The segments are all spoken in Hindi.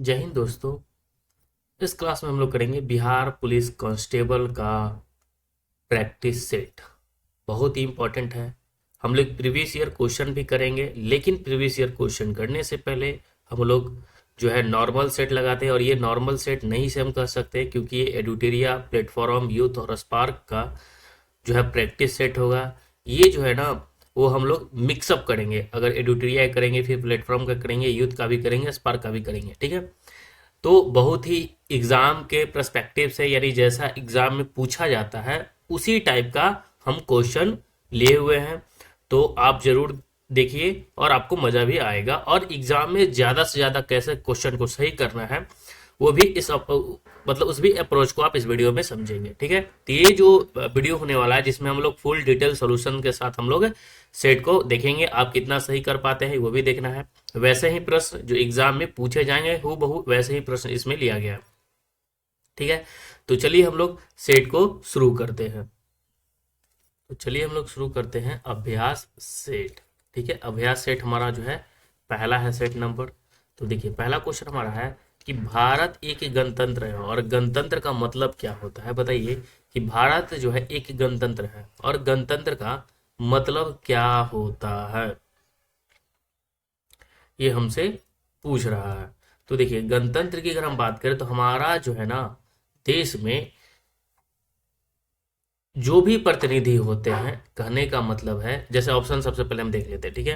जय हिंद दोस्तों। इस क्लास में हम लोग करेंगे बिहार पुलिस कांस्टेबल का प्रैक्टिस सेट। बहुत ही इंपॉर्टेंट है। हम लोग प्रीवियस ईयर क्वेश्चन भी करेंगे, लेकिन प्रीवियस ईयर क्वेश्चन करने से पहले हम लोग जो है नॉर्मल सेट लगाते हैं। और ये नॉर्मल सेट नहीं से हम कर सकते, क्योंकि ये एडुटेरिया, प्लेटफॉर्म, यूथ और स्पार्क का जो है प्रैक्टिस सेट होगा। ये जो है ना, वो हम लोग मिक्सअप करेंगे। अगर एडुटेरिया करेंगे, फिर प्लेटफॉर्म का करेंगे, यूथ का भी करेंगे, स्पार्क का भी करेंगे। ठीक है। तो बहुत ही एग्जाम के पर्सपेक्टिव से, यानी जैसा एग्जाम में पूछा जाता है उसी टाइप का हम क्वेश्चन लिए हुए हैं। तो आप जरूर देखिए और आपको मजा भी आएगा। और एग्जाम में ज्यादा से ज्यादा कैसे क्वेश्चन को सही करना है वो भी मतलब उस भी अप्रोच को आप इस वीडियो में समझेंगे। ठीक है। तो ये जो वीडियो होने वाला है, जिसमें हम लोग फुल डिटेल सोल्यूशन के साथ हम लोग सेट को देखेंगे, आप कितना सही कर पाते हैं वो भी देखना है। वैसे ही प्रश्न जो एग्जाम में पूछे जाएंगे हूबहू वैसे ही प्रश्न इसमें लिया गया है। ठीक है। तो चलिए हम लोग सेट को शुरू करते हैं। तो चलिए हम लोग शुरू करते हैं अभ्यास सेट। ठीक है। अभ्यास सेट हमारा जो है पहला है सेट नंबर। तो देखिए पहला क्वेश्चन हमारा है कि भारत एक गणतंत्र है। और गणतंत्र का मतलब क्या होता है बताइए। कि भारत जो है एक गणतंत्र है और गणतंत्र का मतलब क्या होता है, ये हमसे पूछ रहा है। तो देखिए गणतंत्र की अगर हम बात करें तो हमारा जो है ना, देश में जो भी प्रतिनिधि होते हैं, कहने का मतलब है, जैसे ऑप्शन सबसे पहले हम देख लेते हैं। ठीक है।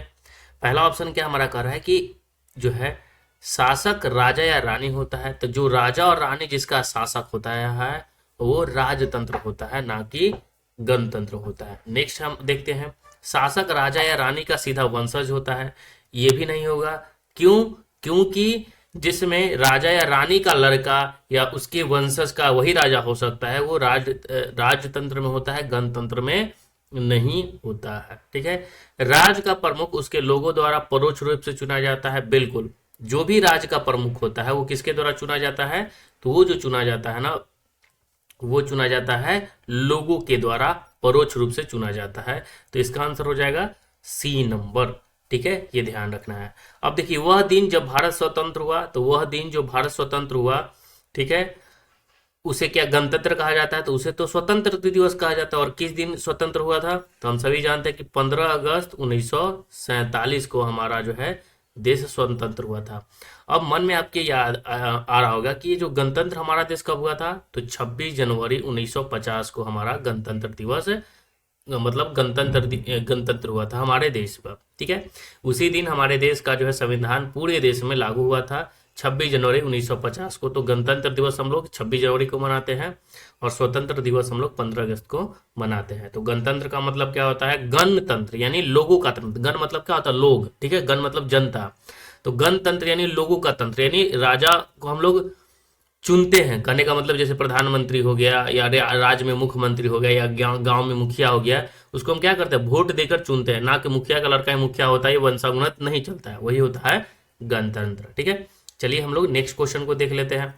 पहला ऑप्शन क्या हमारा कह रहा है कि जो है शासक राजा या रानी होता है। तो जो राजा और रानी जिसका शासक होता है वो राजतंत्र होता है, ना कि गणतंत्र होता है। नेक्स्ट हम देखते हैं, शासक राजा या रानी का सीधा वंशज होता है। ये भी नहीं होगा। क्यों? क्योंकि जिसमें राजा या रानी का लड़का या उसके वंशज का वही राजा हो सकता है, वो राजतंत्र में होता है, गणतंत्र में नहीं होता है। ठीक है। राज का प्रमुख उसके लोगों द्वारा परोक्ष रूप से चुना जाता है। बिल्कुल, जो भी राज का प्रमुख होता है वो किसके द्वारा चुना जाता है? तो वो जो चुना जाता है ना, वो चुना जाता है लोगों के द्वारा, परोक्ष रूप से चुना जाता है। तो इसका आंसर हो जाएगा सी नंबर। ठीक है, ये ध्यान रखना है। अब देखिए वह दिन जब भारत स्वतंत्र हुआ, तो वह दिन जो भारत स्वतंत्र हुआ, ठीक है, उसे क्या गणतंत्र कहा जाता है? तो उसे तो स्वतंत्रता दिवस कहा जाता है। और किस दिन स्वतंत्र हुआ था? तो हम सभी जानते हैं कि 15 अगस्त 1947 को हमारा जो है देश स्वतंत्र हुआ था। अब मन में आपके याद आ रहा होगा कि ये जो गणतंत्र हमारा देश कब हुआ था? तो 26 जनवरी 1950 को हमारा गणतंत्र दिवस, मतलब गणतंत्र हुआ था हमारे देश पर। ठीक है। उसी दिन हमारे देश का जो है संविधान पूरे देश में लागू हुआ था, 26 जनवरी 1950 को। तो गणतंत्र दिवस हम लोग 26 जनवरी को मनाते हैं और स्वतंत्र दिवस हम लोग 15 अगस्त को मनाते हैं। तो गणतंत्र का मतलब क्या होता है? गणतंत्र यानी लोगों का तंत्र। गण मतलब क्या होता है? लोग। ठीक है। गण मतलब जनता। तो गणतंत्र यानी लोगों का तंत्र, यानी राजा को हम लोग चुनते हैं। कहने का मतलब जैसे प्रधानमंत्री हो गया, या राज्य में मुख्यमंत्री हो गया, या गांव में मुखिया हो गया, उसको हम क्या करते हैं? वोट देकर चुनते हैं। ना कि मुखिया का लड़का ही मुखिया होता है, ये वंशानुगत नहीं चलता है, वही होता है गणतंत्र। ठीक है। चलिए हम लोग नेक्स्ट क्वेश्चन को देख लेते हैं।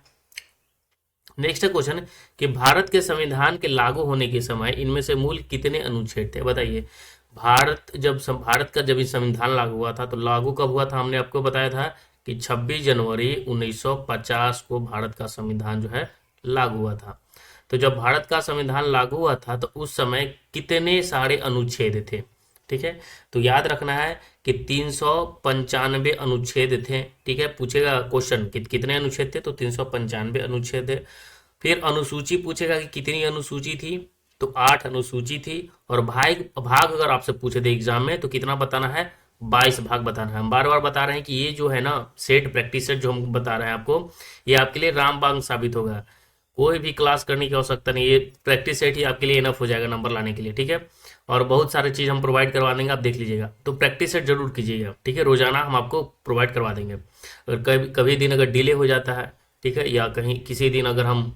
नेक्स्ट क्वेश्चन कि भारत के संविधान के लागू होने के समय इनमें से मूल कितने अनुच्छेद थे? बताइए। भारत का जब ये संविधान लागू हुआ था, तो लागू कब हुआ था? हमने आपको बताया था कि 26 जनवरी 1950 को भारत का संविधान जो है लागू हुआ था। तो जब भारत का संविधान लागू हुआ था तो उस समय कितने सारे अनुच्छेद थे? ठीक है। तो याद रखना है कि 395 अनुच्छेद थे। ठीक है। पूछेगा क्वेश्चन कि कितने अनुच्छेद थे, तो 395 अनुच्छेद थे। फिर अनुसूची पूछेगा कि कितनी अनुसूची थी, तो 8 अनुसूची थी। और भाग भाग अगर आपसे पूछे थे एग्जाम में, तो कितना बताना है? 22 भाग बताना है। हम बार बार बता रहे हैं कि ये जो है ना सेट, प्रैक्टिस सेट जो हम बता रहे हैं आपको, ये आपके लिए रामबाण साबित होगा। कोई भी क्लास करने की आवश्यकता नहीं, ये प्रैक्टिस सेट ही आपके लिए इनफ हो जाएगा नंबर लाने के लिए। ठीक है। और बहुत सारी चीज़ हम प्रोवाइड करवा देंगे, आप देख लीजिएगा। तो प्रैक्टिस सेट जरूर कीजिएगा। ठीक है। रोजाना हम आपको प्रोवाइड करवा देंगे। अगर कभी कभी दिन अगर डिले हो जाता है, ठीक है, या कहीं किसी दिन अगर हम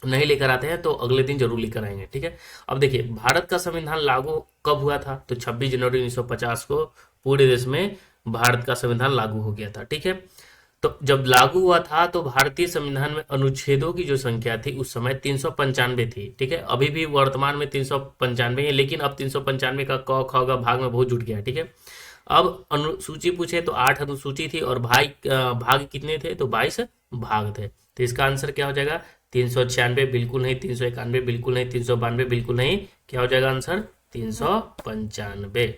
नहीं लेकर आते हैं, तो अगले दिन जरूर लेकर आएंगे। ठीक है। अब देखिए भारत का संविधान लागू कब हुआ था? तो 26 जनवरी 1950 को पूरे देश में भारत का संविधान लागू हो गया था। ठीक है। तो जब लागू हुआ था तो भारतीय संविधान में अनुच्छेदों की जो संख्या थी उस समय 395 थी। ठीक है। अभी भी वर्तमान में 395 है, लेकिन अब 395 का क ख ग भाग में बहुत जुट गया है। ठीक है। अब अनुसूची पूछे तो 8 अनुसूची थी और भाग कितने थे, तो 22 भाग थे। तो इसका आंसर क्या हो जाएगा, 396 बिल्कुल नहीं, 391 बिल्कुल नहीं, 392 बिल्कुल नहीं, क्या हो जाएगा आंसर, 395।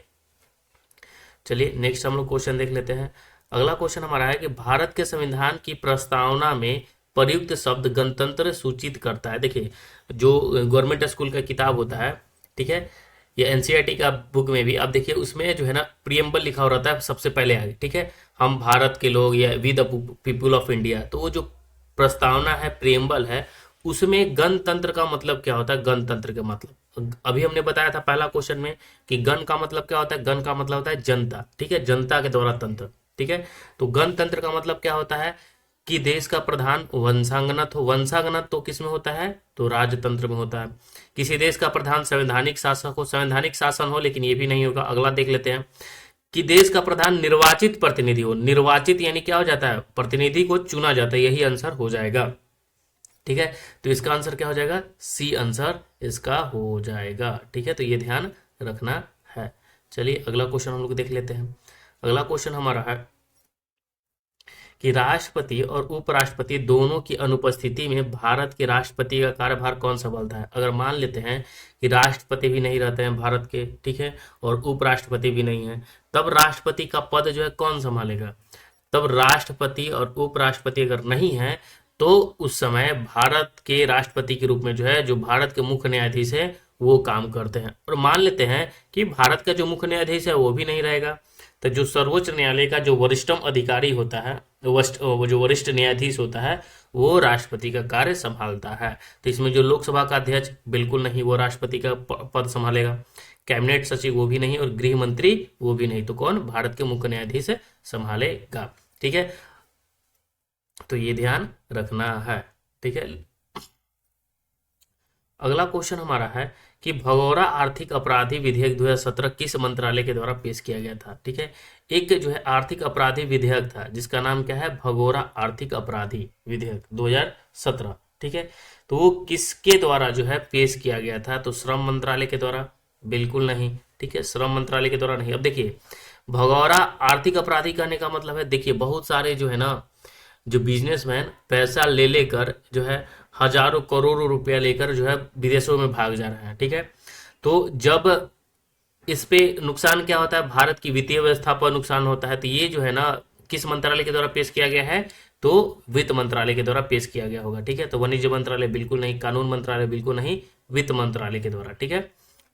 चलिए नेक्स्ट हम लोग क्वेश्चन देख लेते हैं। अगला क्वेश्चन हमारा है कि भारत के संविधान की प्रस्तावना में प्रयुक्त शब्द गणतंत्र सूचित करता है। देखिए जो गवर्नमेंट स्कूल का किताब होता है, ठीक है, या एनसीईआरटी का बुक में भी आप देखिए उसमें जो है ना प्रियम्बल लिखा हो रहता है सबसे पहले आगे, ठीक है, हम भारत के लोग या we the people of India. तो वो जो प्रस्तावना है, प्रियम्बल है, उसमें गणतंत्र का मतलब क्या होता है, गणतंत्र का मतलब अभी हमने बताया था पहला क्वेश्चन में कि गण का मतलब क्या होता है, गण का मतलब होता है जनता, ठीक है, जनता के द्वारा तंत्र, ठीक है। तो गणतंत्र का मतलब क्या होता है कि देश का प्रधान वंशागणत हो, वंशागणत तो किस में होता है, तो राजतंत्र में होता है। किसी देश का प्रधान संवैधानिक शासक हो, संवैधानिक शासन हो, लेकिन ये भी नहीं होगा। अगला देख लेते हैं कि देश का प्रधान निर्वाचित प्रतिनिधि हो, निर्वाचित यानी क्या हो जाता है, प्रतिनिधि को चुना जाता है, यही आंसर हो जाएगा, ठीक है। तो इसका आंसर क्या हो जाएगा, सी आंसर इसका हो जाएगा, ठीक है। तो ये ध्यान रखना है। चलिए अगला क्वेश्चन हम लोग देख लेते हैं। अगला क्वेश्चन हमारा है कि राष्ट्रपति और उपराष्ट्रपति दोनों की अनुपस्थिति में भारत के राष्ट्रपति का कार्यभार कौन संभालता है। अगर मान लेते हैं कि राष्ट्रपति भी नहीं रहते हैं भारत के, ठीक है, और उपराष्ट्रपति भी नहीं है, तब राष्ट्रपति का पद जो है कौन संभालेगा। तब राष्ट्रपति और उपराष्ट्रपति अगर नहीं है तो उस समय भारत के राष्ट्रपति के रूप में जो है, जो भारत के मुख्य न्यायाधीश है वो काम करते हैं। और मान लेते हैं कि भारत का जो मुख्य न्यायाधीश है वो भी नहीं रहेगा, तो जो सर्वोच्च न्यायालय का जो वरिष्ठतम अधिकारी होता है, वो जो वरिष्ठ न्यायाधीश होता है, वो राष्ट्रपति का कार्य संभालता है। तो इसमें जो लोकसभा का अध्यक्ष बिल्कुल नहीं, वो राष्ट्रपति का पद संभालेगा, कैबिनेट सचिव वो भी नहीं, और गृह मंत्री वो भी नहीं, तो कौन, भारत के मुख्य न्यायाधीश संभालेगा, ठीक है। तो ये ध्यान रखना है, ठीक है। अगला क्वेश्चन हमारा है कि भगोड़ा आर्थिक अपराधी विधेयक 2017 किस मंत्रालय के द्वारा पेश किया गया था, ठीक है। एक जो है आर्थिक अपराधी विधेयक था जिसका नाम क्या है, भगोड़ा आर्थिक अपराधी विधेयक 2017, ठीक है। तो वो किसके द्वारा जो है पेश किया गया था, तो श्रम मंत्रालय के द्वारा बिल्कुल नहीं, ठीक है, श्रम मंत्रालय के द्वारा नहीं। अब देखिए भगोड़ा आर्थिक अपराधी कहने का मतलब है, देखिए बहुत सारे जो है ना, जो बिजनेसमैन पैसा ले लेकर जो है हजारों करोड़ों रुपया लेकर जो है विदेशों में भाग जा रहे हैं, ठीक है। तो जब इस पे नुकसान क्या होता है, भारत की वित्तीय व्यवस्था पर नुकसान होता है। तो ये जो है ना किस मंत्रालय के द्वारा पेश किया गया है, तो वित्त मंत्रालय के द्वारा पेश किया गया होगा, ठीक है। तो वाणिज्य मंत्रालय बिल्कुल नहीं, कानून मंत्रालय बिल्कुल नहीं, वित्त मंत्रालय के द्वारा, ठीक है।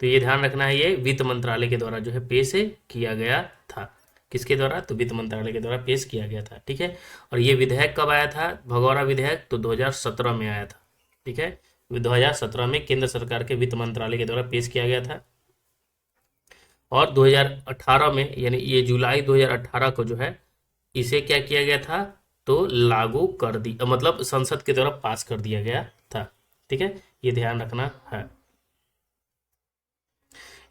तो ये ध्यान रखना है, ये वित्त मंत्रालय के द्वारा जो है पेश किया गया था। किसके द्वारा, तो वित्त मंत्रालय के द्वारा पेश किया गया था, ठीक है। और ये विधेयक कब आया था, भगोड़ा विधेयक, तो 2017 में आया था, ठीक है। 2017 में केंद्र सरकार के वित्त मंत्रालय के द्वारा पेश किया गया था। और 2018 में, यानी ये जुलाई 2018 को जो है इसे क्या किया गया था, तो लागू कर दी, मतलब संसद के द्वारा पास कर दिया गया था, ठीक है। ये ध्यान रखना है।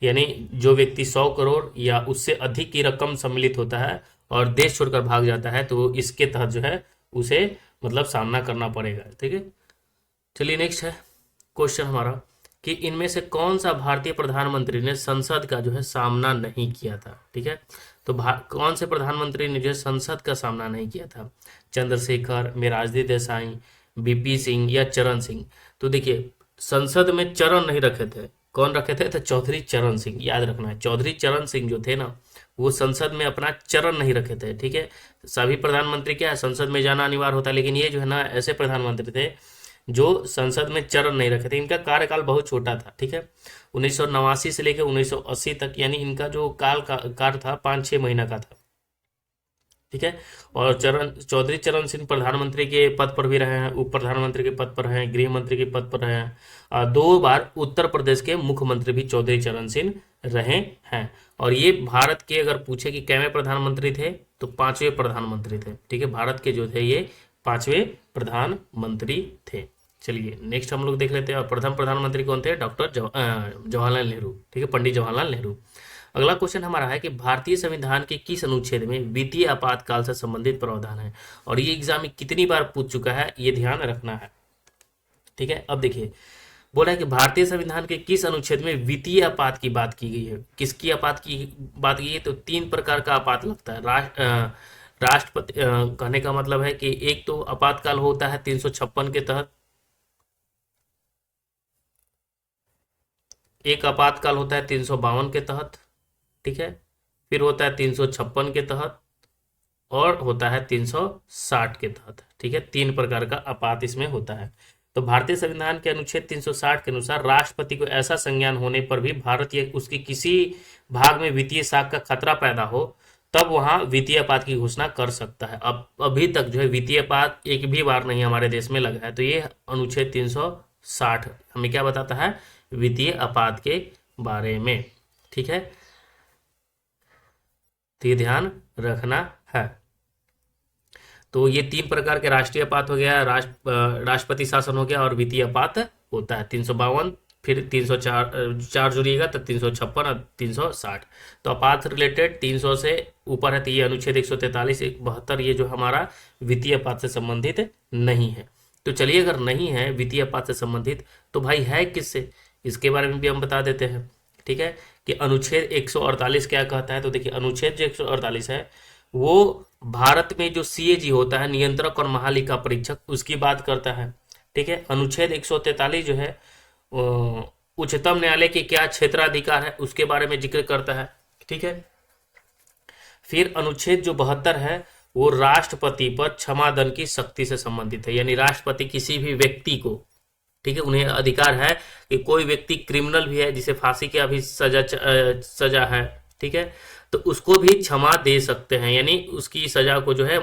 यानी जो व्यक्ति 100 करोड़ या उससे अधिक की रकम सम्मिलित होता है और देश छोड़कर भाग जाता है, तो इसके तहत जो है उसे मतलब सामना करना पड़ेगा, ठीक है। चलिए नेक्स्ट है क्वेश्चन हमारा कि इनमें से कौन सा भारतीय प्रधानमंत्री ने संसद का जो है सामना नहीं किया था, ठीक है। तो कौन से प्रधानमंत्री ने जो है संसद का सामना नहीं किया था, चंद्रशेखर, मोरारजी देसाई, बीपी सिंह या चरण सिंह। तो देखिए संसद में चरण नहीं रखे थे, कौन रखे थे, तो चौधरी चरण सिंह, याद रखना है। चौधरी चरण सिंह जो थे ना, वो संसद में अपना चरण नहीं रखे थे, ठीक है। सभी प्रधानमंत्री क्या है, संसद में जाना अनिवार्य होता है, लेकिन ये जो है ना ऐसे प्रधानमंत्री थे जो संसद में चरण नहीं रखे थे। इनका कार्यकाल बहुत छोटा था, ठीक है, 1989 से लेकर 1980 तक, यानी इनका जो कार्य था 5-6 महीना का था, ठीक है। और चौधरी चरण सिंह प्रधानमंत्री के पद पर भी रहे हैं, उप प्रधानमंत्री के पद पर हैं, गृह मंत्री के पद पर रहे हैं, 2 बार उत्तर प्रदेश के मुख्यमंत्री भी चौधरी चरण सिंह रहे हैं। और ये भारत के अगर पूछे कि कैवें प्रधानमंत्री थे, तो 5वें प्रधानमंत्री थे, ठीक है। भारत के जो थे ये 5वें प्रधानमंत्री थे। चलिए नेक्स्ट हम लोग देख लेते हैं। और प्रथम प्रधानमंत्री कौन थे, डॉक्टर जवाहरलाल नेहरू, ठीक है, पंडित जवाहरलाल नेहरू। अगला क्वेश्चन हमारा है कि भारतीय संविधान के किस अनुच्छेद में वित्तीय आपातकाल से संबंधित प्रावधान है। और ये एग्जाम में कितनी बार पूछ चुका है, ये ध्यान रखना है, ठीक है। अब देखिए बोला है कि भारतीय संविधान के किस अनुच्छेद में वित्तीय आपात की बात की गई है। किसकी आपात की बात की गई है? तो तीन प्रकार का आपात लगता है। राष्ट्रपति कहने का मतलब है कि एक तो आपातकाल होता है 356 के तहत, एक आपातकाल होता है 352 के तहत, ठीक है, फिर होता है 356 के तहत और होता है 360 के तहत, ठीक है। तीन प्रकार का आपात इसमें होता है। तो भारतीय संविधान के अनुच्छेद 360 के अनुसार राष्ट्रपति को ऐसा संज्ञान होने पर भी भारत या उसके किसी भाग में वित्तीय साख का खतरा पैदा हो तब वहां वित्तीय आपात की घोषणा कर सकता है। अब अभी तक जो है वित्तीय आपात एक भी बार नहीं हमारे देश में लगा है। तो ये अनुच्छेद 360 हमें क्या बताता है? वित्तीय आपात के बारे में, ठीक है। तो ये ध्यान रखना है। तो ये तीन प्रकार के राष्ट्रीय आपात हो गया, राष्ट्रपति शासन हो गया और वित्तीय आपात होता है 352, फिर 304 चार जुड़िएगा तो 356 और 360। तो आपात रिलेटेड 300 से ऊपर है तो ये अनुच्छेद 143 72 ये जो हमारा वित्तीय आपात से संबंधित नहीं है। तो चलिए अगर नहीं है वित्तीय आपात से संबंधित तो भाई है किससे, इसके बारे में भी हम बता देते हैं, ठीक है। कि अनुच्छेद 148 क्या कहता है? तो देखिए अनुच्छेद जो 148 है वो भारत में जो सीएजी होता है, नियंत्रक और महालेखा परीक्षक, उसकी बात करता है, ठीक है। अनुच्छेद 143 जो है उच्चतम न्यायालय के क्या क्षेत्राधिकार है उसके बारे में जिक्र करता है, ठीक है। फिर अनुच्छेद जो 72 है वो राष्ट्रपति पर क्षमादन की शक्ति से संबंधित है, यानी राष्ट्रपति किसी भी व्यक्ति को, ठीक है, उन्हें अधिकार है कि कोई व्यक्ति क्रिमिनल भी है जिसे फांसी की अभी सजा है, ठीक है, तो उसको भी क्षमा दे सकते हैं, यानी उसकी सजा को जो है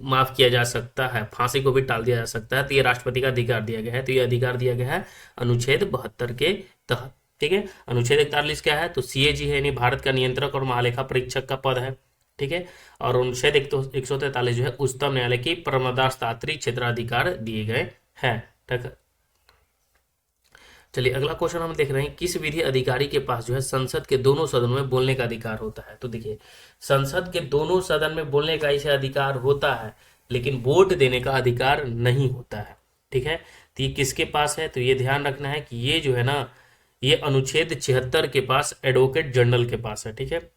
माफ किया जा सकता है, फांसी को भी टाल दिया जा सकता है। तो ये राष्ट्रपति का अधिकार दिया गया है। तो ये अधिकार दिया गया है अनुच्छेद 72 के तहत, ठीक है। अनुच्छेद 41 क्या है? तो सीएजी है, यानी भारत का नियंत्रक और महालेखा परीक्षक का पद है, ठीक है। और अनुच्छेद 143 जो है उच्चतम न्यायालय की परमदास्तात्री क्षेत्राधिकार दिए गए हैं, ठीक है। चलिए अगला क्वेश्चन हम देख रहे हैं, किस विधि अधिकारी के पास जो है संसद के दोनों सदनों में बोलने का अधिकार होता है? तो देखिए संसद के दोनों सदन में बोलने का इसे अधिकार होता है लेकिन वोट देने का अधिकार नहीं होता है, ठीक है। तो ये किसके पास है? तो ये ध्यान रखना है कि ये जो है ना ये अनुच्छेद 76 के पास एडवोकेट जनरल के पास है, ठीक है।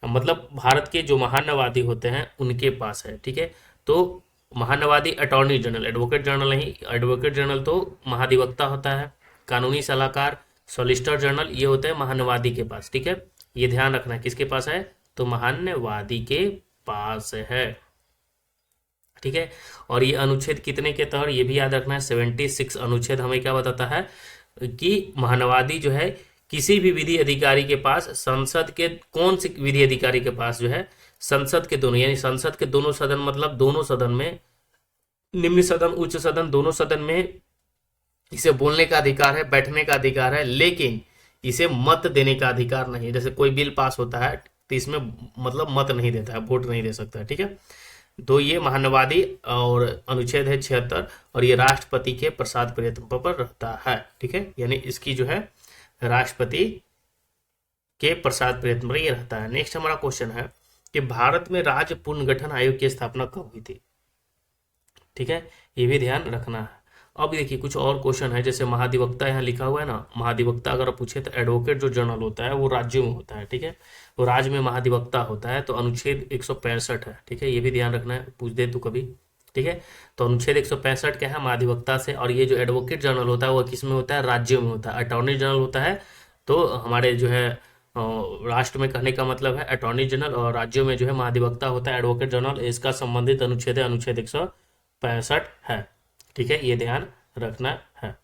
मतलब भारत के जो महान्यायवादी होते हैं उनके पास है, ठीक है। तो महान्यायवादी अटॉर्नी जनरल, एडवोकेट जनरल नहीं, एडवोकेट जनरल तो महाधिवक्ता होता है, कानूनी सलाहकार सॉलिसिटर जनरल ये होते हैं महान्यायवादी के पास, ठीक है। ये ध्यान रखना है किसके पास है? तो महान्यायवादी के पास है, ठीक है। और ये अनुच्छेद कितने के तहत ये भी याद रखना है, 76 अनुच्छेद हमें क्या बताता है कि महान्यायवादी जो है किसी भी विधि अधिकारी के पास, संसद के कौन सी विधि अधिकारी के पास जो है संसद के दोनों, यानी संसद के दोनों सदन मतलब दोनों सदन में, निम्न सदन उच्च सदन दोनों सदन में इसे बोलने का अधिकार है, बैठने का अधिकार है, लेकिन इसे मत देने का अधिकार नहीं है। जैसे कोई बिल पास होता है तो इसमें मतलब मत नहीं देता है, वोट नहीं दे सकता है, ठीक है। तो ये महान्यायवादी और अनुच्छेद है 76 और ये राष्ट्रपति के प्रसाद प्रियत्व पर रहता है, ठीक है। यानी इसकी जो है राष्ट्रपति के प्रसाद प्रियत्व पर ये रहता है। नेक्स्ट हमारा क्वेश्चन है कि भारत में राज्य पुनर्गठन आयोग की स्थापना कब हुई थी, ठीक है, ये भी ध्यान रखना है। अब देखिए कुछ और क्वेश्चन है, जैसे महाधिवक्ता यहाँ लिखा हुआ है ना, महाधिवक्ता अगर पूछे तो एडवोकेट जो जनरल होता है वो राज्यों में होता है, ठीक है, वो राज्य में महाधिवक्ता होता है। तो अनुच्छेद 165 है, ठीक है, ये भी ध्यान रखना है, पूछ दे तो कभी, ठीक है। तो अनुच्छेद 165 क्या है? महाधिवक्ता से। और ये जो एडवोकेट जनरल होता है वो किस में होता है? राज्यों में होता है। अटॉर्नी जनरल होता है तो हमारे जो है राष्ट्र में कहने का मतलब है अटॉर्नी जनरल, और राज्यों में जो है महाधिवक्ता होता है एडवोकेट जनरल। इसका संबंधित अनुच्छेद है अनुच्छेद 165 है, ठीक है, ये ध्यान रखना है।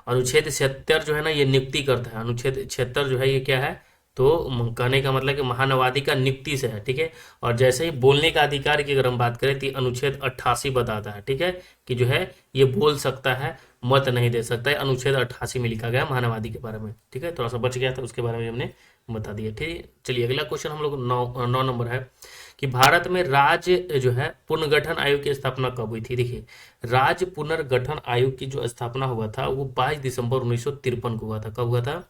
अनुच्छेद 76 जो है ना ये नियुक्ति करता है। अनुच्छेद 76 जो है ये क्या है? तो कहने का मतलब कि महान्यायवादी का नियुक्ति से है, ठीक है। और जैसे ही बोलने का अधिकार की अगर हम बात करें तो अनुच्छेद 88 बताता है, ठीक है, कि जो है ये बोल सकता है, मत नहीं दे सकता है। अनुच्छेद 88 में लिखा गया महान्यायवादी के बारे में, ठीक है। थोड़ा सा बच गया था उसके बारे में हमने बता दिया, ठीक है। चलिए अगला क्वेश्चन हम लोग 9 नंबर है कि भारत में राज्य जो है पुनर्गठन आयोग की स्थापना कब हुई थी? देखिए राज्य पुनर्गठन आयोग की जो स्थापना हुआ था वो 22 दिसंबर 1953 को हुआ था। कब हुआ था?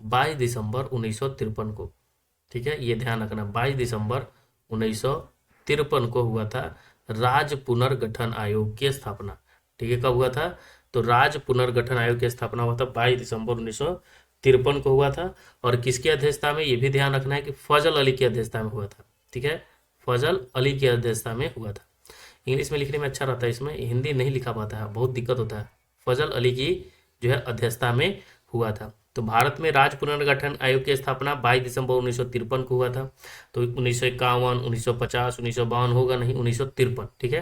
22 दिसंबर 1953 को, ठीक है, ये ध्यान रखना। 22 दिसंबर 1953 को हुआ था राज्य पुनर्गठन आयोग की स्थापना, ठीक है। कब हुआ था? तो राज्य पुनर्गठन आयोग की स्थापना हुआ था 22 दिसंबर 1953 को हुआ था। और किसकी अध्यक्षता में, ये भी ध्यान रखना है कि फजल अली की अध्यक्षता में हुआ था। ठीक है, फजल अली की अध्यक्षता में हुआ था। इंग्लिश में लिखने में अच्छा रहता है, इसमें हिंदी नहीं लिखा पाता है, बहुत दिक्कत होता है। फजल अली की जो है अध्यक्षता में हुआ था। तो भारत में राज्य पुनर्गठन आयोग की स्थापना 22 दिसंबर 1953 को हुआ था। तो 1951, 1950, 1952 होगा नहीं, 1953। ठीक है,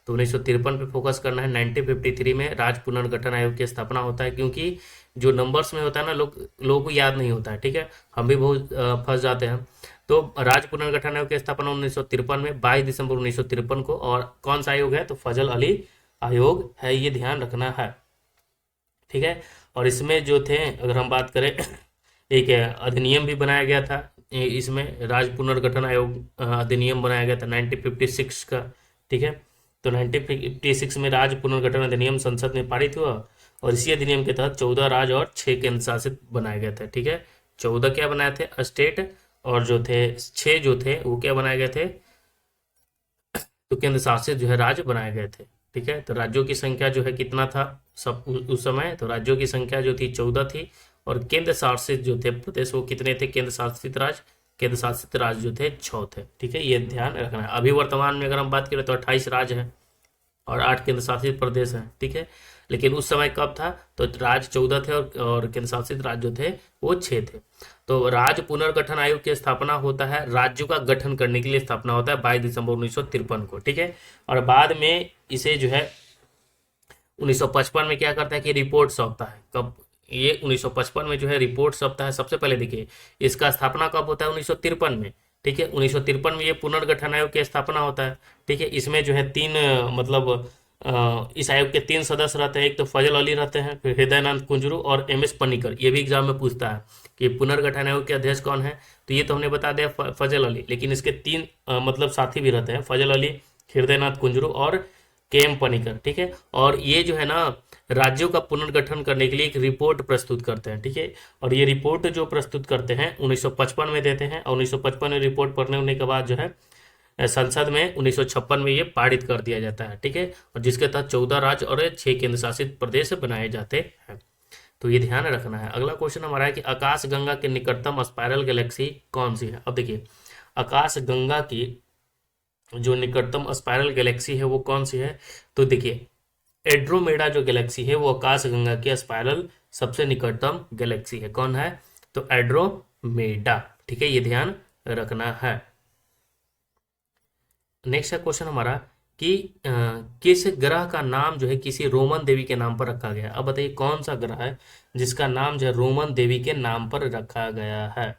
तो 1953 पे फोकस करना है। 1953 में राज्य पुनर्गठन आयोग की स्थापना होता है, क्योंकि जो नंबर्स में होता है ना, लोगों को याद नहीं होता है। ठीक है, हम भी बहुत फंस जाते हैं। तो राज्य पुनर्गठन आयोग की स्थापना 1953 में 22 दिसंबर 1953 को। और कौन सा आयोग है, तो फजल अली आयोग है, ये ध्यान रखना है। ठीक है, और इसमें जो थे, अगर हम बात करें, एक अधिनियम भी बनाया गया था। इसमें राज्य पुनर्गठन आयोग अधिनियम बनाया गया था 1956 का। ठीक है, तो 1956 में राज्य पुनर्गठन अधिनियम संसद में पारित हुआ, और इसी अधिनियम के तहत 14 राज्य और 6 केंद्र शासित बनाए गए थे। ठीक है, 14 क्या बनाए थे, स्टेट, और जो थे 6 जो थे वो क्या बनाए गए थे, तो केंद्र शासित जो है राज्य बनाए गए थे। ठीक है, तो राज्यों की संख्या जो है कितना था सब उस समय, तो राज्यों की संख्या जो थी 14 थी, और केंद्र शासित जो थे प्रदेश वो कितने थे, केंद्र शासित राज्य जो थे 6 थे। ठीक है, ये ध्यान रखना है। अभी वर्तमान में अगर हम बात करें तो 28 राज्य हैं और 8 केंद्र शासित प्रदेश हैं। ठीक है, लेकिन उस समय कब था, तो राज्य 14 थे और केंद्र शासित राज्य जो थे वो 6 थे। तो राज्य पुनर्गठन आयोग की स्थापना होता है, राज्यों का गठन करने के लिए स्थापना होता है 22 दिसंबर 1953 को। ठीक है, और बाद में इसे जो है 1955 में क्या करता है कि रिपोर्ट सौंपता है। कब, ये 1955 में जो है रिपोर्ट सौंपता है। सबसे पहले देखिए इसका स्थापना कब होता है, 1953 में। ठीक है, 1953 में ये पुनर्गठन आयोग की स्थापना होता है। ठीक है, इसमें जो है 3 मतलब इस आयोग के 3 सदस्य रहते हैं। एक तो फजल अली रहते हैं, फिर हृदयनाथ कुंजरू और एम एस पन्नीकर। ये भी एग्जाम में पूछता है कि पुनर्गठन आयोग के अध्यक्ष कौन है, तो ये तो हमने बता दिया फजल अली, लेकिन इसके 3 मतलब साथी भी रहते हैं, फजल अली, हृदयनाथ कुंजरू और के एम पनिकर। ठीक है, और ये जो है ना राज्यों का पुनर्गठन करने के लिए एक रिपोर्ट प्रस्तुत करते हैं। ठीक है, और ये रिपोर्ट जो प्रस्तुत करते हैं 1955 में देते हैं, और 1955 में रिपोर्ट पढ़ने होने के बाद जो है संसद में 1956 में ये पारित कर दिया जाता है। ठीक है, और जिसके तहत 14 राज्य और 6 केंद्र शासित प्रदेश बनाए जाते हैं। तो ये ध्यान रखना है। अगला क्वेश्चन हमारा है कि आकाश गंगा के निकटतम स्पाइरल गैलेक्सी कौन सी है। अब देखिए आकाश गंगा की जो निकटतम स्पाइरल गैलेक्सी है वो कौन सी है, तो देखिए एड्रोमेडा जो गैलेक्सी है वो आकाश गंगा की स्पाइरल सबसे निकटतम गैलेक्सी है। कौन है, तो एड्रोमेडा। ठीक है, ये ध्यान रखना है। नेक्स्ट क्वेश्चन हमारा कि किस ग्रह का नाम जो है किसी रोमन देवी के नाम पर रखा गया। अब बताइए कौन सा ग्रह है जिसका नाम जो है रोमन देवी के नाम पर रखा गया है।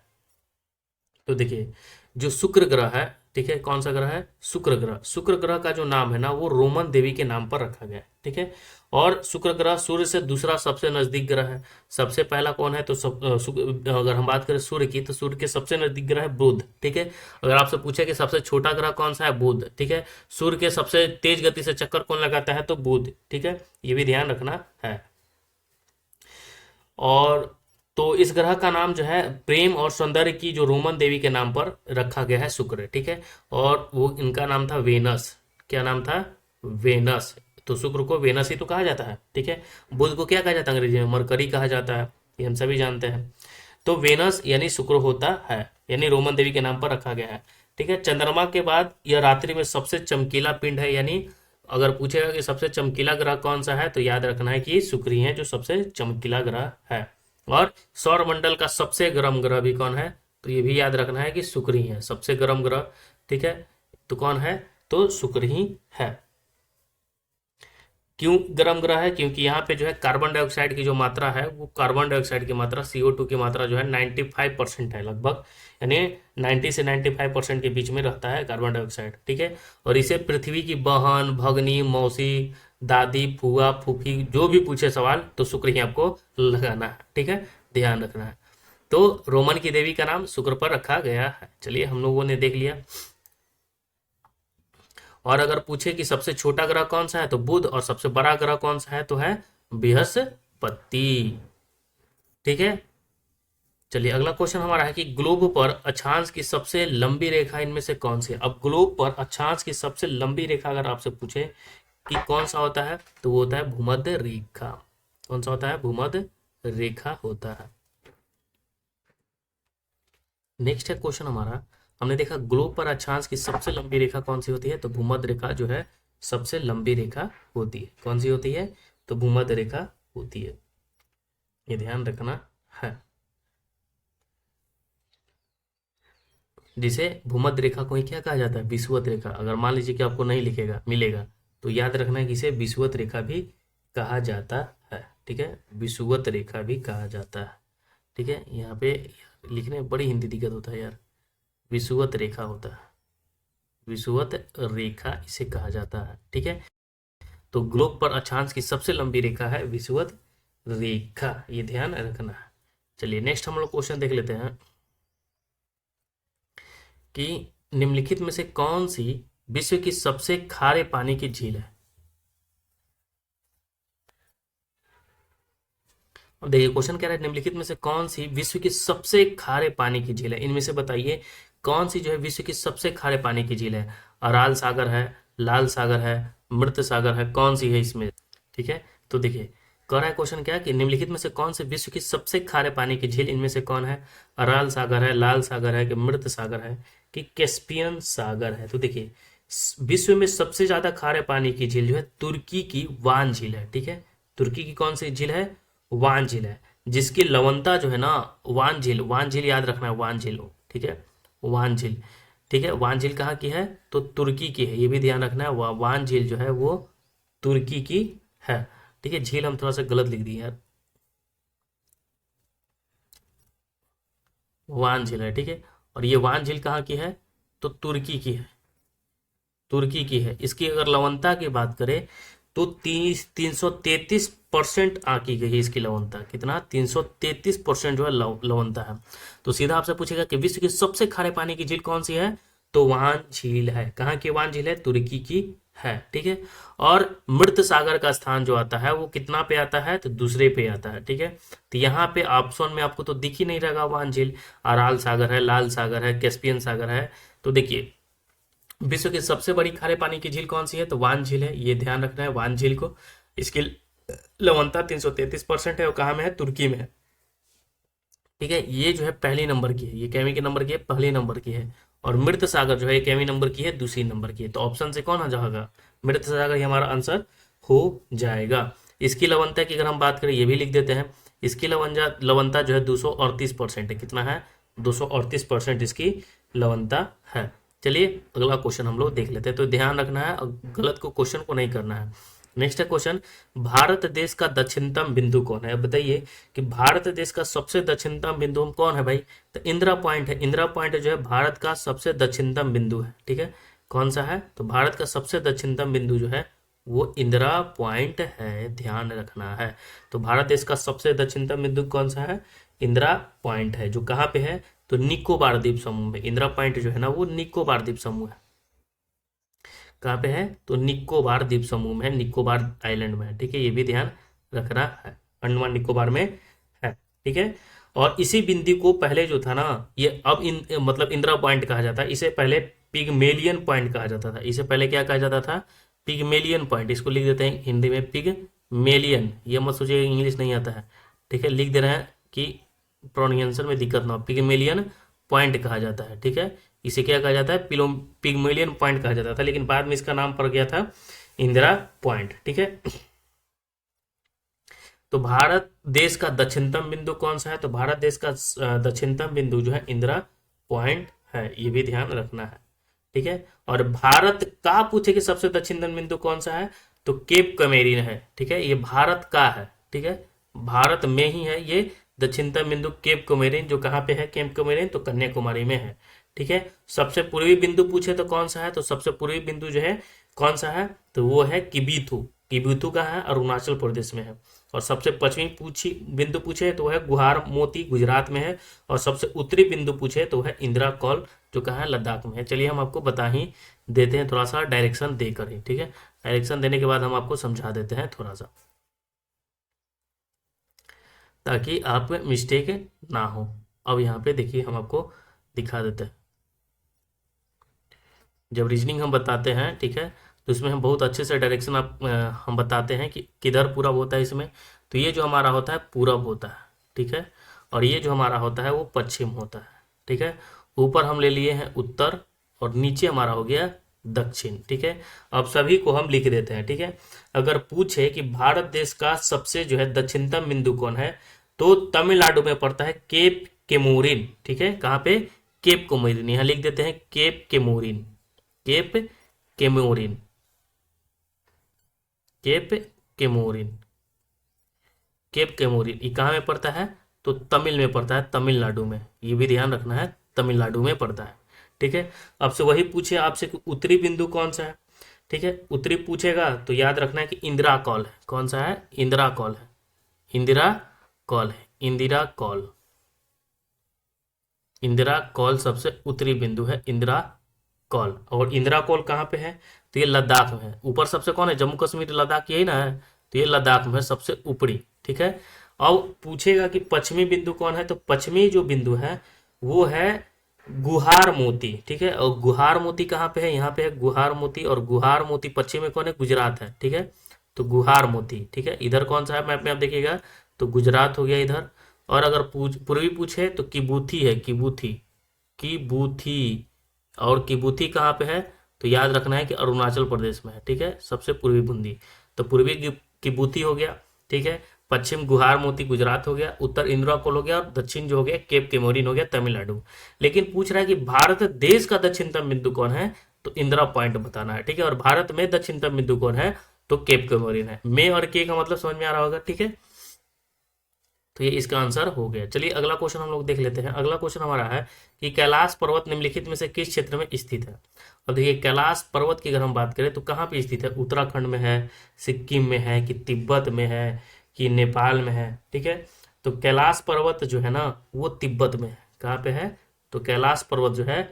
तो देखिए जो शुक्र ग्रह है, ठीक है, कौन सा ग्रह है, शुक्र ग्रह। शुक्र ग्रह का जो नाम है ना वो रोमन देवी के नाम पर रखा गया है। ठीक है, और शुक्र ग्रह सूर्य से दूसरा सबसे नजदीक ग्रह है। सबसे पहला कौन है, तो अगर हम बात करें सूर्य की, तो सूर्य के सबसे नजदीक ग्रह है बुध। ठीक है, अगर आपसे पूछे कि सबसे छोटा ग्रह कौन सा है, बुध। ठीक है, सूर्य के सबसे तेज गति से चक्कर कौन लगाता है, तो बुध। ठीक है, ये भी ध्यान रखना है। और तो इस ग्रह का नाम जो है प्रेम और सौंदर्य की जो रोमन देवी के नाम पर रखा गया है शुक्र। ठीक है, और वो इनका नाम था वेनस। क्या नाम था, वेनस। तो शुक्र को वेनस ही तो कहा जाता है। ठीक है, बुध को क्या कहा जाता है अंग्रेजी में, मरकरी कहा जाता है, ये हम सभी जानते हैं। तो वेनस यानी शुक्र होता है, यानी रोमन देवी के नाम पर रखा गया है। ठीक है, चंद्रमा के बाद यह रात्रि में सबसे चमकीला पिंड है, यानी अगर पूछेगा कि सबसे चमकीला ग्रह कौन सा है, तो याद रखना है कि शुक्र ही है जो सबसे चमकीला ग्रह है। और सौरमंडल का सबसे गर्म ग्रह भी कौन है, तो ये भी याद रखना है कि शुक्र ही है सबसे गर्म ग्रह। ठीक है, तो कौन है, तो शुक्र ही है। क्यों गर्म ग्रह है, क्योंकि यहाँ पे जो है कार्बन डाइऑक्साइड की जो मात्रा है, वो कार्बन डाइऑक्साइड की मात्रा CO2 की मात्रा जो है 95% है लगभग, यानी 90 से 95% के बीच में रहता है कार्बन डाइऑक्साइड। ठीक है, और इसे पृथ्वी की बहन, भगनी, मौसी, दादी, फुआ, फूफी जो भी पूछे सवाल तो शुक्र ही आपको लगाना है। ठीक है, ध्यान रखना है। तो रोमन की देवी का नाम शुक्र पर रखा गया है। चलिए हम लोगों ने देख लिया। और अगर पूछे कि सबसे छोटा ग्रह कौन सा है, तो बुध, और सबसे बड़ा ग्रह कौन सा है, तो है बृहस्पति। ठीक है, चलिए अगला क्वेश्चन हमारा है कि ग्लोब पर अक्षांश की सबसे लंबी रेखा इनमें से कौन सी है। अब ग्लोब पर अक्षांश की सबसे लंबी रेखा अगर आपसे पूछे कि कौन सा होता है, तो वो होता है भूमध्य रेखा। कौन सा होता है, भूमध्य रेखा होता है। नेक्स्ट है क्वेश्चन हमारा, हमने देखा ग्लोब पर अक्षांश की सबसे लंबी रेखा कौन सी होती है, तो भूमध्य रेखा जो है सबसे लंबी रेखा होती है। कौन सी होती है, तो भूमध्य रेखा होती है, ये ध्यान रखना है। जिसे भूमध्य रेखा को ही क्या कहा जाता है, विषुवत रेखा। अगर मान लीजिए कि आपको नहीं लिखेगा मिलेगा, तो याद रखना है कि इसे विषुवत रेखा भी कहा जाता है। ठीक है, विषुवत रेखा भी कहा जाता है। ठीक है, यहाँ पे लिखने में बड़ी हिंदी दिक्कत होता है यार। विषुवत रेखा होता है, विषुवत रेखा इसे कहा जाता है। ठीक है, तो ग्लोब पर अक्षांश की सबसे लंबी रेखा है विषुवत रेखा, ये ध्यान रखना है। चलिए नेक्स्ट हम लोग क्वेश्चन देख लेते हैं कि निम्नलिखित में से कौन सी विश्व की सबसे खारे पानी की झील है। अब देखिए क्वेश्चन कह रहा है निम्नलिखित में से कौन सी विश्व की सबसे खारे पानी की झील है। इनमें से बताइए कौन सी जो है विश्व की सबसे खारे पानी की झील है। अराल सागर है, लाल सागर है, मृत सागर है, कौन सी है इसमें। ठीक है, तो देखिए कह रहा है क्वेश्चन क्या कि निम्नलिखित में से कौन से विश्व की सबसे खारे पानी की झील इनमें से कौन है। अराल सागर है, लाल सागर है, कि मृत सागर है, कि कैस्पियन सागर है। तो देखिए विश्व में सबसे ज्यादा खारे पानी की झील जो है तुर्की की वान झील है। ठीक है, तुर्की की कौन सी झील है, वान झील है, जिसकी लवणता जो है ना, वान झील, वान झील याद रखना है, वान झील। ठीक है, वान झील। ठीक है, वान झील कहाँ की है, तो तुर्की की है, ये भी ध्यान रखना है। वान झील जो है वो तुर्की की है। ठीक है, झील हम थोड़ा सा गलत लिख दिए यार, वान झील है। ठीक है, और ये वान झील कहाँ की है, तो तुर्की की है, तुर्की की है। इसकी अगर लवणता की बात करें तो 333% आंकी गई है इसकी लवणता। कितना, 333% जो है लवणता है। तो सीधा आपसे पूछेगा कि विश्व की सबसे खारे पानी की झील कौन सी है, तो वान झील है। कहाँ की वान झील है, तुर्की की है। ठीक है, और मृत सागर का स्थान जो आता है वो कितना पे आता है, तो दूसरे पे आता है। ठीक है, तो यहाँ पे ऑप्शन में आपको तो दिख ही नहीं रहा वान झील। अराल सागर है, लाल सागर है, कैस्पियन सागर है। तो देखिए विश्व की सबसे बड़ी खारे पानी की झील कौन सी है, तो वान झील है, ये ध्यान रखना है वान झील को। इसकी लवणता 333% है और कहाँ में है, तुर्की में है। ठीक है, ये जो है पहली नंबर की है, ये केमी के नंबर की है, पहले नंबर की है। और मृत सागर जो है केमी नंबर की है, दूसरी नंबर की है। तो ऑप्शन से कौन आ जाएगा, मृत सागर, ये हमारा आंसर हो जाएगा। इसकी लवणता की अगर हम बात करें, ये भी लिख देते हैं। इसकी लवणता जो है 238% है। कितना है, 238% इसकी लवणता है। चलिए अगला क्वेश्चन हम लोग देख लेते हैं। तो ध्यान रखना है, गलत को क्वेश्चन को नहीं करना है। नेक्स्ट है क्वेश्चन, भारत देश का दक्षिणतम बिंदु कौन है। अब बताइए कि भारत देश का सबसे दक्षिणतम बिंदु कौन है भाई, तो इंदिरा पॉइंट है। इंदिरा पॉइंट जो है भारत का सबसे दक्षिणतम बिंदु है। ठीक है, कौन सा है, तो भारत का सबसे दक्षिणतम बिंदु जो है वो इंदिरा पॉइंट है, ध्यान रखना है। तो भारत देश का सबसे दक्षिणतम बिंदु कौन सा है, इंदिरा पॉइंट है, जो कहाँ पे है, तो निकोबार द्वीप समूह में। इंदिरा पॉइंट जो है ना वो निकोबार द्वीप समूह है। कहाँ पे है, तो निकोबार द्वीप समूह में है, निकोबार आइलैंड में है। ठीक है, ये भी ध्यान रखना है, अंडमान निकोबार में है। ठीक है, और इसी बिंदु को पहले जो था ना, ये अब मतलब इंदिरा पॉइंट कहा जाता है, इसे पहले पिगमेलियन पॉइंट कहा जाता था। इसे पहले क्या कहा जाता था, पिगमेलियन पॉइंट। इसको लिख देते हैं हिंदी में पिगमेलियन, ये मत सोचिए इंग्लिश नहीं आता है। ठीक है, लिख दे रहे हैं कि प्रोनाउंसिएशन में दिक्कत ना हो, पिगमेलियन पॉइंट कहा जाता है। ठीक है, इसे क्या कहा जाता है, पिगमेलियन पॉइंट कहा जाता था, लेकिन बाद में इसका नाम पड़ गया था इंदिरा पॉइंट। ठीक है, तो भारत देश का दक्षिणतम बिंदु कौन सा है, तो भारत देश का दक्षिणतम बिंदु जो है इंदिरा पॉइंट है, ये भी ध्यान रखना है। ठीक है, और भारत का पूछे कि सबसे दक्षिणतम बिंदु कौन सा है, तो केप कमेरिन है। ठीक है, ये भारत का है। ठीक है, भारत में ही है ये दक्षिणतम बिंदु केप कमेरिन, जो कहाँ पे है, केप कमेरिन, तो कन्याकुमारी में है। ठीक है, सबसे पूर्वी बिंदु पूछे तो कौन सा है, तो सबसे पूर्वी बिंदु जो है कौन सा है, तो वो है किबिथु। किबिथु का है, अरुणाचल प्रदेश में है। और सबसे पश्चिमी बिंदु पूछे तो है गुहार मोती, गुजरात में है। और सबसे उत्तरी बिंदु पूछे तो है इंदिरा कॉल, जो कहाँ है, लद्दाख में है। चलिए हम आपको बता ही देते हैं, थोड़ा सा डायरेक्शन देकर ही। ठीक है, डायरेक्शन देने के बाद हम आपको समझा देते हैं थोड़ा सा, ताकि आप मिस्टेक ना हो। अब यहाँ पे देखिए हम आपको दिखा देते हैं, जब रीजनिंग हम बताते हैं, ठीक है, तो इसमें हम बहुत अच्छे से डायरेक्शन हम बताते हैं कि किधर पूरब होता है इसमें। तो ये जो हमारा होता है पूरब होता है, ठीक है, और ये जो हमारा होता है वो पश्चिम होता है, ठीक है। ऊपर हम ले लिए हैं उत्तर और नीचे हमारा हो गया दक्षिण, ठीक है। अब सभी को हम लिख देते हैं, ठीक है। अगर पूछे कि भारत देश का सबसे जो है दक्षिणतम बिंदु कौन है, तो तमिलनाडु में पड़ता है केप केमोरिन, ठीक है। कहाँ पे? केप केमोरिन, यहाँ लिख देते हैं cap Comorin, cap Comorin, cap Comorin, cap Comorin. ये कहाँ में पड़ता है? तो तमिल में पड़ता है, तमिलनाडु में। ये भी ध्यान रखना है, तमिलनाडु में पड़ता है, ठीक है। अब से वही पूछे आपसे कि उत्तरी बिंदु कौन सा है, ठीक है। उत्तरी पूछेगा तो याद रखना है कि इंदिरा कॉल है। कौन सा है? इंदिरा कॉल है, इंदिरा कॉल है, इंदिरा कॉल, इंदिरा कॉल सबसे उत्तरी बिंदु है, इंदिरा कॉल। और इंदिरा कॉल कहाँ पे है? तो ये लद्दाख में है। ऊपर सबसे कौन है? जम्मू कश्मीर लद्दाख, यही ना है। तो ये लद्दाख में है सबसे ऊपरी, ठीक है। अब पूछेगा कि पश्चिमी बिंदु कौन है, तो पश्चिमी जो बिंदु है वो है गुहार मोती, ठीक है। और गुहार मोती कहाँ पे है? यहाँ पे है गुहार मोती, और गुहार मोती पश्चिम में कौन है? गुजरात है, ठीक है। तो गुहार मोती, ठीक है। इधर कौन सा है मैप में आप देखिएगा? तो गुजरात हो गया इधर। और अगर पूर्वी पूछे तो किबूथी है, किबूथी, किबूथी। और किबूथी कहाँ पे है? तो याद रखना है कि अरुणाचल प्रदेश में है, ठीक है, सबसे पूर्वी बूंदी। तो पूर्वी किबूथी हो गया, ठीक है। पश्चिम गुहार मोती गुजरात हो गया, उत्तर इंदिरा कॉल हो गया, और दक्षिण जो हो गया केप केमोरिन हो गया, तमिलनाडु। लेकिन पूछ रहा है कि भारत देश का दक्षिणतम बिंदु कौन है, तो इंदिरा पॉइंट बताना है, ठीक है। और भारत में दक्षिणतम बिंदु कौन है, तो केप केमोरिन है। मे और के का मतलब समझ में आ रहा होगा, ठीक है। तो ये इसका आंसर हो गया। चलिए अगला क्वेश्चन हम लोग देख लेते हैं। अगला क्वेश्चन हमारा है कि कैलाश पर्वत निम्नलिखित में से किस क्षेत्र में स्थित है। अब देखिए कैलाश पर्वत की अगर हम बात करें तो कहाँ पे स्थित है? उत्तराखंड में है, सिक्किम में है, कि तिब्बत में है, कि नेपाल में है, ठीक है। तो कैलाश पर्वत जो है ना वो तिब्बत में है। कहाँ पे है? तो कैलाश पर्वत जो है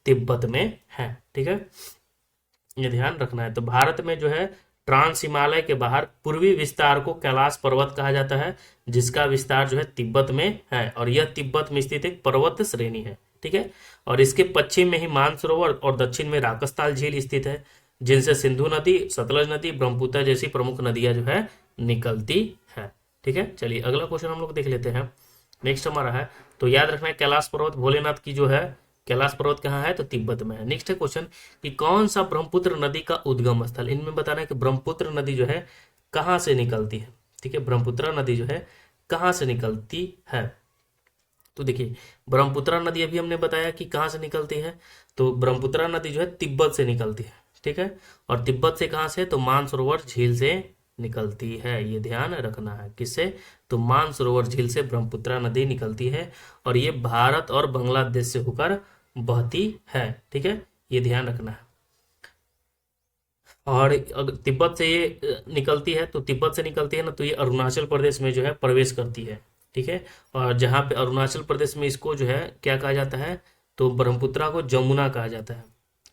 तिब्बत में है, ठीक है। ये ध्यान रखना है। तो भारत में जो है ट्रांस हिमालय के बाहर पूर्वी विस्तार को कैलाश पर्वत कहा जाता है, जिसका विस्तार जो है तिब्बत में है, और यह तिब्बत में स्थित एक पर्वत श्रेणी है, ठीक है। और इसके पश्चिम में ही मानसरोवर और दक्षिण में राकसताल झील स्थित है, जिनसे सिंधु नदी, सतलज नदी, ब्रह्मपुत्र जैसी प्रमुख नदियां जो है निकलती है, ठीक है। चलिए अगला क्वेश्चन हम लोग देख लेते हैं। नेक्स्ट हमारा है, तो याद रखना है कैलाश पर्वत भोलेनाथ की जो है, कैलाश पर्वत कहाँ है? तो तिब्बत में है। नेक्स्ट है क्वेश्चन कि कौन सा ब्रह्मपुत्र नदी का उद्गम स्थल। इनमें बताना है कि ब्रह्मपुत्र नदी जो है कहाँ से निकलती है, ठीक है। ब्रह्मपुत्र नदी जो है कहाँ से निकलती है? तो देखिए ब्रह्मपुत्र नदी अभी हमने बताया कि कहाँ से निकलती है, तो ब्रह्मपुत्र नदी जो है तिब्बत से निकलती है, ठीक है। और तिब्बत से कहाँ से? तो मानसरोवर झील से निकलती है। ये ध्यान रखना है, किससे? तो मानसरोवर झील से ब्रह्मपुत्र नदी निकलती है, और ये भारत और बांग्लादेश से होकर बहती है, ठीक है। ये ध्यान रखना है। और अगर तिब्बत से ये निकलती है, तो तिब्बत से निकलती है ना, तो ये अरुणाचल प्रदेश में जो है प्रवेश करती है, ठीक है। और जहाँ पे अरुणाचल प्रदेश में इसको जो है क्या कहा जाता है, तो ब्रह्मपुत्रा को जमुना कहा जाता है।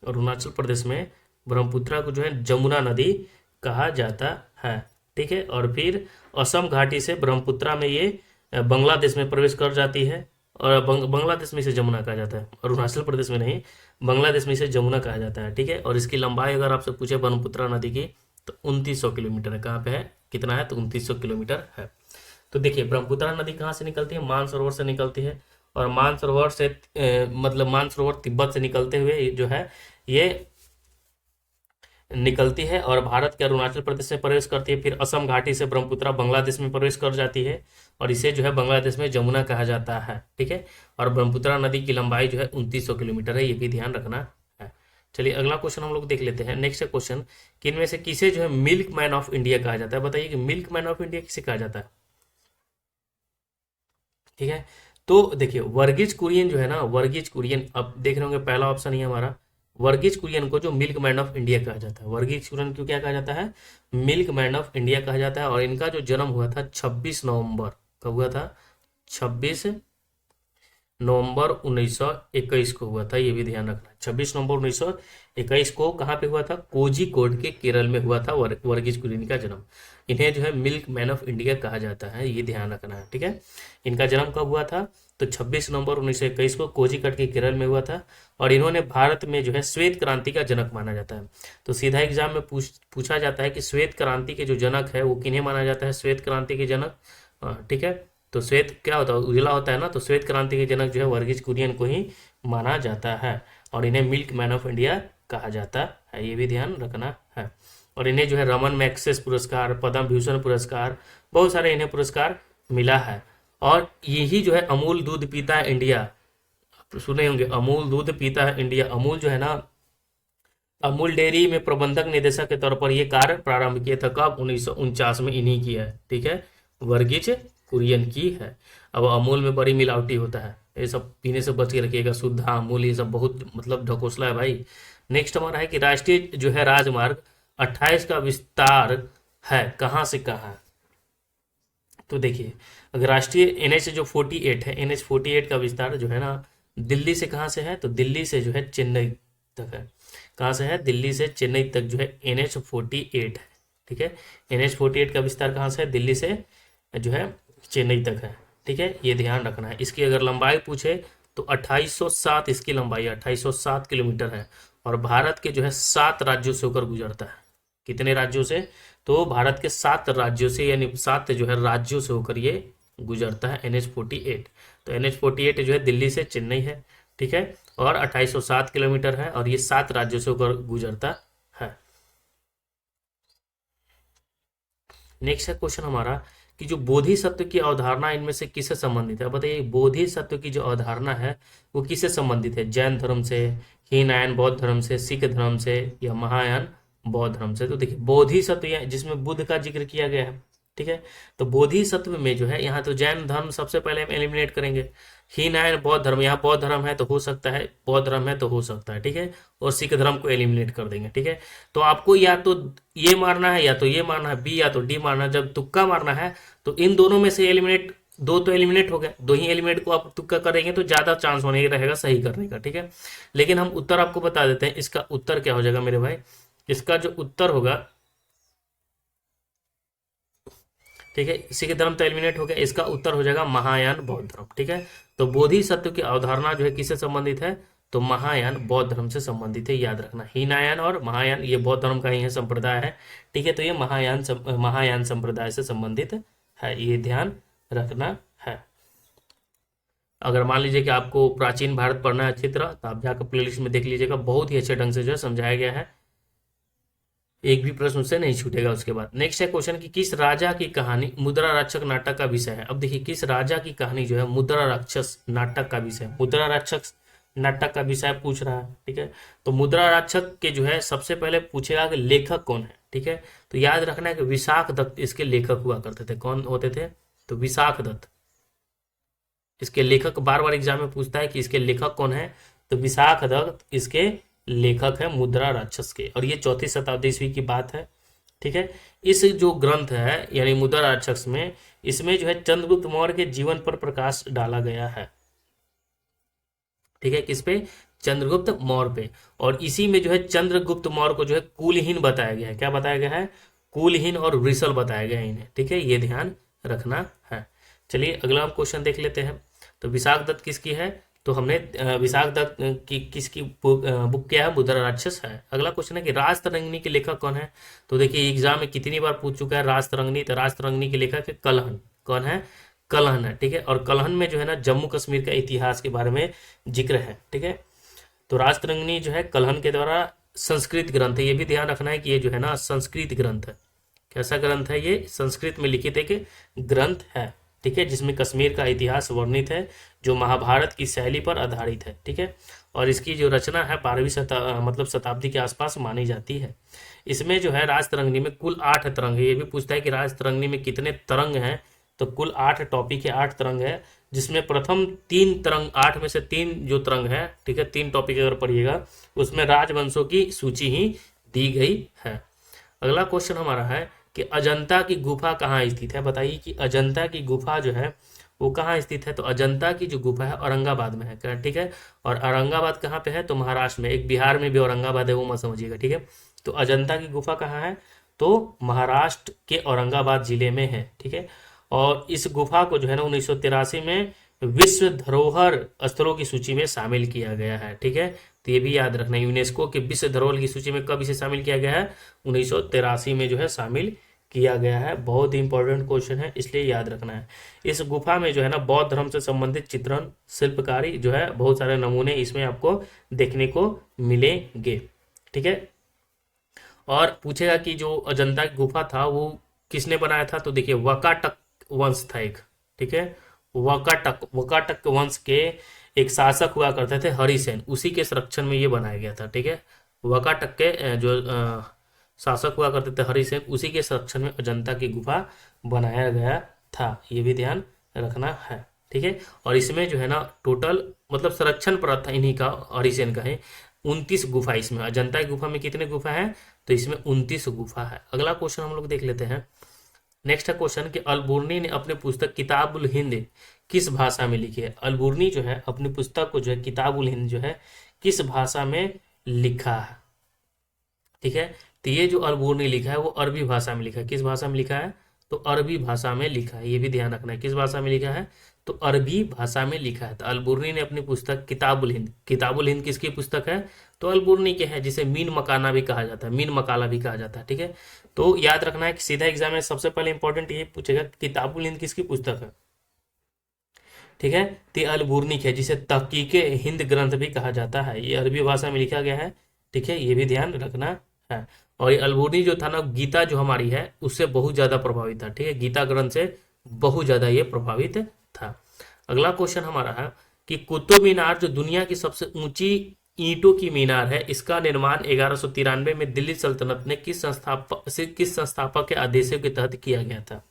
अरुणाचल प्रदेश में ब्रह्मपुत्रा को जो है जमुना नदी कहा जाता है, ठीक है। और फिर असम घाटी से ब्रह्मपुत्रा में ये बांग्लादेश में प्रवेश कर जाती है, और बांग्लादेश में इसे जमुना कहा जाता है, अरुणाचल प्रदेश में नहीं, बांग्लादेश में इसे जमुना कहा जाता है, ठीक है। और इसकी लंबाई अगर आपसे पूछे ब्रह्मपुत्रा नदी की, तो 2900 किलोमीटर है। कहाँ पे है? कितना है? तो 2900 किलोमीटर है। तो देखिए ब्रह्मपुत्रा नदी कहाँ से निकलती है? मानसरोवर से निकलती है, और मानसरोवर से मतलब मानसरोवर तिब्बत से निकलते हुए जो है ये निकलती है, और भारत के अरुणाचल प्रदेश में प्रवेश करती है। फिर असम घाटी से ब्रह्मपुत्रा बांग्लादेश में प्रवेश कर जाती है, और इसे जो है बांग्लादेश में जमुना कहा जाता है, ठीक है। और ब्रह्मपुत्रा नदी की लंबाई जो है 2900 किलोमीटर है, ये भी ध्यान रखना है। चलिए अगला क्वेश्चन हम लोग देख लेते हैं। नेक्स्ट क्वेश्चन कि इनमें से किसे जो है मिल्क मैन ऑफ इंडिया कहा जाता है। बताइए कि मिल्क मैन ऑफ इंडिया किसे कहा जाता है, ठीक है। तो देखिए वर्गीज कुरियन जो है ना, वर्गीज कुरियन, अब देख रहे होंगे पहला ऑप्शन ही हमारा, वर्गीज कुरियन को जो मिल्क मैन ऑफ इंडिया कहा जाता है। वर्गीज कुरियन को क्या कहा जाता है? मिल्क मैन ऑफ इंडिया कहा जाता है। और इनका जो जन्म हुआ था 26 नवंबर, कब हुआ था? 26 नवंबर 1921 को हुआ था। ये भी ध्यान रखना है, 26 नवंबर 1921 को कहाँ पे हुआ था? कोझिकोड के केरल में हुआ था वर्गीज कुरियन का जन्म। इन्हें जो है मिल्क मैन ऑफ इंडिया कहा जाता है, ये ध्यान रखना है, ठीक है। इनका जन्म कब हुआ था? तो 26 नवंबर 1921 को कोझिकोड के केरल में हुआ था। और इन्होंने भारत में जो है श्वेत क्रांति का जनक माना जाता है। तो सीधा एग्जाम में पूछा जाता है कि श्वेत क्रांति के जो जनक है वो किन्हें माना जाता है, श्वेत क्रांति के जनक। ठीक है, तो श्वेत क्या होता है, उजला होता है ना, तो श्वेत क्रांति के जनक जो है वर्गीज कुरियन को ही माना जाता है। और इन्हें मिल्क मैन ऑफ इंडिया कहा जाता है, ये भी ध्यान रखना है। और इन्हें जो है रमन मैग्सेसे पुरस्कार, पद्म भूषण पुरस्कार, बहुत सारे इन्हें पुरस्कार मिला है। और यही जो है अमूल दूध पीता है इंडिया, आप सुने होंगे अमूल दूध पीता है इंडिया। अमूल जो है ना, अमूल डेयरी में प्रबंधक निदेशक के तौर पर ये कार्य प्रारंभ किया था, कब, 1949 में इन्हीं किया है। ठीक है, वर्गीज कुरियन की है। अब अमूल में बड़ी मिलावटी होता है, ये सब पीने से बच के रखिएगा, शुद्ध अमूल ये सब बहुत मतलब ढकोसला है भाई। नेक्स्ट हमारा है कि राष्ट्रीय जो है राजमार्ग 28 का विस्तार है कहाँ से कहाँ है। तो देखिए, अगर राष्ट्रीय NH जो 48 है, NH 48 का विस्तार जो है ना, दिल्ली से कहाँ से है, तो दिल्ली से जो है चेन्नई तक है। कहाँ से है, दिल्ली से चेन्नई तक जो है NH 48 है। ठीक है, NH 48 का विस्तार कहाँ से है, दिल्ली से जो है चेन्नई तक है। ठीक है, ये ध्यान रखना है। इसकी अगर लंबाई पूछे तो 2807 इसकी लंबाई 2807 किलोमीटर है। और भारत के जो है 7 राज्यों से होकर गुजरता है। कितने राज्यों से, तो भारत के 7 राज्यों से, यानी 7 जो है राज्यों से होकर ये गुजरता है NH 48। तो NH 48 जो है दिल्ली से चेन्नई है। ठीक है, और 2807 किलोमीटर है और ये 7 राज्यों से होकर गुजरता है। नेक्स्ट है क्वेश्चन हमारा कि जो बोधिसत्व की अवधारणा इनमें से किससे संबंधित है। बताइए, बोधिसत्व की जो अवधारणा है वो किससे संबंधित है, जैन धर्म से, हीनयान बौद्ध धर्म से, सिख धर्म से, या महायान बौद्ध धर्म से। तो देखिए, बोधिसत्व जिसमें बुद्ध का जिक्र किया गया है। ठीक है, तो बोधिसत्व में जो है यहाँ तो जैन धर्म सबसे पहले हम एलिमिनेट करेंगे। हीनयान बौद्ध धर्म, यहाँ बौद्ध धर्म है तो हो सकता है, बौद्ध धर्म है तो हो सकता है। ठीक है, और सिख धर्म को एलिमिनेट कर देंगे। ठीक है, तो आपको या तो ये मारना है या तो ये मारना है, बी या तो डी मारना है। जब तुक्का मारना है तो इन दोनों में से एलिमिनेट, दो तो एलिमिनेट हो गए, दो ही एलिमिनेट को आप तुक्का करेंगे तो ज्यादा चांस होने रहेगा सही करने का। ठीक है, लेकिन हम उत्तर आपको बता देते हैं, इसका उत्तर क्या हो जाएगा मेरे भाई, इसका जो उत्तर होगा, ठीक है, सिख धर्म तो एलिमिनेट हो गया, इसका उत्तर हो जाएगा महायान बौद्ध धर्म। ठीक है, तो बोधिसत्व की अवधारणा जो है किससे संबंधित है, तो महायान बौद्ध धर्म से संबंधित है, याद रखना। हीनयान और महायान ये बौद्ध धर्म का ही है, संप्रदाय है। ठीक है, तो ये महायान संप्रदाय से संबंधित है, ये ध्यान रखना है। अगर मान लीजिए कि आपको प्राचीन भारत पढ़ना है अच्छी तरह, तो आप जाकर प्लेलिस्ट में देख लीजिएगा, बहुत ही अच्छे ढंग से जो है समझाया गया है, एक भी प्रश्न उससे नहीं छूटेगा। उसके बाद नेक्स्ट है क्वेश्चन कि किस राजा की कहानी मुद्रा राक्षस नाटक का विषय है। अब देखिए, किस राजा की कहानी जो है मुद्रा राक्षस नाटक का विषय, मुद्रा राक्षस नाटक का विषय पूछ रहा है। ठीक है, तो मुद्रा राक्षस के जो है सबसे पहले पूछेगा कि लेखक कौन है। ठीक है, तो याद रखना है कि विशाख दत्त इसके लेखक हुआ करते थे। कौन होते थे, तो विशाख दत्त इसके लेखक। बार बार एग्जाम में पूछता है कि इसके लेखक कौन है, तो विशाख दत्त इसके लेखक है मुद्रा राक्षस के। और ये 4वीं शताब्दी ईस्वी की बात है। ठीक है, इस जो ग्रंथ है यानी मुद्रा राक्षस में, इसमें जो है चंद्रगुप्त मौर्य के जीवन पर प्रकाश डाला गया है। ठीक है, किस पे, चंद्रगुप्त मौर्य पे। और इसी में जो है चंद्रगुप्त मौर्य को जो है कुलहीन बताया गया है। क्या बताया गया है, कुलहीन और वृषल बताया गया है इन्हें। ठीक है, ये ध्यान रखना है। चलिए अगला हम क्वेश्चन देख लेते हैं। तो विशाख दत्त किसकी है, तो हमने विशाख दत्त की किसकी बुक क्या है, मुद्रा राक्षस है। अगला क्वेश्चन है कि राजतरंगिणी के लेखक कौन है। तो देखिए एग्जाम में कितनी बार पूछ चुका है राजतरंगिणी, तो राजतरंगिणी के लेखक है कलहन। कौन है, कलहन है। ठीक है, और कलहन में जो है ना जम्मू कश्मीर का इतिहास के बारे में जिक्र है। ठीक है, तो राजतरंगिणी जो है कलहन के द्वारा संस्कृत ग्रंथ है। ये भी ध्यान रखना है कि ये जो है ना संस्कृत ग्रंथ है। कैसा ग्रंथ है, ये संस्कृत में लिखित एक ग्रंथ है। ठीक है, जिसमें कश्मीर का इतिहास वर्णित है, जो महाभारत की शैली पर आधारित है। ठीक है, और इसकी जो रचना है 12वीं मतलब शताब्दी के आसपास मानी जाती है। इसमें जो है राजतरंगिणी में कुल 8 तरंग है। ये भी पूछता है कि राजतरंगिणी में कितने तरंग हैं, तो कुल 8 टॉपिक है, 8 तरंग है, जिसमें प्रथम 3 तरंग, 8 में से 3 जो तरंग है, ठीक है, 3 टॉपिक अगर पढ़िएगा उसमें राजवंशों की सूची ही दी गई है। अगला क्वेश्चन हमारा है कि अजंता की गुफा कहाँ स्थित है। बताइए कि अजंता की गुफा जो है वो कहाँ स्थित है। तो अजंता की जो गुफा है औरंगाबाद में है। ठीक है, और औरंगाबाद कहाँ पे है, तो महाराष्ट्र में। एक बिहार में भी औरंगाबाद है, वो मत समझिएगा। ठीक है, तो अजंता की गुफा कहाँ है, तो महाराष्ट्र के औरंगाबाद जिले में है। ठीक है, और इस गुफा को जो है ना 1983 में विश्व धरोहर स्थलों की सूची में शामिल किया गया है। ठीक है, तो ये भी याद रखना, यूनेस्को के विश्व धरोहर की सूची में कब इसे शामिल किया गया है? 1983 में जो है शामिल किया गया है। बहुत ही इंपॉर्टेंट क्वेश्चन है, इसलिए याद रखना है। इस गुफा में जो है ना बौद्ध धर्म से संबंधित चित्रण, शिल्पकारी जो है, बहुत सारे नमूने इसमें आपको देखने को मिलेंगे। ठीक है, और पूछेगा कि जो अजंता की गुफा था वो किसने बनाया था? तो देखिए वकाटक वंश था एक। ठीक है, वकाटक वंश के एक शासक हुआ करते थे हरिसेन, उसी के संरक्षण में ये बनाया गया था। ठीक है, वकाटक के जो शासक हुआ करते थे हरिसेन, उसी के संरक्षण में अजंता की गुफा बनाया गया था। ये भी ध्यान रखना है। ठीक है, और इसमें जो है ना टोटल मतलब संरक्षण पर था इन्हीं का, हरिसेन का है, 29 गुफा इसमें। अजंता की गुफा में कितने गुफा है? तो इसमें 29 गुफा है। अगला क्वेश्चन हम लोग देख लेते हैं। नेक्स्ट है क्वेश्चन कि अलबुर्नी ने अपने पुस्तक किताबुल हिंद किस भाषा में लिखी है? अलबुर्नी जो है अपनी पुस्तक को जो है किताबुल हिंद जो है किस भाषा में लिखा है? ठीक है, तो ये जो अलबुर्नी लिखा है वो अरबी भाषा में लिखा है। किस भाषा में लिखा है? तो अरबी भाषा में लिखा है। ये भी ध्यान रखना है, किस भाषा में लिखा है? तो अरबी भाषा में लिखा है। तो अलबुर्नी ने अपनी पुस्तक किताबुल हिंद किसकी पुस्तक है? तो अलबुर्नी के है, जिसे मीन मकाना भी कहा जाता है, मीन मकाला भी कहा जाता है। ठीक है, तो याद रखना है कि सीधा एग्जाम में सबसे पहले इंपॉर्टेंट ये पूछेगा किताबुल हिंद किसकी पुस्तक है। ठीक है, तो अलबुर्नी है, जिसे तहकीके हिंद ग्रंथ भी कहा जाता है। ये अरबी भाषा में लिखा गया है। ठीक है, ये भी ध्यान रखना है। और ये अलबुर्नी जो था ना, गीता जो हमारी है उससे बहुत ज्यादा प्रभावित था। ठीक है, गीता ग्रंथ से बहुत ज्यादा ये प्रभावित था। अगला क्वेश्चन हमारा है कि कुतुब मीनार जो दुनिया की सबसे ऊंची ईंटों की मीनार है, इसका निर्माण 1193 में दिल्ली सल्तनत ने किस संस्थापक के आदेशों के तहत किया गया था?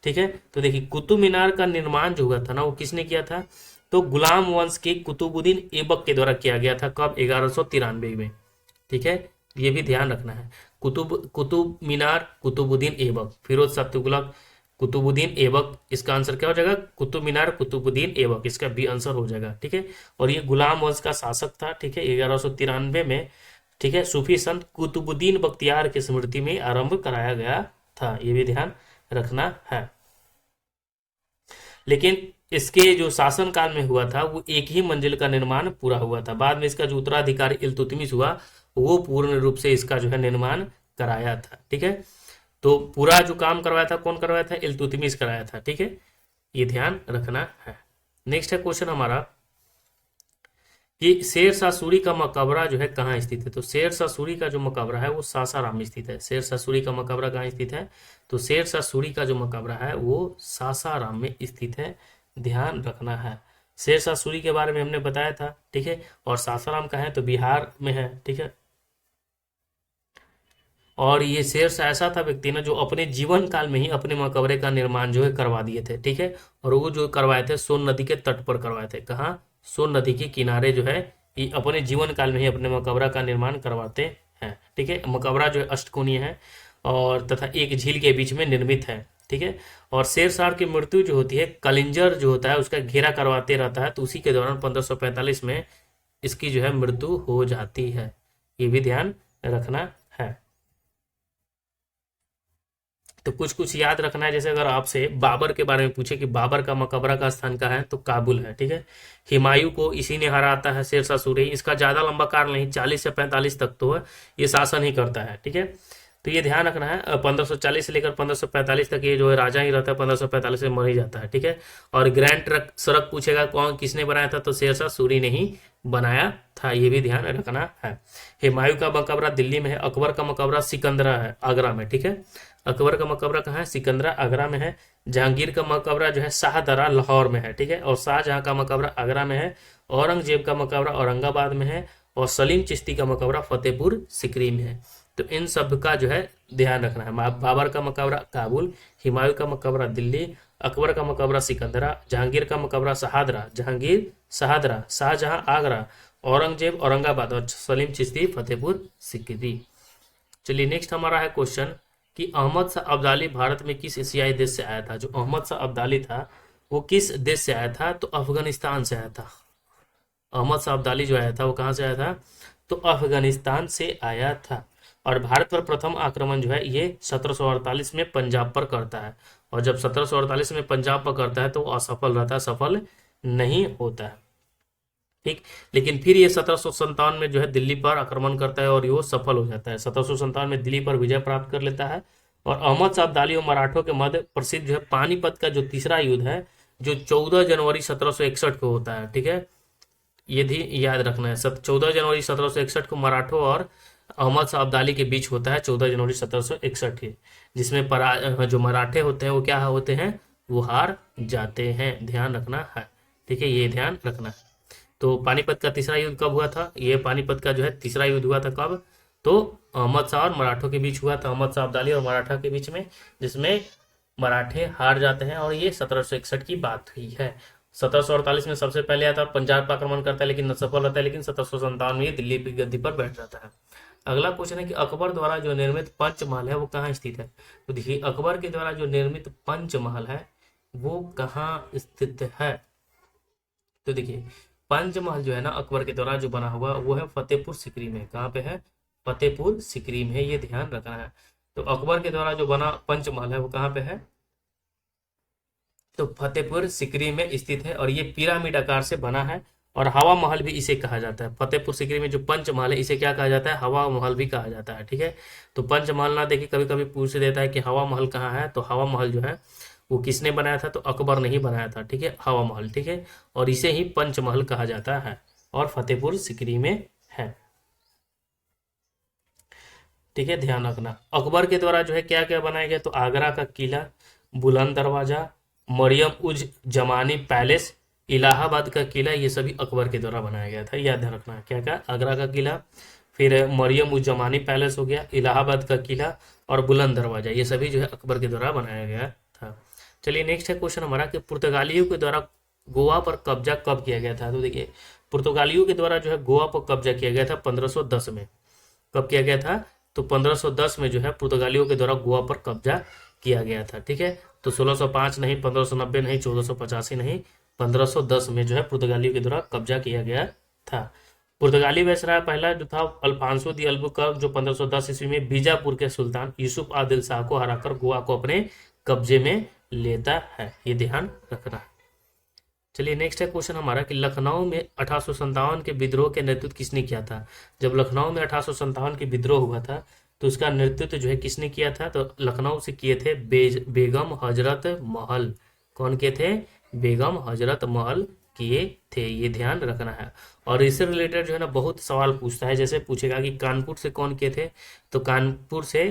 ठीक है, तो देखिए कुतुब मीनार का निर्माण जो हुआ था ना वो किसने किया था? तो गुलाम वंश के कुतुबुद्दीन ऐबक के द्वारा किया गया था। कब? 1193 में। ठीक है, ये भी ध्यान रखना है। कुतुब मीनार कुतुबुद्दीन ऐबक, फिरोज शाह तुगलक, कुतुबुद्दीन ऐबक, इसका आंसर क्या हो जाएगा? कुतुब मीनार कुतुबुद्दीन ऐबक, इसका बी आंसर हो जाएगा। ठीक है, और ये गुलाम वंश का शासक था। ठीक है, 1193 में। ठीक है, सूफी संत कुतुबुद्दीन बख्तियार की स्मृति में आरंभ कराया गया था। ये भी ध्यान रखना है। लेकिन इसके जो शासन काल में हुआ था वो एक ही मंजिल का निर्माण पूरा हुआ था। बाद में इसका जो उत्तराधिकारी इल्तुतमिश हुआ वो पूर्ण रूप से इसका जो है निर्माण कराया था। ठीक है, तो पूरा जो काम करवाया था कौन करवाया था? इल्तुतमिश कराया था। ठीक है, ये ध्यान रखना है। नेक्स्ट है क्वेश्चन हमारा कि शेर शाह सूरी का मकबरा जो है कहाँ स्थित है? तो शेर शाह सूरी का जो मकबरा है वो सासाराम में स्थित है। शेर शाह सूरी का मकबरा कहाँ स्थित है? तो शेर शाह सूरी का जो मकबरा है वो सासाराम में स्थित है। ध्यान रखना है। शेर शाह सूरी के बारे में हमने बताया था। ठीक है, और सासाराम का है तो बिहार में है। ठीक है, और ये शेर शाह ऐसा था व्यक्ति ना जो अपने जीवन काल में ही अपने मकबरे का निर्माण जो है करवा दिए थे। ठीक है, और वो जो करवाए थे सोन नदी के तट पर करवाए थे। कहाँ? सोन नदी के किनारे जो है ये अपने जीवन काल में ही अपने मकबरा का निर्माण करवाते हैं। ठीक है, मकबरा जो है अष्टकोणीय है और तथा एक झील के बीच में निर्मित है। ठीक है, और शेर शाह की मृत्यु जो होती है कलिंजर जो होता है उसका घेरा करवाते रहता है, तो उसी के दौरान 1545 में इसकी जो है मृत्यु हो जाती है। ये भी ध्यान रखना है। तो कुछ कुछ याद रखना है। जैसे अगर आपसे बाबर के बारे में पूछे कि बाबर का मकबरा का स्थान कहाँ है, तो काबुल है। ठीक है, हुमायूं को इसी ने हराता है शेर शाह सूरी। इसका ज्यादा लंबा काल नहीं, 40 से 45 तक तो है ये शासन ही करता है। ठीक है, तो ये ध्यान रखना है। 1540 से लेकर 1545 तक ये जो है राजा ही रहता है, 1545 से मर ही जाता है। ठीक है, और ग्रैंड ट्रक सड़क पूछेगा कौन किसने बनाया था, तो शेर शाह सूरी ने ही बनाया था। ये भी ध्यान रखना है। हुमायूं का मकबरा दिल्ली में है। अकबर का मकबरा सिकंदरा है, आगरा में। ठीक है, अकबर का मकबरा कहाँ है? सिकंदरा, आगरा में है। जहांगीर का मकबरा जो है शाहदरा, लाहौर में है। ठीक है, और शाहजहां का मकबरा आगरा में है। औरंगजेब का मकबरा औरंगाबाद में है। और सलीम चिश्ती का मकबरा फतेहपुर सिकरी में है। तो इन सब का जो है ध्यान रखना है। बाबर का मकबरा काबुल, हुमायूं का मकबरा दिल्ली, अकबर का मकबरा सिकंदरा, जहांगीर का मकबरा शाहदरा, शाहजहां आगरा, औरंगजेब औरंगाबाद और सलीम चिश्ती फतेहपुर सिकरी। चलिए नेक्स्ट हमारा है क्वेश्चन कि अहमद शाह अब्दाली भारत में किस एशियाई देश से आया था? जो अहमद शाह अब्दाली था वो किस देश से आया था? तो अफगानिस्तान से आया था। अहमद शाह अब्दाली जो आया था वो कहाँ से आया था? तो अफगानिस्तान से आया था। और भारत पर प्रथम आक्रमण जो है ये 1748 में पंजाब पर करता है। और जब 1748 में पंजाब पर करता है तो वो असफल रहता है, सफल नहीं होता है। ठीक। लेकिन फिर ये 1757 में जो है दिल्ली पर आक्रमण करता है और ये सफल हो जाता है। 1757 में दिल्ली पर विजय प्राप्त कर लेता है और अहमद शाह अब्दाली और मराठों के मध्य प्रसिद्ध जो है पानीपत का जो तीसरा युद्ध है, जो 14 जनवरी 1761 को होता है। ठीक है, ये भी याद रखना है। 14 जनवरी 1761 को मराठों और अहमद शाह अब्दाली के बीच होता है, 14 जनवरी 1761 के, जिसमें जो मराठे होते हैं वो क्या होते हैं, वो हार जाते हैं। ध्यान रखना है। ठीक है, ये ध्यान रखना है। तो पानीपत का तीसरा युद्ध कब हुआ था, ये पानीपत का जो है तीसरा युद्ध हुआ था कब, तो अहमद शाह और मराठों के बीच हुआ था, अहमद शाह अब्दाली और मराठा के बीच में, जिसमें मराठे हार जाते हैं और ये 1761 की बात हुई है। 1748 में सबसे पहले आता है, पंजाब पर आक्रमण करता है लेकिन न सफल होता है, लेकिन 1757 में ये दिल्ली की गद्दी पर बैठ जाता है। अगला क्वेश्चन है कि अकबर द्वारा जो निर्मित पंचमहल है वो कहाँ स्थित है। तो देखिए, अकबर के द्वारा जो निर्मित पंचमहल है वो कहाँ स्थित है। तो देखिए, पंचमहल जो है ना अकबर के द्वारा जो बना हुआ वो है फतेहपुर सिकरी में। कहाँ पे है, फतेहपुर सिकरी में, ये ध्यान रखना है। तो अकबर के द्वारा जो बना पंचमहल है वो कहाँ पे है, तो फतेहपुर सिकरी में स्थित है और ये पिरामिड आकार से बना है और हवा महल भी इसे कहा जाता है। फतेहपुर सिकरी में जो पंचमहल है इसे क्या कहा जाता है, हवा महल भी कहा जाता है। ठीक है, तो पंचमहल ना देखिए कभी कभी पूछ देता है कि हवा महल कहाँ है, तो हवा महल जो है वो किसने बनाया था, तो अकबर ने ही बनाया था। ठीक है, हवा महल। ठीक है, और इसे ही पंचमहल कहा जाता है और फतेहपुर सिकरी में है। ठीक है, ध्यान रखना। अकबर के द्वारा जो है क्या क्या बनाया गया, तो आगरा का किला, बुलंद दरवाजा, मरियम उज जमानी पैलेस, इलाहाबाद का किला, ये सभी अकबर के द्वारा बनाया गया था। याद रखना है क्या क्या, आगरा का किला, फिर मरियम उज जमानी पैलेस हो गया, इलाहाबाद का किला और बुलंद दरवाजा, ये सभी जो है अकबर के द्वारा बनाया गया था। चलिए नेक्स्ट है क्वेश्चन हमारा कि पुर्तगालियों के द्वारा गोवा पर कब्जा कब किया गया था। तो देखिए, पुर्तगालियों के द्वारा जो है गोवा पर कब्जा किया गया था 1510 में। कब किया गया था, तो 1510 में जो है पुर्तगालियों के द्वारा गोवा पर कब्जा किया गया था। ठीक है, तो 1605 नहीं, 1590 नहीं, 1485 नहीं, 1510 में जो है पुर्तगालियों के द्वारा कब्जा किया गया था। पुर्तगाली वायसराय पहला जो था अल्फांसो दी अल्बुकर्क, जो 1510 ईस्वी में बीजापुर के सुल्तान यूसुफ आदिल शाह को हराकर गोवा को अपने कब्जे में लेता है। ये ध्यान रखना है। चलिए नेक्स्ट है क्वेश्चन हमारा कि लखनऊ में 1857 के विद्रोह के नेतृत्व किसने किया था। जब लखनऊ में 1857 की विद्रोह हुआ था तो उसका नेतृत्व जो है किसने किया था, तो लखनऊ से किए थे बेगम हजरत महल। कौन किए थे, बेगम हजरत महल किए थे। ये ध्यान रखना है। और इससे रिलेटेड जो है ना बहुत सवाल पूछता है, जैसे पूछेगा कि कानपुर से कौन किए थे, तो कानपुर से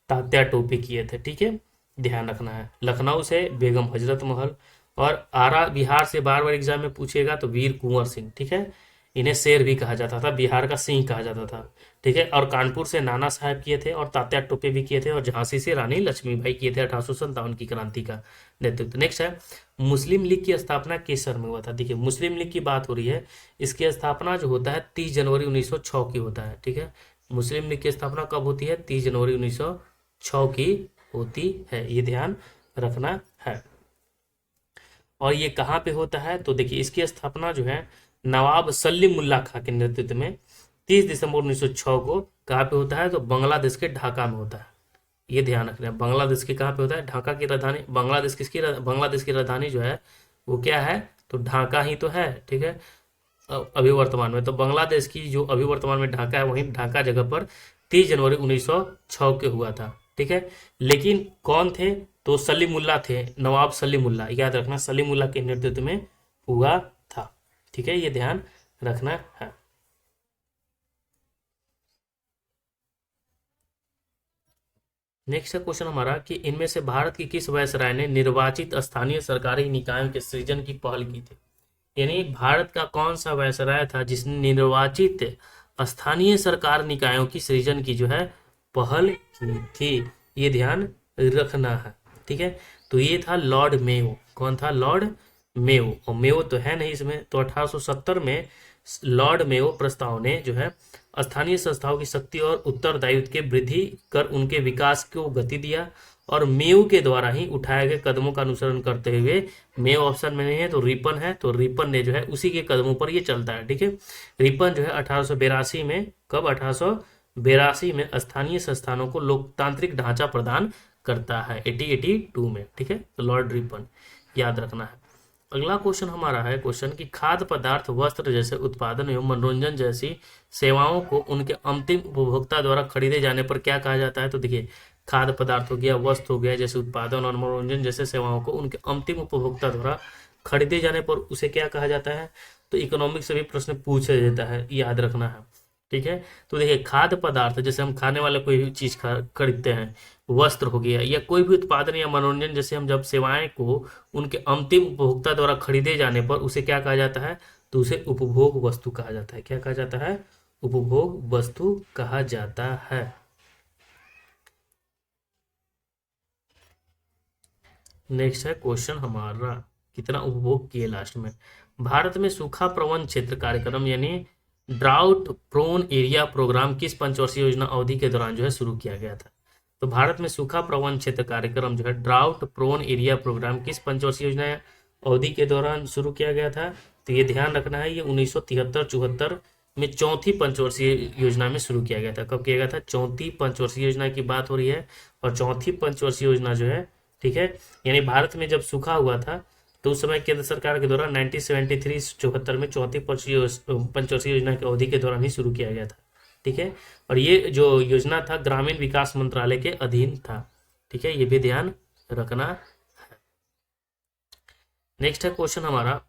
तात्या टोपे किए थे। ठीक है, ध्यान रखना है। लखनऊ से बेगम हजरत महल, और आरा बिहार से बार बार एग्जाम में पूछेगा तो वीर कुंवर सिंह। ठीक है, इन्हें शेर भी कहा जाता था, बिहार का सिंह कहा जाता था। ठीक है, और कानपुर से नाना साहब किए थे और तात्या टोपे भी किए थे, और झांसी से रानी लक्ष्मीबाई किए थे 1857 की क्रांति का नेतृत्व। नेक्स्ट है मुस्लिम लीग की स्थापना किस सन में हुआ था। देखिए, मुस्लिम लीग की बात हो रही है, इसकी स्थापना जो होता है 30 जनवरी 1906 की होता है। ठीक है, मुस्लिम लीग की स्थापना कब होती है, 30 जनवरी 1906 की होती है। ये ध्यान रखना है। और ये कहाँ पे होता है, तो देखिए इसकी स्थापना जो है नवाब सलीमुल्लाह खां के नेतृत्व में 30 दिसंबर 1906 को कहाँ पे होता है, तो बांग्लादेश के ढाका में होता है। ये ध्यान रखना है। बांग्लादेश के कहाँ पे होता है, ढाका की राजधानी। बांग्लादेश किसकी, बांग्लादेश की राजधानी जो है वो क्या है, तो ढाका ही तो है। ठीक है, अभी वर्तमान में तो बांग्लादेश की जो अभी वर्तमान में ढाका है, वहीं ढाका जगह पर 30 जनवरी 1906 के हुआ था। ठीक है, लेकिन कौन थे, तो सलीमुल्लाह थे, नवाब सलीमुल्लाह। याद रखना, सलीमुल्लाह के नेतृत्व में हुआ था। ठीक है, ये ध्यान रखना है। नेक्स्ट है क्वेश्चन हमारा कि इनमें से भारत की किस वायसराय ने निर्वाचित स्थानीय सरकारी निकायों के सृजन की पहल की थी। यानी भारत का कौन सा वायसराय था जिसने निर्वाचित स्थानीय सरकार निकायों की सृजन की जो है पहल की थी। ये ध्यान रखना है। ठीक है, तो ये था लॉर्ड मेयो। कौन था, लॉर्ड मेयो। और मेयो तो है नहीं इसमें, तो 1870 में लॉर्ड मेयो प्रस्ताव ने जो है स्थानीय संस्थाओं की शक्ति और उत्तरदायित्व के वृद्धि कर उनके विकास को गति दिया, और मेयो के द्वारा ही उठाए गए कदमों का अनुसरण करते हुए, मेयो ऑप्शन में नहीं है तो रिपन है, तो रिपन ने जो है उसी के कदमों पर ये चलता है। ठीक है, रिपन जो है 1882 में, कब, 1882 में स्थानीय संस्थानों को लोकतांत्रिक ढांचा प्रदान करता है 1882 में। ठीक है, तो लॉर्ड रिपन याद रखना है। अगला क्वेश्चन हमारा है क्वेश्चन कि खाद्य पदार्थ वस्त्र जैसे उत्पादन एवं मनोरंजन जैसी सेवाओं को उनके अंतिम उपभोक्ता द्वारा खरीदे जाने पर क्या कहा जाता है। तो देखिए, खाद्य पदार्थ हो गया, वस्त्र हो गया, जैसे उत्पादन और मनोरंजन जैसे सेवाओं को उनके अंतिम उपभोक्ता द्वारा खरीदे जाने पर उसे क्या कहा जाता है। तो इकोनॉमिक्स से भी प्रश्न पूछा जाता है, याद रखना है। ठीक है, तो देखिए खाद्य पदार्थ जैसे हम खाने वाले कोई भी चीज खरीदते हैं, वस्त्र हो गया या कोई भी उत्पादन या मनोरंजन जैसे हम जब सेवाएं को उनके अंतिम उपभोक्ता द्वारा खरीदे जाने पर उसे क्या कहा जाता है। तो उसे उपभोग वस्तु कहा जाता है। क्या कहा जाता है? उपभोग वस्तु कहा जाता है। नेक्स्ट है क्वेश्चन हमारा, कितना उपभोग किए लास्ट में। भारत में सूखा प्रवण क्षेत्र कार्यक्रम यानी ड्राउट प्रोन एरिया प्रोग्राम किस पंचवर्षीय योजना अवधि के दौरान जो है शुरू किया गया था। तो भारत में सूखा प्रवण क्षेत्र कार्यक्रम जो है ड्राउट प्रोन एरिया प्रोग्राम किस पंचवर्षीय योजना अवधि के दौरान शुरू किया गया था। तो ये ध्यान रखना है, ये 1973-74 में चौथी पंचवर्षीय योजना में शुरू किया गया था। कब किया गया था? चौथी पंचवर्षीय योजना की बात हो रही है। और चौथी पंचवर्षीय योजना जो है, ठीक है, यानी भारत में जब सूखा हुआ था तो उस समय केंद्र सरकार के द्वारा 1973-74 में चौथी पंचवर्षीय योजना की अवधि के दौरान ही शुरू किया गया था। ठीक है, और ये जो योजना था ग्रामीण विकास मंत्रालय के अधीन था। ठीक है, ये भी ध्यान रखना है। नेक्स्ट है क्वेश्चन हमारा,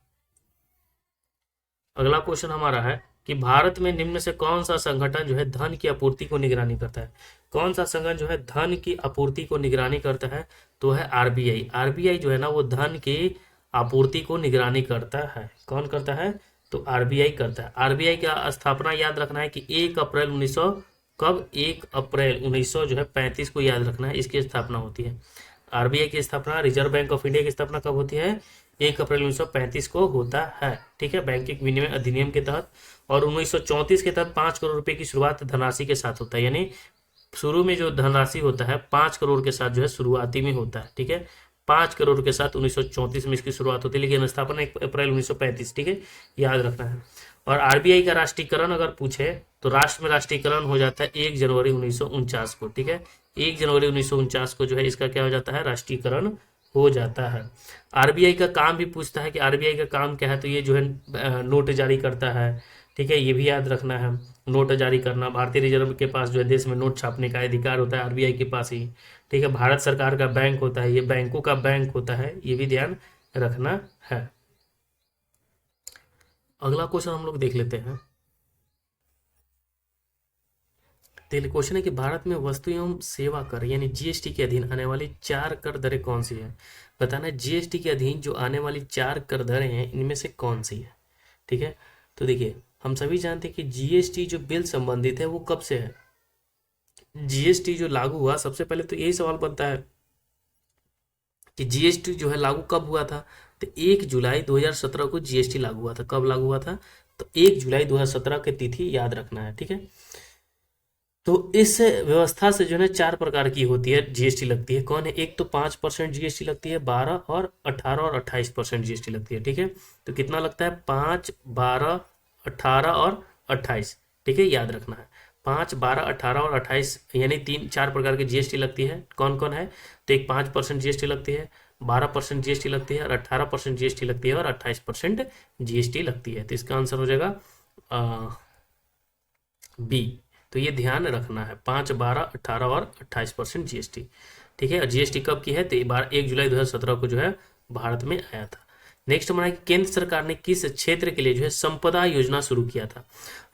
अगला क्वेश्चन हमारा है कि भारत में निम्न से कौन सा संगठन जो है धन की आपूर्ति को निगरानी करता है। कौन सा संगठन जो है धन की आपूर्ति को निगरानी करता है। तो है आरबीआई। आरबीआई जो है ना वो धन की आपूर्ति को निगरानी करता है। कौन करता है? तो आरबीआई करता है। आरबीआई का स्थापना याद रखना है कि 1 अप्रैल 1900 कब 1 अप्रैल 1900 जो है 35 को याद रखना है, इसकी स्थापना होती है। आरबीआई की स्थापना, रिजर्व बैंक ऑफ इंडिया की स्थापना कब होती है? 1 अप्रैल 1935 को होता है। ठीक है, बैंकिंग विनिमय अधिनियम के तहत। और 1934 के तहत 5 करोड़ रुपए की शुरुआत धनराशि के साथ होता है, यानी शुरू में जो धनराशि होता है 5 करोड़ के साथ जो है शुरुआती में होता है। ठीक है, 5 करोड़ के साथ 1934 में इसकी शुरुआत होती है, लेकिन स्थापना 1 अप्रैल 1935। ठीक है, याद रखना है। और आरबीआई का राष्ट्रीयकरण अगर पूछे तो राष्ट्र में राष्ट्रीयकरण हो जाता है 1 जनवरी 1949 को। ठीक है, 1 जनवरी 1949 को जो है इसका क्या हो जाता है? राष्ट्रीयकरण हो जाता है। आरबीआई का काम भी पूछता है कि आरबीआई का काम क्या है। तो ये जो है नोट जारी करता है। ठीक है, ये भी याद रखना है, नोट जारी करना। भारतीय रिजर्व के पास जो है देश में नोट छापने का अधिकार होता है आरबीआई के पास ही। ठीक है, भारत सरकार का बैंक होता है, ये बैंकों का बैंक होता है, ये भी ध्यान रखना है। अगला क्वेश्चन हम लोग देख लेते हैं। क्वेश्चन है कि भारत में वस्तु एवं सेवा कर यानी जीएसटी के अधीन आने वाली 4 कर दरें कौन सी है। बताना है जीएसटी के अधीन जो आने वाली 4 कर दरें हैं इनमें से कौन सी है। ठीक है, तो देखिए हम सभी जानते हैं कि जीएसटी जो बिल संबंधित है वो कब से है। जीएसटी जो लागू हुआ, सबसे पहले तो यही सवाल बनता है कि जीएसटी जो है लागू कब हुआ था। तो 1 जुलाई 2017 को जीएसटी लागू हुआ था। कब लागू हुआ था? तो 1 जुलाई 2017 की तिथि याद रखना है। ठीक है, तो इस व्यवस्था से जो है 4 प्रकार की होती है जीएसटी लगती है। कौन है? एक तो 5% जीएसटी लगती है, 12 और 18 और 28% जीएसटी लगती है। ठीक है, तो कितना लगता है? 5, 12, 18 और 28। ठीक है, याद रखना है 5, 12, 18 और 28 यानी 4 प्रकार की जीएसटी लगती है। कौन कौन है? तो एक 5% जीएसटी लगती है, 12% जीएसटी लगती है और 18% जीएसटी लगती है और 28% जीएसटी लगती है। तो इसका आंसर हो जाएगा बी। तो ये ध्यान रखना है 5, 12, 18 और 28% जीएसटी। ठीक है, और जीएसटी कब की है? तो 1 जुलाई 2017 को जो है भारत में आया था। नेक्स्ट हमारा कि केंद्र सरकार ने किस क्षेत्र के लिए जो है संपदा योजना शुरू किया था।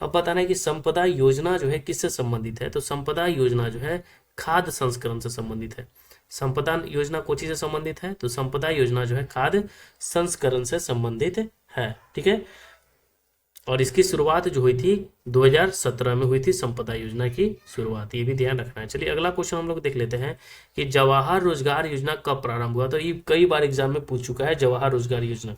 अब बताना है कि संपदा योजना जो है किससे संबंधित है। तो संपदा योजना जो है खाद्य संस्करण से संबंधित है। संपदा योजना कोची से संबंधित है? तो संपदा योजना जो है खाद्य संस्करण से संबंधित है। ठीक है, और इसकी शुरुआत जो हुई थी 2017 में हुई थी संपदा योजना की शुरुआत, ये भी ध्यान रखना है। चलिए अगला क्वेश्चन हम लोग देख लेते हैं कि जवाहर रोजगार योजना कब प्रारंभ हुआ। तो ये कई बार एग्जाम में पूछ चुका है जवाहर रोजगार योजना।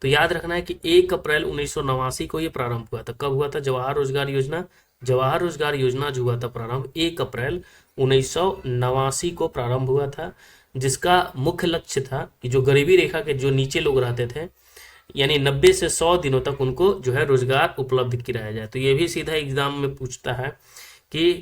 तो याद रखना है कि 1 अप्रैल 1989 को ये प्रारंभ हुआ था। कब हुआ था जवाहर रोजगार योजना? जवाहर रोजगार योजना जो हुआ था प्रारंभ 1 अप्रैल 1989 को प्रारंभ हुआ था, जिसका मुख्य लक्ष्य था कि जो गरीबी रेखा के जो नीचे लोग रहते थे यानी 90 से 100 दिनों तक उनको जो है रोजगार उपलब्ध कराया जाए। तो ये भी सीधा एग्जाम में पूछता है कि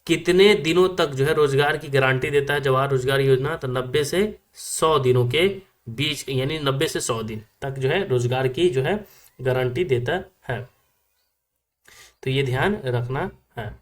कितने दिनों तक जो है रोजगार की गारंटी देता है जवाहर रोजगार योजना। तो 90 से 100 दिनों के 20 यानी 90 से 100 दिन तक जो है रोजगार की जो है गारंटी देता है। तो ये ध्यान रखना है।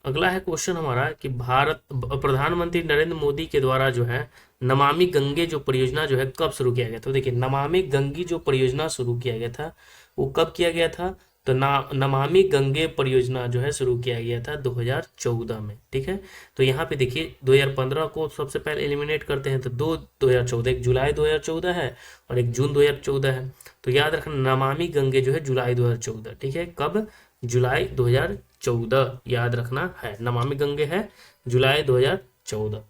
अगला है क्वेश्चन हमारा कि भारत प्रधानमंत्री नरेंद्र मोदी के द्वारा जो है नमामि गंगे जो परियोजना जो है कब शुरू किया गया था। तो देखिए नमामि गंगे जो परियोजना शुरू किया गया था वो कब किया गया था। तो नमामि गंगे परियोजना जो है शुरू किया गया था 2014 में। ठीक है, तो यहाँ पे देखिए 2015 को सबसे पहले एलिमिनेट करते हैं तो 2014, एक जुलाई 2014 है और एक जून 2014 है। तो याद रखना नमामि गंगे जो है जुलाई 2014। ठीक है, कब, जुलाई 2014 याद रखना है। नमामि गंगे है जुलाई 2014।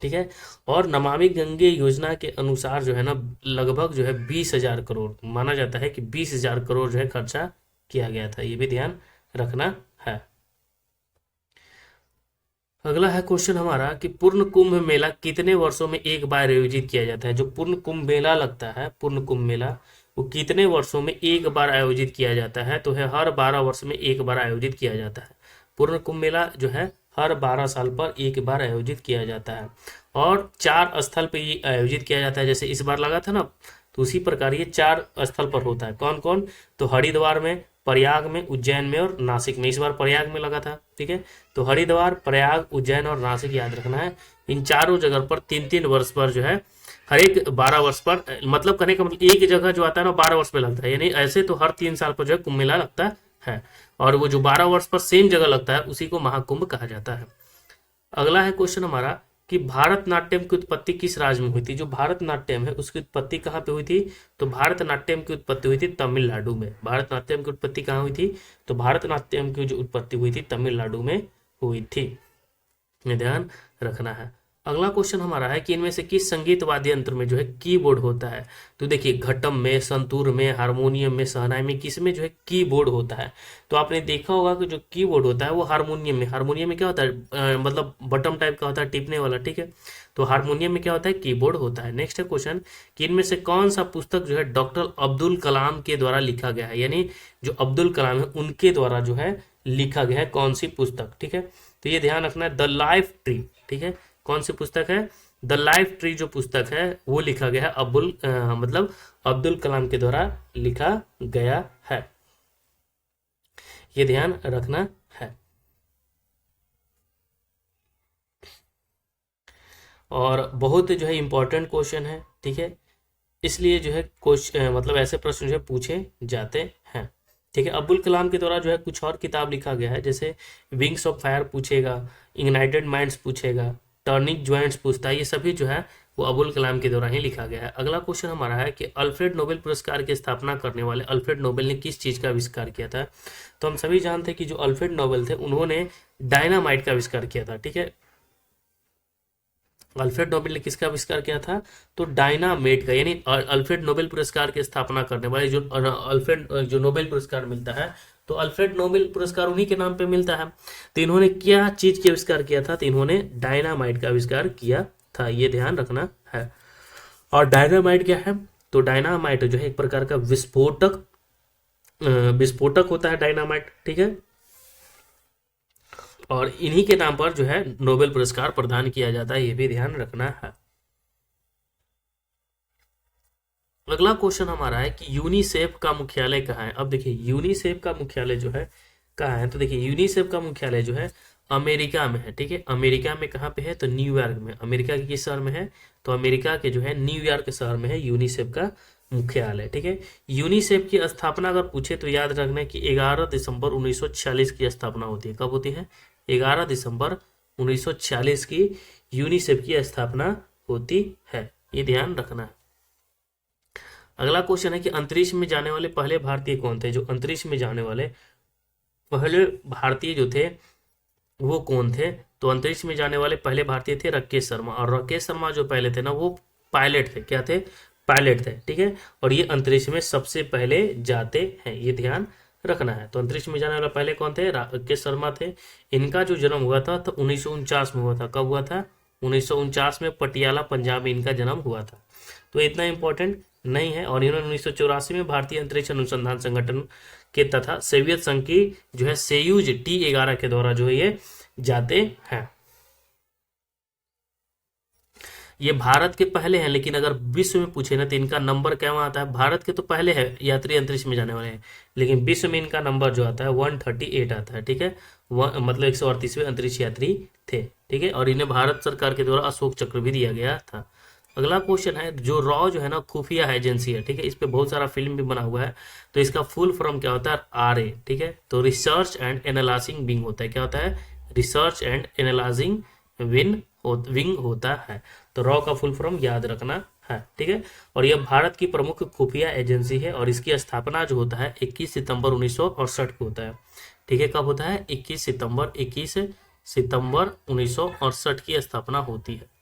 ठीक है, और नमामि गंगे योजना के अनुसार जो है ना लगभग जो है 20,000 करोड़ माना जाता है कि 20,000 करोड़ जो है खर्चा किया गया था। ये भी ध्यान रखना है। अगला है क्वेश्चन हमारा कि पूर्ण कुंभ मेला कितने वर्षों में एक बार आयोजित किया जाता है। जो पूर्ण कुंभ मेला लगता है, पूर्ण कुंभ मेला वो कितने वर्षों में एक बार आयोजित किया जाता है। तो है हर 12 वर्ष में एक बार आयोजित किया जाता है। पूर्ण कुंभ मेला जो है हर 12 साल पर एक बार आयोजित किया जाता है और 4 स्थल पर ये आयोजित किया जाता है। जैसे इस बार लगा था ना, तो उसी प्रकार ये 4 स्थल पर होता है। कौन कौन, तो हरिद्वार में, प्रयाग में, उज्जैन में और नासिक में। इस बार प्रयाग में लगा था। ठीक है, तो हरिद्वार, प्रयाग, उज्जैन और नासिक याद रखना है। इन चारों जगह पर 3-3 वर्ष पर जो है हर एक 12 वर्ष पर, मतलब कहने का मतलब एक जगह जो आता है ना 12 वर्ष पे लगता है, यानी ऐसे तो हर 3 साल पर जो है कुंभ मेला लगता है और वो जो 12 वर्ष पर सेम जगह लगता है उसी को महाकुंभ कहा जाता है। अगला है क्वेश्चन हमारा कि भारतनाट्यम की उत्पत्ति किस राज्य में हुई थी। जो भारतनाट्यम है उसकी उत्पत्ति कहाँ पे हुई थी। तो भारतनाट्यम की उत्पत्ति हुई थी तमिलनाडु में। भारतनाट्यम की उत्पत्ति कहाँ हुई थी, तो भारतनाट्यम की जो उत्पत्ति हुई थी तमिलनाडु में हुई थी। ये ध्यान रखना है। अगला क्वेश्चन हमारा है कि इनमें से किस संगीत वाद्य यंत्र में जो है कीबोर्ड होता है। तो देखिए घटम में, संतूर में, हारमोनियम में, शहनाई में, किस में जो है कीबोर्ड होता है। तो आपने देखा होगा कि जो कीबोर्ड होता है वो हारमोनियम में, हारमोनियम में क्या होता है मतलब बटन टाइप का होता है टिपने वाला। ठीक है, तो हारमोनियम में क्या होता है, कीबोर्ड होता है। नेक्स्ट है क्वेश्चन कि इनमें से कौन सा पुस्तक जो है डॉक्टर अब्दुल कलाम के द्वारा लिखा गया है। यानी जो अब्दुल कलाम है उनके द्वारा जो है लिखा गया है कौन सी पुस्तक। ठीक है, तो ये ध्यान रखना है, द लाइफ ट्री। ठीक है, कौन सी पुस्तक है, द लाइफ ट्री जो पुस्तक है वो लिखा गया है मतलब अब्दुल कलाम के द्वारा लिखा गया है। ये ध्यान रखना है। और बहुत जो है इंपॉर्टेंट क्वेश्चन है। ठीक है, इसलिए जो है क्वेश्चन मतलब ऐसे प्रश्न जो है पूछे जाते हैं। ठीक है, अब्दुल कलाम के द्वारा जो है कुछ और किताब लिखा गया है, जैसे विंग्स ऑफ फायर पूछेगा, इग्नाइटेड माइंड्स पूछेगा, टर्निंग ज्वाइंट्स पूछता है। ये सभी जो है वो अब्दुल कलाम के द्वारा ही लिखा गया है। अगला क्वेश्चन हमारा है कि अल्फ्रेड नोबेल पुरस्कार की स्थापना करने वाले अल्फ्रेड नोबेल ने किस चीज का आविष्कार किया था। तो हम सभी जानते हैं कि जो अल्फ्रेड नोबेल थे उन्होंने डायनामाइट का आविष्कार किया था। ठीक है, अल्फ्रेड नोबेल ने किसका आविष्कार किया था, तो डायनामेट का। यानी अल्फ्रेड नोबेल पुरस्कार की स्थापना करने वाले जो अल्फ्रेड जो नोबेल पुरस्कार मिलता है तो अल्फ्रेड नोबेल पुरस्कार उन्हीं के नाम पे मिलता है। तो इन्होंने क्या चीज का आविष्कार किया था, तो इन्होंने डायनामाइट का आविष्कार किया था। ये ध्यान रखना है। और डायनामाइट क्या है, तो डायनामाइट जो है एक प्रकार का विस्फोटक होता है डायनामाइट। ठीक है, और इन्हीं के नाम पर जो है नोबेल पुरस्कार प्रदान किया जाता है। ये भी ध्यान रखना है। अगला क्वेश्चन हमारा है कि यूनिसेफ का मुख्यालय कहाँ है। अब देखिए यूनिसेफ का मुख्यालय जो है कहाँ है, तो देखिए यूनिसेफ का मुख्यालय जो है अमेरिका में है। ठीक है, अमेरिका में कहाँ पे है, तो न्यूयॉर्क में। अमेरिका के किस शहर में है, तो अमेरिका के जो है न्यूयॉर्क शहर में है यूनिसेफ का मुख्यालय। ठीक है, यूनिसेफ की स्थापना अगर पूछे तो याद रखना है कि 11 दिसंबर 1946 की स्थापना होती है। कब होती है, 11 दिसंबर 1946 की यूनिसेफ की स्थापना होती है। ये ध्यान रखना है। अगला क्वेश्चन है कि अंतरिक्ष में जाने वाले पहले भारतीय कौन थे। जो अंतरिक्ष में जाने वाले पहले भारतीय जो थे वो कौन थे, तो अंतरिक्ष में जाने वाले पहले भारतीय थे राकेश शर्मा। और राकेश शर्मा जो पहले थे ना वो पायलट थे। क्या थे, पायलट थे। ठीक है, और ये अंतरिक्ष में सबसे पहले जाते हैं। ये ध्यान रखना है। तो अंतरिक्ष में जाने वाला पहले कौन थे, राकेश शर्मा थे। इनका जो जन्म हुआ था तो 1949 में हुआ था। कब हुआ था, 1949 में पटियाला पंजाब में इनका जन्म हुआ था। तो इतना इंपॉर्टेंट नहीं है। और इन्होंने 1984 में भारतीय अंतरिक्ष अनुसंधान संगठन के तथा सोवियत संघ की जो है सोयूज T11 के द्वारा जो है ये जाते हैं। ये भारत के पहले हैं, लेकिन अगर विश्व में पूछे ना तो इनका नंबर क्या वहाँ आता है, भारत के तो पहले है यात्री अंतरिक्ष में जाने वाले हैं, लेकिन विश्व में इनका नंबर जो आता है 138 आता है, ठीक है। मतलब 138वें अंतरिक्ष यात्री थे, ठीक है। और इन्हें भारत सरकार के द्वारा अशोक चक्र भी दिया गया था। अगला क्वेश्चन है, जो रॉ जो है ना खुफिया एजेंसी है, ठीक है, इस पे बहुत सारा फिल्म भी बना हुआ है, तो इसका फुल फॉर्म क्या होता है, RA, ठीक है। तो रिसर्च एंड एनालाइजिंग विंग होता है, क्या होता है, रिसर्च एंड एनालाइजिंग विंग होता है। तो रॉ का फुल फॉर्म याद रखना है, ठीक है। और यह भारत की प्रमुख खुफिया एजेंसी है और इसकी स्थापना जो होता है 21 सितंबर 1968 को होता है, ठीक है। कब होता है, 21 सितंबर 1968 की स्थापना होती है।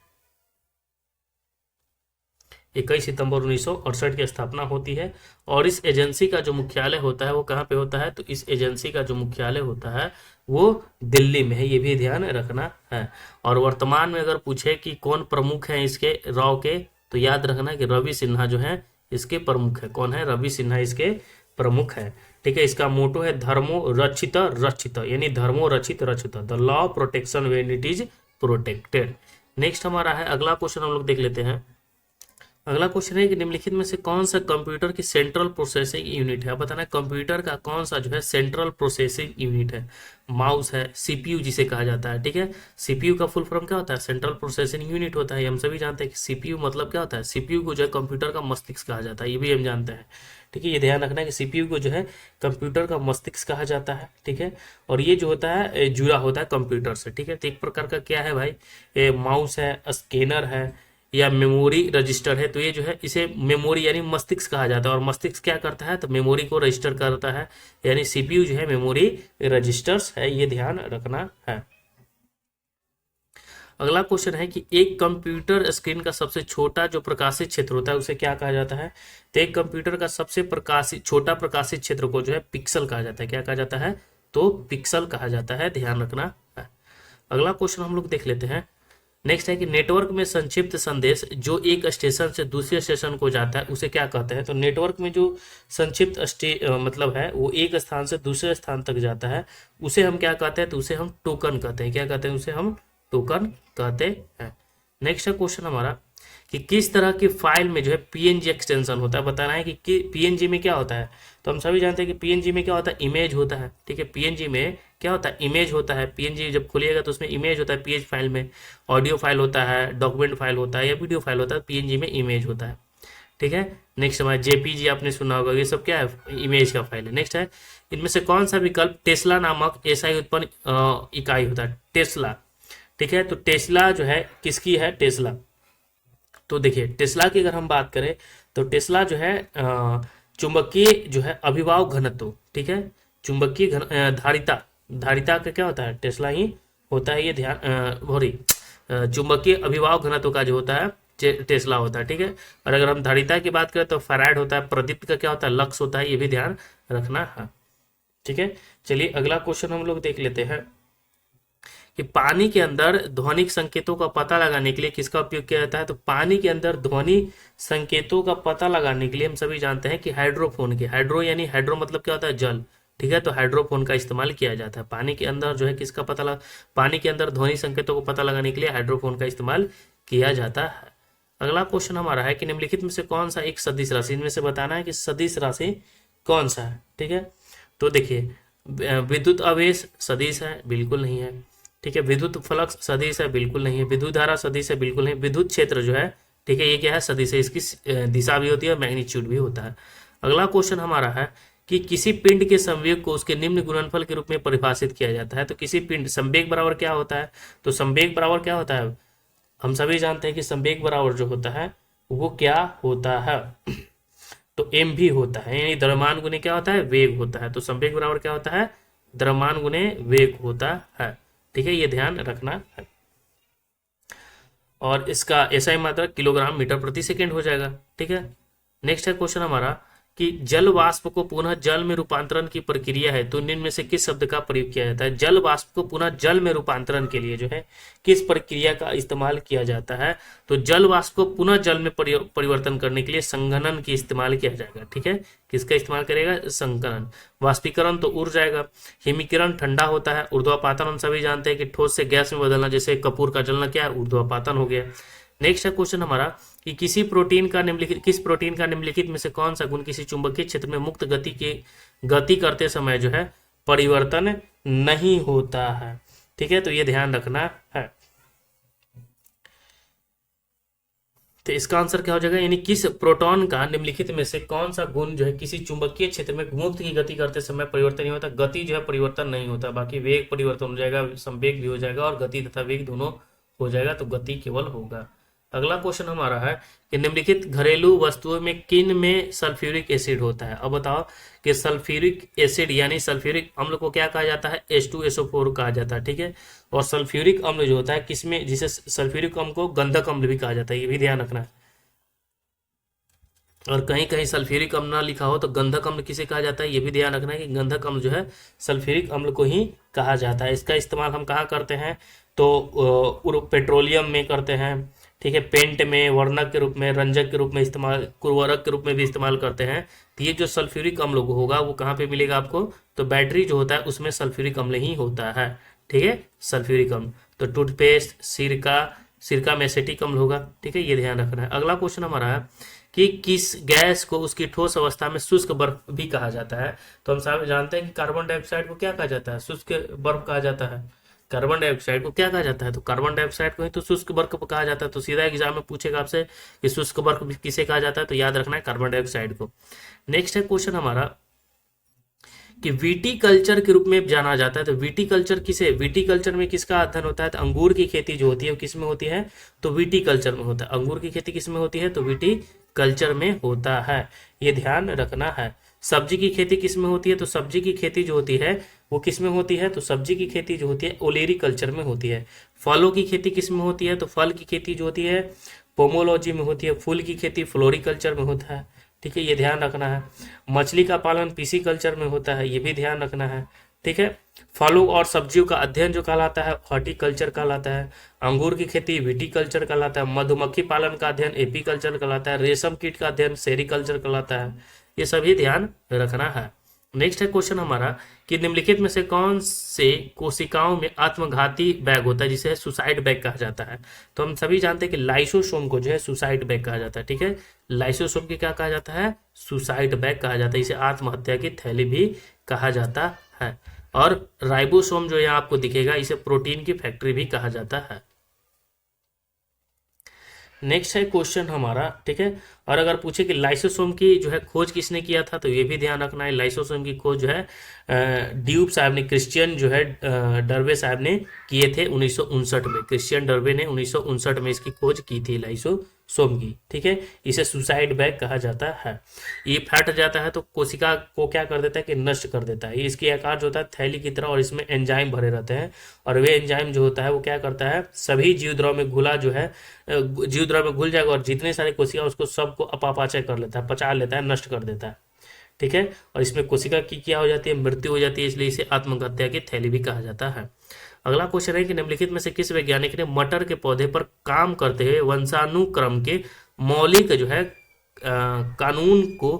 21 सितंबर 1968 की स्थापना होती है। और इस एजेंसी का जो मुख्यालय होता है वो कहाँ पे होता है, तो इस एजेंसी का जो मुख्यालय होता है वो दिल्ली में है, ये भी ध्यान रखना है। और वर्तमान में अगर पूछे कि कौन प्रमुख हैं इसके रॉ के, तो याद रखना कि रवि सिन्हा जो है इसके प्रमुख है। कौन है, रवि सिन्हा इसके प्रमुख है, ठीक है। इसका मोटो है धर्मो रक्षित रक्षित, यानी धर्मो रक्षित रक्षित, the law protection when it is protected. Next हमारा है अगला क्वेश्चन, हम लोग देख लेते हैं। अगला क्वेश्चन है कि निम्नलिखित में से कौन सा कंप्यूटर की सेंट्रल प्रोसेसिंग यूनिट है। बताना है कंप्यूटर का कौन सा जो है सेंट्रल प्रोसेसिंग यूनिट है। माउस है, सीपीयू जिसे कहा जाता है, ठीक है। सीपीयू का फुल फॉर्म क्या होता है, सेंट्रल प्रोसेसिंग यूनिट होता है। हम सभी जानते हैं कि सीपीयू मतलब क्या होता है, सीपीयू को जो है कंप्यूटर का मस्तिष्क कहा जाता है, ये भी हम जानते हैं, ठीक है। ये ध्यान रखना है कि सीपीयू को जो है कंप्यूटर का मस्तिष्क कहा जाता है, ठीक है। और ये जो होता है जुड़ा होता है कंप्यूटर से, ठीक है। तो एक प्रकार का क्या है भाई, माउस है, स्कैनर है या मेमोरी रजिस्टर है, तो ये जो है इसे मेमोरी यानी मस्तिष्क कहा जाता है। और मस्तिष्क क्या करता है, तो मेमोरी को रजिस्टर करता है, यानी सीपीयू जो है मेमोरी रजिस्टर्स है, ये ध्यान रखना है। अगला क्वेश्चन है कि एक कंप्यूटर स्क्रीन का सबसे छोटा जो प्रकाशित क्षेत्र होता है उसे क्या कहा जाता है। तो एक कंप्यूटर का सबसे छोटा प्रकाशित क्षेत्र को जो है पिक्सल कहा जाता है। क्या कहा जाता है, तो पिक्सल कहा जाता है, ध्यान रखना है। अगला क्वेश्चन हम लोग देख लेते हैं। नेक्स्ट है कि नेटवर्क में संक्षिप्त संदेश जो एक स्टेशन से दूसरे स्टेशन को जाता है उसे क्या कहते हैं। तो नेटवर्क में जो संक्षिप्त मतलब है वो एक स्थान से दूसरे स्थान तक जाता है, उसे हम क्या कहते हैं, तो उसे हम टोकन कहते हैं। क्या कहते हैं, उसे हम टोकन कहते हैं। नेक्स्ट है क्वेश्चन हमारा कि किस तरह की फाइल में जो है पीएनजी एक्सटेंशन होता है। बताना है कि पीएनजी में क्या होता है। तो हम सभी जानते हैं कि पीएनजी में क्या होता है, इमेज होता है, ठीक है। पीएनजी में क्या होता है, इमेज होता है। पीएनजी जब खोलिएगा तो उसमें इमेज होता है, पीएनजी फाइल में ऑडियो फाइल होता है, डॉक्यूमेंट फाइल होता है या वीडियो फाइल होता है, पीएनजी में इमेज होता है, ठीक है। नेक्स्ट हमारा जेपीजी आपने सुना होगा, ये सब क्या है, इमेज का फाइल है। नेक्स्ट है इनमें से कौन सा विकल्प टेस्ला नामक एसआई उत्पन्न इकाई होता है, टेस्ला, ठीक है। तो टेस्ला जो है किसकी है, टेस्ला। तो देखिए टेस्ला की अगर हम बात करें तो टेस्ला जो है चुंबकीय जो है अभिभाव घनत्व, ठीक है। चुंबकीय धारिता, धारिता का क्या होता है, टेस्ला ही होता है, ये ध्यान चुंबकीय अभिभाव घनत्व का जो होता है टेस्ला होता है, ठीक है। और अगर हम धारिता की बात करें तो फैराड होता है। प्रदीप्त का क्या होता है, लक्स होता है, ये भी ध्यान रखना है, ठीक है। चलिए अगला क्वेश्चन हम लोग देख लेते हैं कि पानी के अंदर ध्वनिक संकेतों का पता लगाने के लिए किसका उपयोग किया जाता है। तो पानी के अंदर ध्वनि संकेतों का पता लगाने के लिए हम सभी जानते हैं कि हाइड्रोफोन के, हाइड्रो यानी हाइड्रो मतलब क्या होता है, जल, ठीक है। तो हाइड्रोफोन का इस्तेमाल किया जाता है पानी के अंदर जो है किसका पता लगा, पानी के अंदर ध्वनि संकेतों को पता लगाने के लिए हाइड्रोफोन का इस्तेमाल किया जाता है। अगला क्वेश्चन हमारा है कि निम्नलिखित में से कौन सा एक सदिश राशि, इनमें से बताना है कि सदिश राशि कौन सा है, ठीक है। तो देखिए विद्युत आवेश सदिश है, बिल्कुल नहीं है, ठीक है। विद्युत फ्लक्स सदिश है, बिल्कुल नहीं है। विद्युत धारा सदिश है, बिल्कुल नहीं। विद्युत क्षेत्र जो है, ठीक है, ये क्या है, सदिश है, इसकी दिशा भी होती है, मैग्नीट्यूड भी होता है। अगला क्वेश्चन हमारा है कि किसी पिंड के संवेग को उसके निम्न गुणनफल के रूप में परिभाषित किया जाता है। तो किसी पिंड, संवेग बराबर क्या होता है, तो संवेग बराबर क्या होता है, हम सभी जानते हैं कि संवेग बराबर जो होता है वो क्या होता है, तो एम भी होता है, यानी द्रव्यमान गुने क्या होता है, वेग होता है। तो संवेग बराबर क्या होता है, द्रव्यमान गुने वेग होता है, ठीक है, ये ध्यान रखना है। और इसका एसआई मात्रा किलोग्राम मीटर प्रति सेकेंड हो जाएगा, ठीक है। नेक्स्ट है क्वेश्चन हमारा कि जल वाष्प को पुनः जल में रूपांतरण की प्रक्रिया है, तो निम्न में से किस शब्द का प्रयोग किया जाता है। जल वाष्प को पुनः जल में रूपांतरण के लिए जो है किस प्रक्रिया का इस्तेमाल किया जाता है। तो जल वाष्प को पुनः जल में परिवर्तन करने के लिए संघनन की इस्तेमाल किया जाएगा, ठीक है। किसका इस्तेमाल करेगा, संघनन। वाष्पीकरण तो उड़ जाएगा। हिमीकरण ठंडा होता है। ऊर्ध्वापातन हम सभी जानते हैं कि ठोस से गैस में बदलना, जैसे कपूर का जलना क्या है, ऊर्ध्वापातन हो गया। नेक्स्ट है क्वेश्चन हमारा कि किस प्रोटीन का निम्नलिखित में से कौन सा गुण किसी चुंबकीय क्षेत्र में मुक्त गति करते समय जो है परिवर्तन नहीं होता है। ठीक है, तो ये ध्यान रखना है। तो इसका आंसर क्या हो जाएगा, यानी किस प्रोटॉन का निम्नलिखित में से कौन सा गुण जो है किसी चुंबकीय क्षेत्र में मुक्त की गति करते समय परिवर्तन नहीं होता। गति जो है परिवर्तन नहीं होता, बाकी वेग परिवर्तन हो जाएगा, संवेग भी हो जाएगा और गति तथा वेग दोनों हो जाएगा, तो गति केवल होगा। अगला क्वेश्चन हमारा है कि निम्नलिखित घरेलू वस्तुओं में किन में सल्फ्यूरिक एसिड होता है। अब बताओ कि सल्फ्यूरिक एसिड यानी सल्फ्यूरिक अम्ल को क्या कहा जाता है, H2SO4 कहा जाता है। ठीक है, और सल्फ्यूरिक अम्ल जो होता है किसमें, जिसे सल्फ्यूरिक अम्ल को गंधक अम्ल भी कहा जाता है, ये भी ध्यान रखना है। और कहीं कहीं सल्फ्यूरिक अम्ल ना लिखा हो तो गंधक अम्ल किसे कहा जाता है, ये भी ध्यान रखना है कि गंधक अम्ल जो है सल्फ्यूरिक अम्ल को ही कहा जाता है। इसका इस्तेमाल हम कहाँ करते हैं, तो पेट्रोलियम में करते हैं। ठीक है, पेंट में, वर्णक के रूप में, रंजक के रूप में इस्तेमाल, उर्वरक के रूप में भी इस्तेमाल करते हैं। तो ये जो सल्फ्यूरिक अम्ल होगा वो कहाँ पे मिलेगा आपको, तो बैटरी जो होता है उसमें सल्फ्यूरिक अम्ल ही होता है। ठीक है, सल्फ्यूरिक अम्ल, तो टूथपेस्ट, सिरका में एसिटिक अम्ल होगा। ठीक है, ये ध्यान रखना है। अगला क्वेश्चन हमारा है कि किस गैस को उसकी ठोस अवस्था में शुष्क बर्फ भी कहा जाता है। तो हम साहब जानते हैं कि कार्बन डाइऑक्साइड को क्या कहा जाता है, शुष्क बर्फ कहा जाता है। कार्बन डाइऑक्साइड को क्या कहा जाता है, तो कार्बन डाइऑक्साइड को ही तो शुष्क बर्फ कहा जाता है। तो सीधा एग्जाम में पूछेगा आपसे कि शुष्क बर्फ किसे कहा जाता है, तो याद रखना है कार्बन डाइऑक्साइड को। नेक्स्ट है क्वेश्चन हमारा कि विटीकल्चर के रूप में जाना जाता है। तो विटीकल्चर में किसका अध्ययन होता है, तो अंगूर की खेती जो होती है वो किस में होती है, तो विटीकल्चर में होता है। अंगूर की खेती किस में होती है, तो विटीकल्चर में होता है, ये ध्यान रखना है। सब्जी की खेती किस में होती है, तो सब्जी की खेती जो होती है वो किस में होती है, तो सब्जी की खेती जो होती है ओलेरी कल्चर में होती है। फलों की खेती किस में होती है, तो फल की खेती जो होती है पोमोलॉजी में होती है। फूल की खेती फ्लोरिकल्चर में होता है। ठीक है, ये ध्यान रखना है। मछली का पालन पीसी कल्चर में होता है, ये भी ध्यान रखना है। ठीक है, फलों और सब्जियों का अध्ययन जो कहलाता है हॉर्टिकल्चर कहलाता है। अंगूर की खेती विटीकल्चर कहलाता है। मधुमक्खी पालन का अध्ययन एपीकल्चर कहलाता है। रेशम कीट का अध्ययन सेरिकल्चर कहलाता है। ये सभी ध्यान रखना है। नेक्स्ट है क्वेश्चन हमारा कि निम्नलिखित में से कौन से कोशिकाओं में आत्मघाती बैग होता है जिसे सुसाइड बैग कहा जाता है। तो हम सभी जानते हैं कि लाइसोसोम को जो है सुसाइड बैग कहा जाता है। ठीक है, लाइसोसोम की क्या कहा जाता है, सुसाइड बैग कहा जाता है। इसे आत्महत्या की थैली भी कहा जाता है। और राइबोसोम जो यहाँ आपको दिखेगा इसे प्रोटीन की फैक्ट्री भी कहा जाता है। नेक्स्ट है क्वेश्चन हमारा, ठीक है, और अगर पूछे कि लाइसोसोम की जो है खोज किसने किया था, तो ये भी ध्यान रखना है। लाइसोसोम की खोज जो है ड्यूब साहब ने, क्रिश्चियन जो है डर्बे साहब ने किए थे 1959 में। क्रिश्चियन डर्बे ने 1959 में इसकी खोज की थी लाइसोसोम की। ठीक है, इसे सुसाइड बैग कहा जाता है। ये फट जाता है तो कोशिका को क्या कर देता है कि नष्ट कर देता है। इसकी आकार जो होता है थैली की तरह और इसमें एंजाइम भरे रहते हैं, और वे एंजाइम जो होता है वो क्या करता है, सभी जीव द्रव में घुला जो है जीव द्रव में घुल जाएगा और जितने सारे कोशिका उसको सबको अपापचय कर लेता है, पचा लेता है, नष्ट कर देता है। ठीक है, और इसमें कोशिका की क्या हो जाती है, मृत्यु हो जाती है, इसलिए इसे आत्महत्या की थैली भी कहा जाता है। अगला क्वेश्चन है कि निम्नलिखित में से किस वैज्ञानिक ने मटर के पौधे पर काम करते हुए वंशानुक्रम के मौलिक जो है कानून को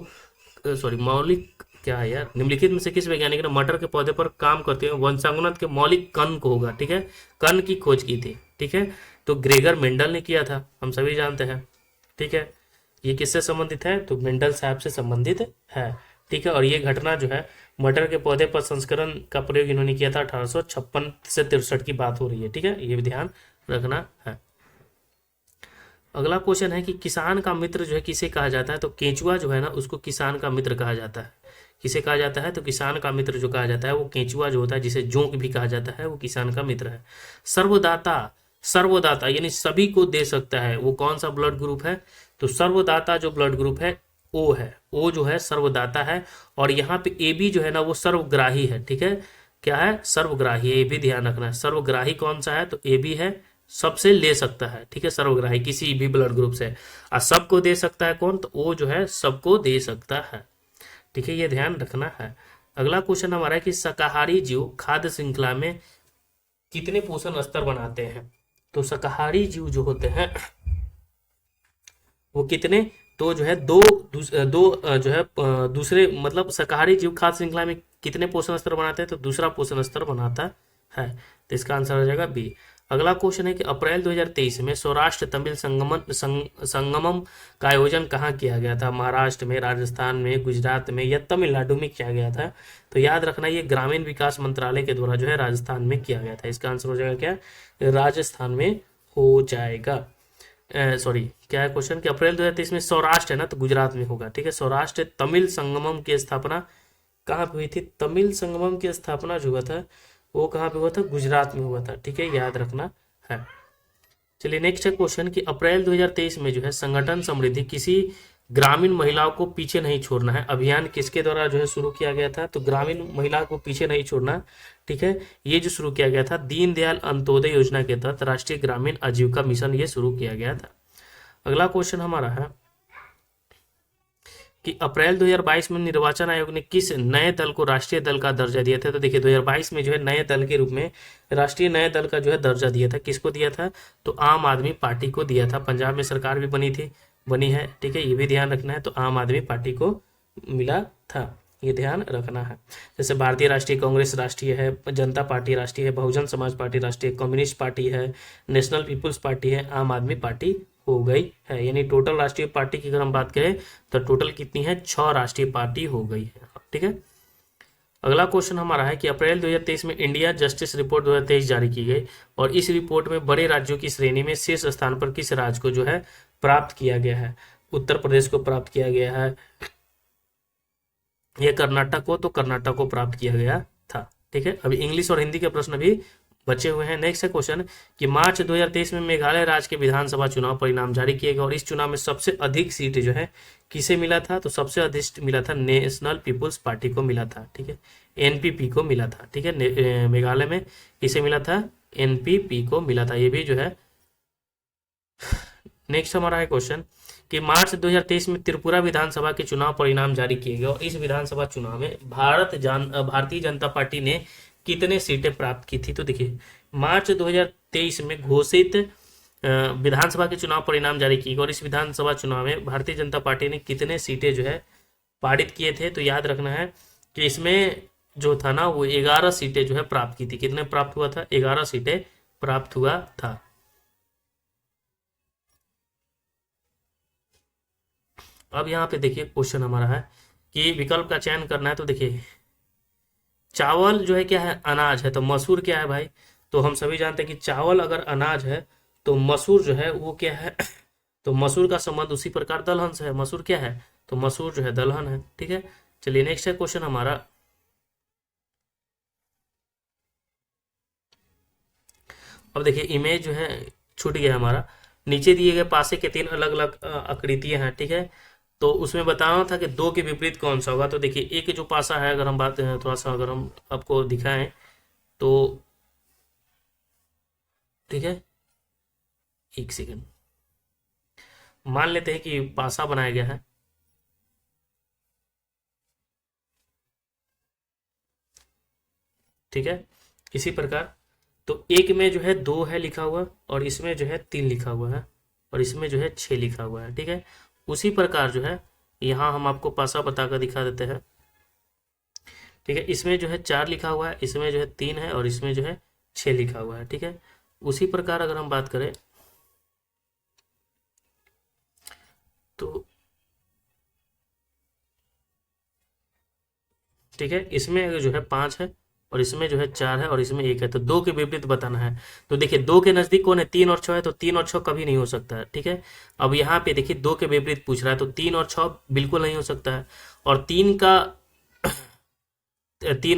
मौलिक क्या है यार, निम्नलिखित में से किस वैज्ञानिक ने मटर के पौधे पर काम करते हुए वंशानुक्रम के मौलिक कण को होगा, ठीक है, कण की खोज की थी। ठीक है, तो ग्रेगर मेंडल ने किया था, हम सभी जानते हैं। ठीक है, ये किससे संबंधित है, तो मेंडल साहब से संबंधित है। ठीक है, और ये घटना जो है मटर के पौधे पर संस्करण का प्रयोग इन्होंने किया था 1856 से 63 की बात हो रही है। ठीक है, ये भी ध्यान रखना है। अगला क्वेश्चन है कि किसान का मित्र जो है किसे कहा जाता है, तो केंचुआ जो है ना उसको किसान का मित्र कहा जाता है। किसे कहा जाता है, तो किसान का मित्र जो कहा जाता है वो केंचुआ जो होता है, जिसे जोंक भी कहा जाता है, वो किसान का मित्र है। सर्वदाता यानी सभी को दे सकता है, वो कौन सा ब्लड ग्रुप है, तो सर्वदाता जो ब्लड ग्रुप है ओ है। ओ जो है सर्वदाता है, और यहाँ पे ए बी जो है ना वो सर्वग्राही है। ठीक है, क्या है, सर्वग्राही है, ये भी ध्यान रखना है। सर्वग्राही कौन सा है, तो ए बी है, सबसे ले सकता है। ठीक है, सर्वग्राही किसी भी ब्लड ग्रुप से। और सबको दे सकता है कौन, तो ओ जो है सबको दे सकता है। ठीक है, ये ध्यान रखना है। अगला क्वेश्चन हमारा है कि शाकाहारी जीव खाद्य श्रृंखला में कितने पोषण स्तर बनाते हैं, तो शाकाहारी जीव जो होते हैं वो कितने, तो जो है दो जो है दूसरे मतलब शाकाहारी जीव खाद्य श्रृंखला में कितने पोषण स्तर बनाते हैं, तो दूसरा पोषण स्तर बनाता है। तो इसका आंसर हो जाएगा बी। अगला क्वेश्चन है कि अप्रैल 2023 में सौराष्ट्र तमिल संगमम का आयोजन कहाँ किया गया था? महाराष्ट्र में, राजस्थान में, गुजरात में या तमिलनाडु में किया गया था? तो याद रखना ये ग्रामीण विकास मंत्रालय के द्वारा जो है राजस्थान में किया गया था। इसका आंसर हो जाएगा क्या? राजस्थान में हो जाएगा। सॉरी, क्या है क्वेश्चन कि अप्रैल 2023 में सौराष्ट्र है ना, तो गुजरात में होगा। ठीक है, सौराष्ट्र तमिल संगमम की स्थापना कहाँ पे हुई थी? तमिल संगमम की स्थापना जो हुआ था वो कहाँ पे हुआ था? गुजरात में हुआ था। ठीक है, याद रखना है। चलिए नेक्स्ट है क्वेश्चन कि अप्रैल 2023 में जो है संगठन समृद्धि किसी ग्रामीण महिलाओं को पीछे नहीं छोड़ना है अभियान किसके द्वारा जो है शुरू किया गया था? तो ग्रामीण महिला को पीछे नहीं छोड़ना। ठीक है, ये जो शुरू किया गया था दीनदयाल अंत्योदय योजना के तहत राष्ट्रीय ग्रामीण आजीविका मिशन ये शुरू किया गया था। अगला क्वेश्चन हमारा है कि अप्रैल 2022 में निर्वाचन आयोग ने किस नए दल को राष्ट्रीय दल का दर्जा दिया था? तो देखिए 2022 में जो है नए दल के रूप में राष्ट्रीय नए दल का जो है दर्जा दिया था। किसको दिया था? तो आम आदमी पार्टी को दिया था। पंजाब में सरकार भी बनी है। ठीक है, ये भी ध्यान रखना है। तो आम आदमी पार्टी को मिला था, ये ध्यान रखना है। जैसे भारतीय राष्ट्रीय कांग्रेस राष्ट्रीय है, जनता पार्टी राष्ट्रीय है, बहुजन समाज पार्टी राष्ट्रीय, कम्युनिस्ट पार्टी है, नेशनल पीपुल्स पार्टी है, आम आदमी पार्टी हो गई है। यानी टोटल राष्ट्रीय पार्टी की अगर हम बात करें तो टोटल कितनी है? 6 राष्ट्रीय पार्टी हो गई है। ठीक है, अगला क्वेश्चन हमारा है कि अप्रैल 2023 में इंडिया जस्टिस रिपोर्ट 2023 जारी की गई और इस रिपोर्ट में बड़े राज्यों की श्रेणी में शीर्ष स्थान पर किस राज्य को जो है प्राप्त किया गया है? उत्तर प्रदेश को प्राप्त किया गया है, यह कर्नाटक को, तो कर्नाटक को प्राप्त किया गया था। ठीक है, अभी इंग्लिश और हिंदी के प्रश्न भी बचे हुए हैं। नेक्स्ट है क्वेश्चन कि मार्च 2023 में मेघालय राज्य के विधानसभा चुनाव परिणाम जारी किए गए और इस चुनाव में सबसे अधिक सीट जो है किसे मिला था? तो सबसे अधिक मिला था नेशनल पीपुल्स पार्टी को मिला था। ठीक है, एनपीपी को मिला था। ठीक है, मेघालय में किसे मिला था? एनपीपी को मिला था। ये भी जो है नेक्स्ट हमारा है क्वेश्चन कि मार्च 2023 में त्रिपुरा विधानसभा के चुनाव परिणाम जारी किए गए और इस विधानसभा चुनाव में भारतीय जनता पार्टी ने कितने सीटें प्राप्त की थी? तो देखिए मार्च 2023 में घोषित विधानसभा के चुनाव परिणाम जारी किए गए और इस विधानसभा चुनाव में भारतीय जनता पार्टी ने कितने सीटें जो है पारित किए थे? तो याद रखना है कि इसमें जो था ना वो 11 सीटें जो है प्राप्त की थी। कितने प्राप्त हुआ था? 11 सीटें प्राप्त हुआ था। अब यहाँ पे देखिए क्वेश्चन हमारा है कि विकल्प का चयन करना है। तो देखिए चावल जो है क्या है? अनाज है। तो मसूर क्या है भाई? तो हम सभी जानते हैं कि चावल अगर अनाज है तो मसूर जो है वो क्या है? तो मसूर का संबंध उसी प्रकार दलहन से है। मसूर क्या है? तो मसूर जो है दलहन है। ठीक है, चलिए नेक्स्ट है क्वेश्चन हमारा अब देखिए इमेज जो है छूट गया हमारा। नीचे दिए गए पासे के 3 अलग अलग आकृतियां हैं। ठीक है, तो उसमें बताना था कि 2 के विपरीत कौन सा होगा। तो देखिए एक जो पासा है अगर हम बात थोड़ा सा अगर हम आपको दिखाएं तो ठीक है, एक सेकंड, मान लेते हैं कि पासा बनाया गया है। ठीक है, इसी प्रकार तो एक में जो है 2 है लिखा हुआ और इसमें जो है 3 लिखा हुआ है और इसमें जो है 6 लिखा हुआ है। ठीक है, उसी प्रकार जो है यहाँ हम आपको पासा बताकर दिखा देते हैं। ठीक है, इसमें जो है 4 लिखा हुआ है, इसमें जो है 3 है और इसमें जो है 6 लिखा हुआ है। ठीक है, उसी प्रकार अगर हम बात करें तो ठीक है, इसमें जो है 5 है और इसमें जो है 4 है और इसमें 1 है। तो 2 के विपरीत बताना है। तो देखिए 2 के नजदीक कौन है? 3 और 6 है। तो 3 और 6 कभी नहीं हो सकता है। ठीक है, अब यहाँ पे देखिए 2 के विपरीत पूछ रहा है तो 3 और 6 बिल्कुल नहीं हो सकता है और 3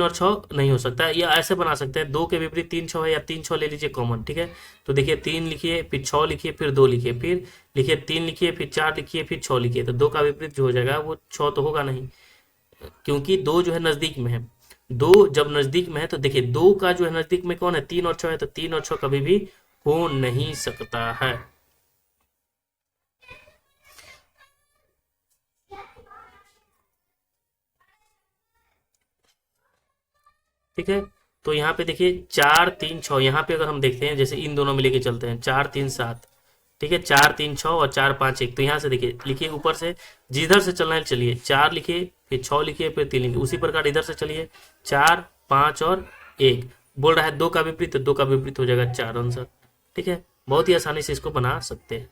और 6 नहीं हो सकता है। या ऐसे बना सकते हैं 2 के विपरीत 3 6 है या 3 6 ले लीजिए कॉमन। ठीक है, तो देखिए 3 लिखिए, फिर 6 लिखिए, फिर 2 लिखिए, फिर लिखिए 3 लिखिए, फिर 4 लिखिए, फिर 6 लिखिए। तो 2 का विपरीत जो हो जाएगा वो 6 तो होगा नहीं, क्योंकि 2 जो है नजदीक में है। 2 जब नजदीक में है तो देखिए 2 का जो है नजदीक में कौन है? 3 और 6 है। तो 3 और 6 कभी भी हो नहीं सकता है। ठीक है, तो यहाँ पे देखिए 4 3 6, यहाँ पे अगर हम देखते हैं जैसे इन दोनों में लेके चलते हैं 4 3 7। ठीक है, 4 3 6 और 4 5 1। तो यहाँ से देखिए लिखिए ऊपर से जिधर से चलना है चलिए 4 लिखिए, फिर 6 लिखिए, फिर 3 लिखिए। उसी प्रकार इधर से चलिए 4 5 और 1। बोल रहा है 2 का विपरीत, तो 2 का विपरीत हो जाएगा 4 आंसर। ठीक है, बहुत ही आसानी से इसको बना सकते हैं।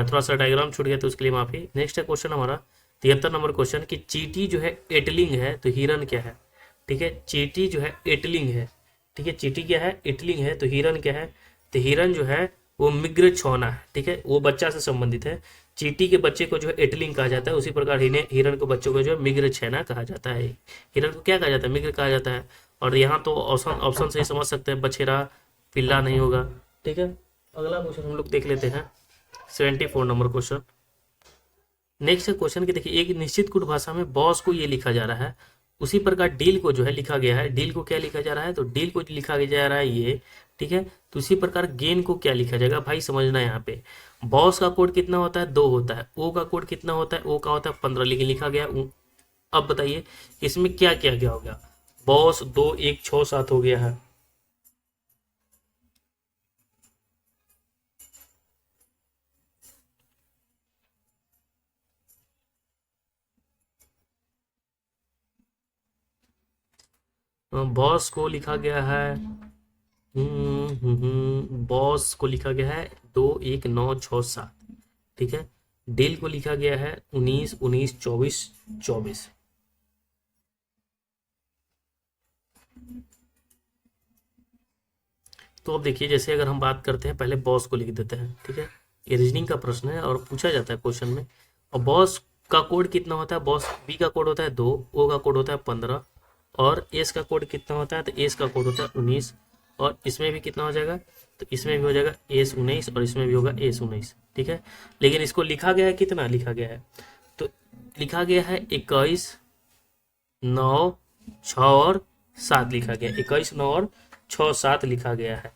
थोड़ा सा डायग्राम छूट गया तो उसके लिए माफी। नेक्स्ट है क्वेश्चन हमारा 73 नंबर क्वेश्चन कि चींटी जो है एटलिंग है तो हिरन क्या है। ठीक है, चींटी जो है एटलिंग है, ठीक है, चींटी क्या है, एटलिंग है, तो हिरन क्या है, तो हिरन जो है वो मिग्र छौना है। ठीक है, वो बच्चा से संबंधित है। चींटी के बच्चे को जो है एटलिंग कहा जाता है, उसी प्रकार हिरन के बच्चों को जो है मिग्र छेना कहा जाता है। हिरन को क्या कहा जाता है, मिग्र कहा जाता है। और यहाँ तो ऑप्शन ऑप्शन से ही समझ सकते हैं, बछेरा पिल्ला नहीं होगा। ठीक है, अगला क्वेश्चन हम लोग देख लेते हैं 74 नंबर क्वेश्चन। नेक्स्ट क्वेश्चन की देखिए, एक निश्चित कुट भाषा में बॉस को ये लिखा जा रहा है, उसी प्रकार डील को जो है लिखा गया है। डील को क्या लिखा जा रहा है, तो डील को लिखा जा रहा है ये। ठीक है, तो उसी प्रकार गेन को क्या लिखा जाएगा भाई, समझना है यहाँ पे। बॉस का कोड कितना होता है, 2 होता है। ओ का कोड कितना होता है, ओ का होता है 15, लेकिन लिखा गया। अब बताइए इसमें क्या किया गया हो गया, बॉस 2 1 6 7 हो गया है। बॉस को लिखा गया है, बॉस को लिखा गया है 2 1 9 6 7। ठीक है, डील को लिखा गया है 19 19 24 24। तो अब देखिए, जैसे अगर हम बात करते हैं, पहले बॉस को लिख देते हैं। ठीक है, ये रीजनिंग का प्रश्न है और पूछा जाता है क्वेश्चन में। और बॉस का कोड कितना होता है, बॉस बी का कोड होता है 2, ओ का कोड होता है 15, और एस का कोड कितना होता है, तो एस का कोड होता है 19। और इसमें भी कितना हो जाएगा, तो इसमें भी हो जाएगा एस 19 और इसमें भी होगा एस 19। ठीक है, लेकिन इसको लिखा गया है, कितना लिखा गया है, तो लिखा गया है 21 9 6 और 7 लिखा गया, 21 9 और 6 7 लिखा गया है।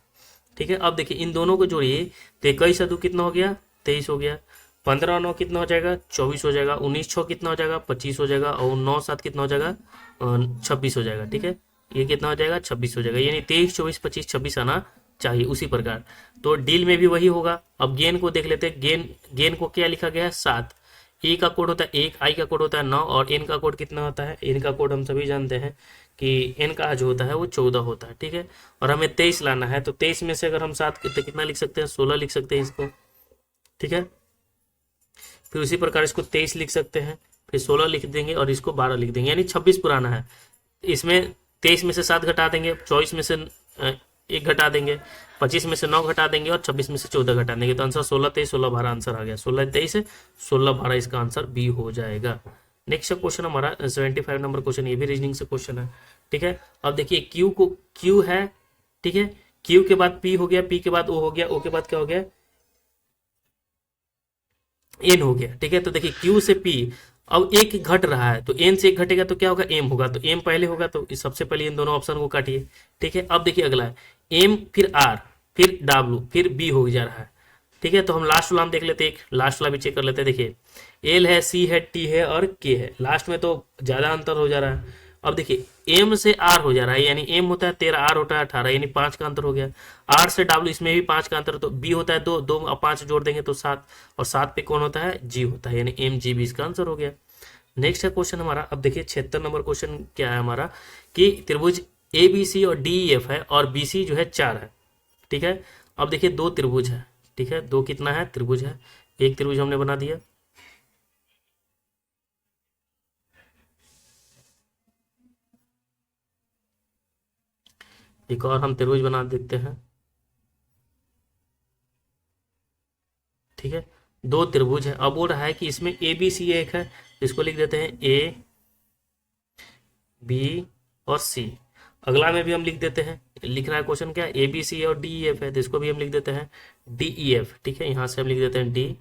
ठीक है, अब देखिए इन दोनों को जोड़िए, तो 21 से 2 कितना हो गया, 23 हो गया। 15 9 कितना हो जाएगा, 24 हो जाएगा। 19 6 कितना हो जाएगा, 25 हो जाएगा। और 9 7 कितना हो जाएगा, 26 हो जाएगा। ठीक है, ये कितना हो जाएगा, 26 हो जाएगा। यानी 23 24 25 26 आना चाहिए उसी प्रकार। तो डील में भी वही होगा। अब गेन को देख लेते हैं। गेन को क्या लिखा गया है, 7। ए का कोड होता है 1, आई का कोड होता है 9, और एन का कोड कितना होता है, एन का कोड हम सभी जानते हैं कि एन का जो होता है वो 14 होता है। ठीक है, और हमें 23 लाना है, तो 23 में से अगर हम 7 कितना लिख सकते हैं, 16 लिख सकते हैं इसको। ठीक है, फिर उसी प्रकार इसको 23 लिख सकते हैं, फिर 16 लिख देंगे और इसको 12 लिख देंगे, यानी 26 पुराना है। इसमें 23 में से 7 घटा देंगे, 24 में से 1 घटा देंगे, 25 में से 9 घटा देंगे और 26 में से 14 घटा देंगे, तो आंसर 16 23 16 12 आंसर आ गया। 16 23 16 12 इसका आंसर बी हो जाएगा। नेक्स्ट क्वेश्चन हमारा 75 नंबर क्वेश्चन, ये भी रीजनिंग से क्वेश्चन है। ठीक है, अब देखिए क्यू है। ठीक है, क्यू के बाद पी हो गया, पी के बाद ओ हो गया, ओ के बाद क्या हो गया, एन हो गया। ठीक है, तो देखिए क्यू से पी अब एक घट रहा है, तो एन से एक घटेगा तो क्या होगा, एम होगा। तो एम पहले होगा, तो इस सबसे पहले इन दोनों ऑप्शन को काटिए। ठीक है, अब देखिए अगला है एम, फिर आर, फिर डब्ल्यू, फिर बी हो जा रहा है। ठीक है, तो हम लास्ट वाला हम देख लेते हैं, एक लास्ट वाला भी चेक कर लेते हैं। देखिए एल है, सी है, टी है और के है। लास्ट में तो ज्यादा अंतर हो जा रहा है। अब देखिए एम से आर हो जा रहा है, यानी एम होता है 13, आर होता है 18, यानी 5 का अंतर हो गया। आर से डब्ल्यू, इसमें भी 5 का अंतर, तो बी होता है 2, 2 और 5 जोड़ देंगे तो 7, और 7 पे कौन होता है, जी होता है, यानी एम जी बी इसका आंसर हो गया। नेक्स्ट है क्वेश्चन हमारा, अब देखिए 76 नंबर क्वेश्चन क्या है हमारा, कि त्रिभुज ए बी सी और डी ई एफ है और बी सी जो है 4 है। ठीक है, अब देखिए 2 त्रिभुज है। ठीक है, 2 कितना है, त्रिभुज है। एक त्रिभुज हमने बना दिया, एक और हम त्रिभुज बना देते हैं। ठीक है, 2 त्रिभुज है। अब बोल रहा है कि इसमें ए बी सी एक है, तो इसको लिख देते हैं ए बी और सी। अगला में भी हम लिख देते हैं, लिख रहा है क्वेश्चन क्या, ए बी सी और डी ई एफ है, तो इसको भी हम लिख देते हैं डी ई एफ। ठीक है, यहां से हम लिख देते हैं डी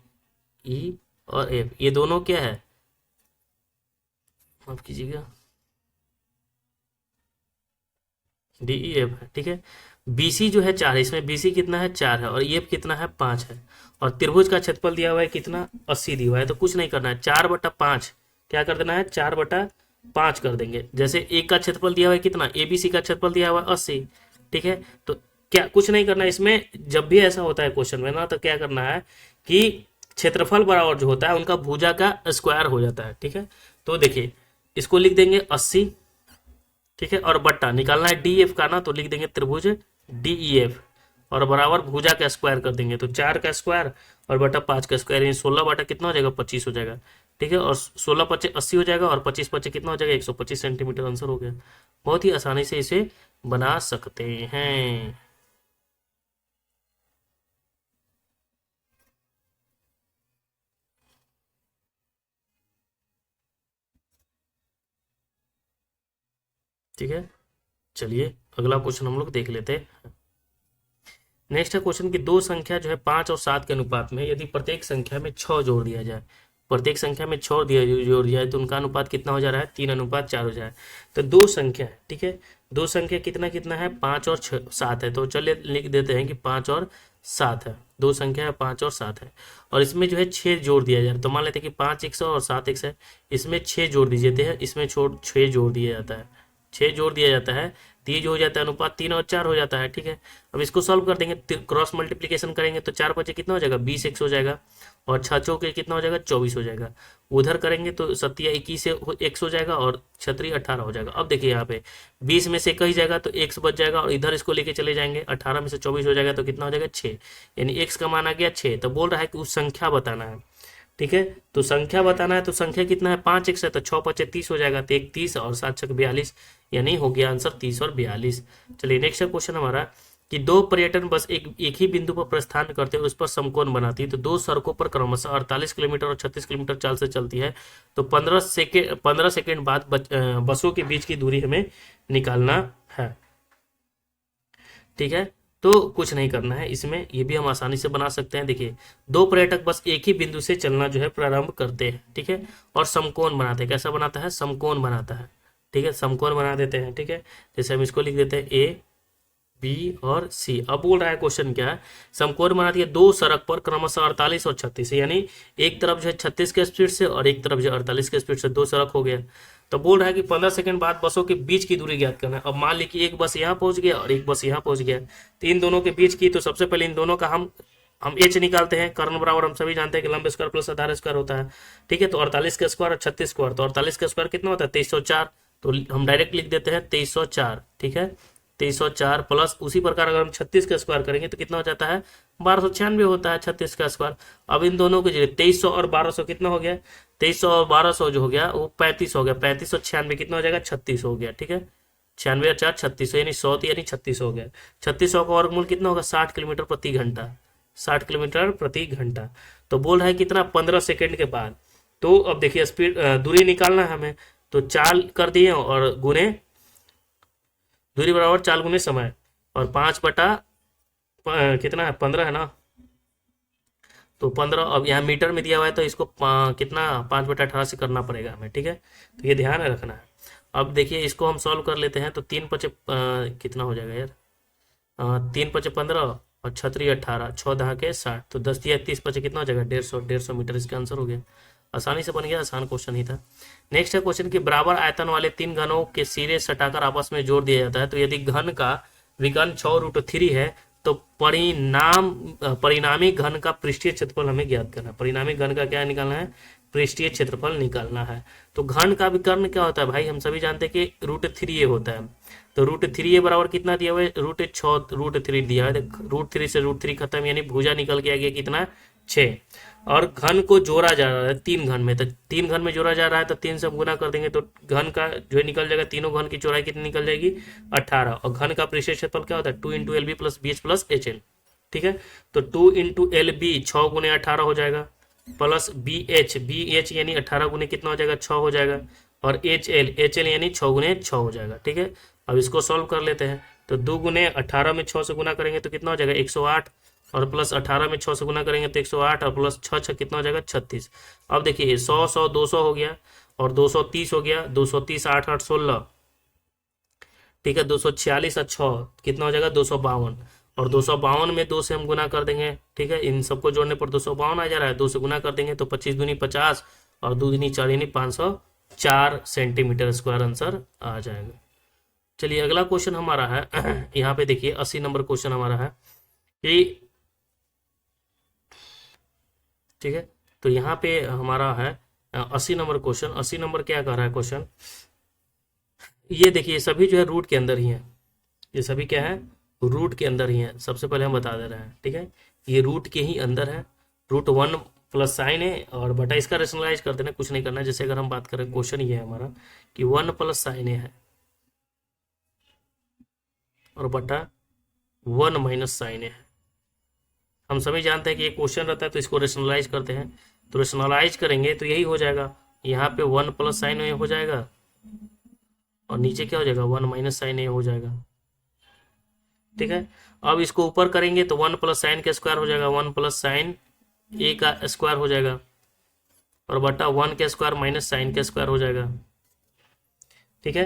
ई और एफ। ये दोनों क्या है, माफ कीजिएगा, डी ई एफ है। ठीक है, बीसी जो है 4 है, इसमें बीसी कितना है, 4 है, और एफ कितना है, 5 है। और त्रिभुज का क्षेत्रफल दिया हुआ है कितना, 80 दिया हुआ है, तो कुछ नहीं करना है, 4/5 क्या कर देना है, 4/5 कर देंगे। जैसे एक का क्षेत्रफल दिया हुआ है कितना, एबीसी का क्षेत्रफल दिया हुआ है 80। ठीक है, तो क्या कुछ नहीं करना है इसमें। जब भी ऐसा होता है क्वेश्चन में ना, तो क्या करना है कि क्षेत्रफल बराबर जो होता है उनका भुजा का स्क्वायर हो जाता है। ठीक है, तो देखिए इसको लिख देंगे 80। ठीक है, और बट्टा निकालना है डी एफ का ना, तो लिख देंगे त्रिभुज डी ई एफ, और बराबर भुजा का स्क्वायर कर देंगे, तो 4 का स्क्वायर और बटा 5 का स्क्वायर, यानी 16 बटा कितना हो जाएगा 25 हो जाएगा। ठीक है, और 16 पचे 80 हो जाएगा और 25 पचे कितना हो जाएगा 125 सेंटीमीटर, आंसर हो गया। बहुत ही आसानी से इसे बना सकते हैं। ठीक है, चलिए अगला क्वेश्चन हम लोग देख लेते हैं। नेक्स्ट है क्वेश्चन की दो संख्या जो है 5 और 7 के अनुपात में यदि प्रत्येक संख्या में 6 जोड़ दिया जाए, प्रत्येक संख्या में 6 जोड़ दिया जाए तो उनका अनुपात कितना हो जा रहा है 3:4 हो जाए। तो दो संख्या है, ठीक है, दो संख्या कितना कितना है 5 और 7 है, तो चलिए लिख देते हैं कि 5 और 7 है, दो संख्या है 5 और 7 है, और इसमें जो है 6 जोड़ दिया जाए, तो मान लेते हैं कि 5 100 और 7 100 है, इसमें 6 जोड़ दिए जाते हैं, इसमें 6 जोड़ दिया जाता है, 6 जोड़ दिया जाता है, तो ये जो हो जाता है अनुपात 3 और 4 हो जाता है। ठीक है, अब इसको सॉल्व कर देंगे, क्रॉस मल्टीप्लीकेशन करेंगे तो 4 बचे कितना हो जाएगा 20 100 हो जाएगा, और 6 चौके कितना हो जाएगा 24 हो जाएगा, उधर करेंगे तो 7 21 से 100 हो जाएगा और 6 18 हो जाएगा। अब देखिए यहाँ पे 20 में से कहीं जाएगा तो x बच जाएगा, और इधर इसको लेके चले जाएंगे, 18 में से 24 हो जाएगा तो कितना हो जाएगा 6, यानी x का मान आ गया 6। तो बोल रहा है कि उस संख्या बताना है। ठीक है, तो संख्या बताना है, तो संख्या कितना है 5 1 है, तो 6 5 30 हो जाएगा, तो 1 30 और 7 6 42, यानी हो गया आंसर 30 और 42। चलिए नेक्स्ट क्वेश्चन हमारा कि दो पर्यटन बस एक ही बिंदु पर प्रस्थान करते हैं, उस पर समकोण बनाती है, तो दो सड़कों पर क्रमशः 48 किलोमीटर और 36 किलोमीटर चाल से चलती है, तो 15 सेकेंड बाद बसों के बीच की दूरी हमें निकालना है। ठीक है, तो कुछ नहीं करना है इसमें, ये भी हम आसानी से बना सकते हैं। देखिए दो पर्यटक बस एक ही बिंदु से चलना जो है प्रारंभ करते हैं, ठीक है, और समकोण बनाते हैं। कैसा बनाता है समकोण बनाता है। ठीक है, समकोण बना देते हैं। ठीक है, जैसे हम इसको लिख देते हैं ए बी और सी। अब बोल रहा है क्वेश्चन क्या है, समकोण बना दिया दो सड़क पर क्रमशः 48 और 36, यानी एक तरफ जो है 36 के स्पीड से और एक तरफ जो है 48 के स्पीड से, दो सड़क हो गया। तो बोल रहा है कि 15 सेकंड बाद बसों के बीच की दूरी ज्ञात करना है। अब मान ली कि एक बस यहाँ पहुंच गया और एक बस यहाँ पहुंच गया, तो इन दोनों के बीच की, तो सबसे पहले इन दोनों का हम एच निकालते हैं, कर्ण बराबर हम सभी जानते हैं कि लंब स्क्वायर प्लस आधार स्क्वायर होता है। ठीक है, तो 48 का स्क्वायर और 36 स्क्वायर, तो 48 का स्क्वायर कितना होता है 2304, तो हम डायरेक्ट लिख देते हैं 2304। ठीक है, 2304 प्लस उसी प्रकार अगर हम 36 का स्क्वायर करेंगे तो कितना हो जाता है 1296 होता है 36 का स्क्वायर। अब इन दोनों के जरिए 2300 और 1200 कितना हो गया, 2300 और 1200 जो हो गया वो 35 हो गया, 3596 कितना हो जाएगा 36 हो गया। ठीक है, 96 और 4 36, यानी 100 यानी 36 हो गया। 3600 का वर्गमूल कितना होगा 60 किलोमीटर प्रति घंटा, 60 किलोमीटर प्रति घंटा। तो बोल रहा है कितना 15 सेकेंड के बाद। तो अब देखिए स्पीड दूरी निकालना है हमें, तो 4 कर दिए और गुने दूरी बराबर 4 गुने समय, और 5 बटा कितना है 15 है ना, तो 15। अब यहाँ मीटर में दिया हुआ है तो इसको कितना 5 बटा 18 से करना पड़ेगा हमें। ठीक है, तो ये ध्यान रखना है। अब देखिए इसको हम सॉल्व कर लेते हैं, तो 3 पचे कितना हो जाएगा यार, 3 पचे 15 और 6 18, 6 दहा के 60, तो 10 दिया 30 पचे कितना हो जाएगा 150 मीटर, इसका आंसर हो गया। आसानी से बन गया, आसान क्वेश्चन ही था। नेक्स्ट है क्वेश्चन कि बराबर आयतन वाले तीन घनों के सिरे सटाकर आपस में जोड़ दिया जाता है, तो यदि घन का विकर्ण 6√3 है तो परिणामी घन का पृष्ठीय क्षेत्रफल हमें ज्ञात करना है। परिणामी घन का क्या निकालना है, पृष्ठीय क्षेत्रफल निकालना है। तो घन का विकर्ण क्या होता है भाई, हम सभी जानते हैं कि √3 होता है, तो √3 बराबर कितना दिया हुआ है √3 दिया है, √3 से √3 खत्म, यानी भुजा निकल के आ गया कितना 6, और घन को जोड़ा जा रहा है 3 घन में, तो 3 घन में जोड़ा जा रहा है तो 3 से हम गुना कर देंगे, तो घन का जो है निकल जाएगा, तीनों घन की चौड़ाई कितनी निकल जाएगी 18, और घन का पृष्ठीय क्षेत्रफल क्या होता है 2 × LB + BH + HL। ठीक है, तो 2 × LB 6 गुने 18 हो जाएगा, प्लस BH यानी 18 गुने कितना हो जाएगा 6 हो जाएगा, और HL यानी 6 गुने 6 हो जाएगा। ठीक है, अब इसको सॉल्व कर लेते हैं, तो 2 गुने 18 में 6 से गुना करेंगे तो कितना हो जाएगा 108, और प्लस 18 में 6 से गुना करेंगे तो 108, और प्लस 6 कितना हो जाएगा 36। अब देखिए 100 100 200 हो गया, और 230 हो गया, 230 8 8 16, ठीक है, 246 और 6 कितना हो जाएगा 252, और 252 में 2 से हम गुना कर देंगे। ठीक है, इन सबको जोड़ने पर 252 आ जा रहा है, 2 से गुना कर देंगे तो 25 दूनी 50 और 2 दूनी 4 यानी 504 सेंटीमीटर स्क्वायर आंसर आ जाएगा। चलिए अगला क्वेश्चन हमारा है यहाँ पे देखिए 80 नंबर क्वेश्चन हमारा है कि, ठीक है, तो यहाँ पे हमारा है 80 नंबर क्वेश्चन। 80 नंबर क्या कह रहा है क्वेश्चन, ये देखिए सभी जो है रूट के अंदर ही है, ये सभी क्या है रूट के अंदर ही है, सबसे पहले हम बता दे रहे हैं, ठीक है। ये रूट के ही अंदर है, रूट वन प्लस साइन है और बटा इसका रेशनलाइज कर देना, कुछ नहीं करना। जैसे अगर हम बात करें, क्वेश्चन ये है हमारा कि वन प्लस साइन है और बटा वन माइनस साइन है। हम सभी जानते हैं कि ये क्वेश्चन रहता है तो इसको रेशनलाइज करते हैं, तो रेशनलाइज करेंगे तो यही हो जाएगा, यहाँ पे वन प्लस साइन ए हो जाएगा और नीचे क्या हो जाएगा, वन माइनस साइन ए हो जाएगा, ठीक है। अब इसको ऊपर करेंगे तो वन प्लस साइन का स्क्वायर हो जाएगा, वन प्लस साइन ए का स्क्वायर हो जाएगा और बटा वन का स्क्वायर माइनस साइन का स्क्वायर हो जाएगा, ठीक है।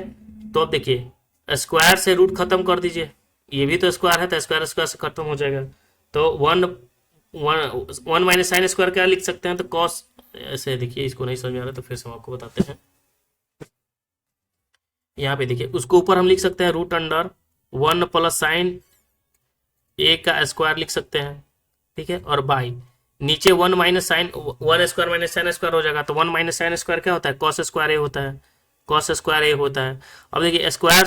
तो अब देखिए स्क्वायर से रूट खत्म कर दीजिए, ये भी तो स्क्वायर है तो स्क्वायर स्क्वायर से खत्म हो जाएगा। तो one one one minus sine square क्या लिख सकते हैं, तो कॉस, ऐसे देखिए इसको नहीं समझ आ रहा तो फिर से हम आपको बताते हैं। यहाँ पे देखिए उसको ऊपर हम लिख सकते हैं root under one plus sine A का स्क्वायर लिख सकते हैं, ठीक है। और बाई नीचे one minus sine, one square minus sine square हो जाएगा, तो वन माइनस साइन स्क्वायर क्या होता है, कॉस स्क्वायर ए होता है, कॉस स्क्वायर ए होता है। अब देखिए स्क्वायर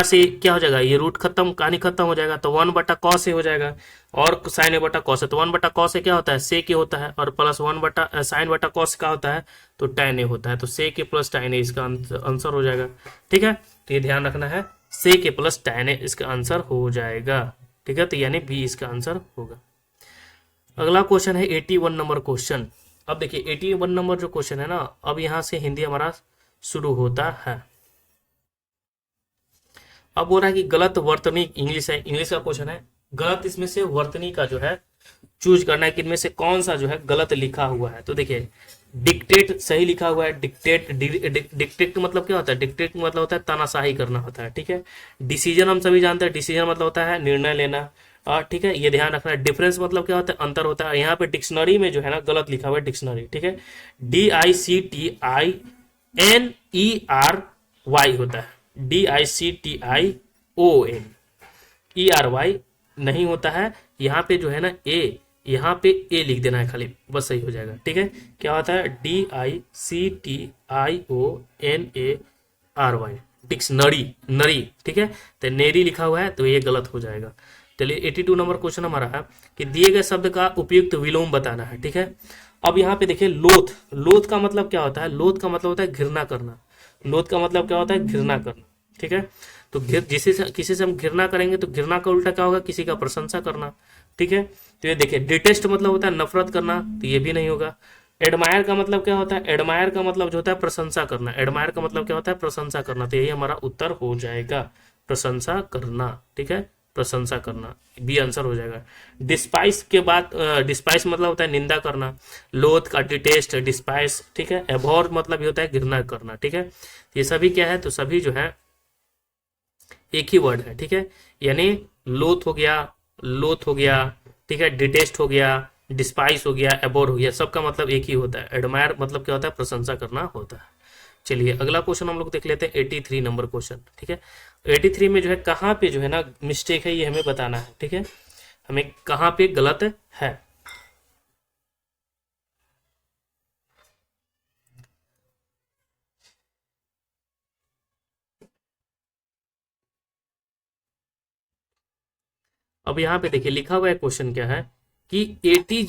से क्या हो जाएगा, ये रूट खत्म, कहानी खत्म हो जाएगा, तो वन बटा कॉस ए हो जाएगा और साइन ए बटा कॉस है, तो वन बटा कॉस ए क्या होता है, सेक ए होता है और प्लस वन बटा साइन बटा कॉस का होता है तो टैन ए होता है, तो सेक ए प्लस टैन ए इसका आंसर हो जाएगा, ठीक है। तो ये ध्यान रखना है, सेक ए प्लस टैन ए इसका आंसर हो जाएगा, ठीक है। तो यानी बी इसका आंसर होगा। अगला क्वेश्चन है 81 नंबर क्वेश्चन। अब देखिए 81 नंबर जो क्वेश्चन है ना, अब यहाँ से हिंदी हमारा शुरू होता है। अब बोल रहा है कि गलत वर्तनी, इंग्लिश है, इंग्लिश का क्वेश्चन है, गलत इसमें से वर्तनी का जो है चूज करना है कि इनमें से कौन सा जो है गलत लिखा हुआ है। तो देखिए डिक्टेट सही लिखा हुआ है, डिक्टेट मतलब क्या होता है, डिक्टेट मतलब होता है तानाशाही करना होता है, ठीक है। डिसीजन हम सभी जानते हैं, डिसीजन मतलब होता है निर्णय लेना, ठीक है, ये ध्यान रखना है। डिफरेंस मतलब क्या होता है, अंतर होता है। यहाँ पे डिक्शनरी में जो है ना गलत लिखा हुआ है, डिक्शनरी, ठीक है, DICTINERY होता है, DICTIONERY नहीं होता है। यहाँ पे जो है ना ए, यहाँ पे ए लिख देना है खाली, बस सही हो जाएगा, ठीक है। क्या होता है, DICTIONARY, डिक्शनरी, नरी, ठीक है, तो नेरी लिखा हुआ है तो ये गलत हो जाएगा। चलिए 82 नंबर क्वेश्चन हमारा है कि दिए गए शब्द का उपयुक्त विलोम बताना है, ठीक है। अब यहाँ पे देखिए लोथ, लोथ का मतलब क्या होता है, लोथ का मतलब होता है घृणा करना, लोथ का मतलब क्या होता है, घृणा करना, ठीक है। तो किसी से हम घृणा करेंगे तो घृणा का उल्टा क्या होगा, किसी का प्रशंसा करना, ठीक है। तो ये देखिए डिटेस्ट मतलब होता है नफरत करना, तो ये भी नहीं होगा। एडमायर का मतलब क्या होता है, एडमायर का मतलब जो होता है प्रशंसा करना, एडमायर का मतलब क्या होता है, प्रशंसा करना, तो यही हमारा उत्तर हो जाएगा, प्रशंसा करना, ठीक है, प्रशंसा करना, बी आंसर हो जाएगा। डिस्पाइस के बाद डिस्पाइस मतलब होता है निंदा करना, लोथ का डिटेस्ट, डिस्पाइस, ठीक है। एबोर मतलब ये होता है घृणा करना, ठीक है। ये सभी क्या है, तो सभी जो है एक ही वर्ड है, ठीक है। यानी लोथ हो गया, लोथ हो गया, ठीक है, डिटेस्ट हो गया, डिस्पाइस हो गया, एबोर हो गया, सबका मतलब एक ही होता है। एडमायर मतलब क्या होता है, प्रशंसा करना होता है। चलिए अगला क्वेश्चन हम लोग देख लेते हैं 83 नंबर क्वेश्चन, ठीक है। 83 में जो है कहाँ पे जो है ना मिस्टेक है ये हमें बताना है, ठीक है, हमें कहाँ पे गलत है। अब यहाँ पे देखिए लिखा हुआ है क्वेश्चन क्या है कि 80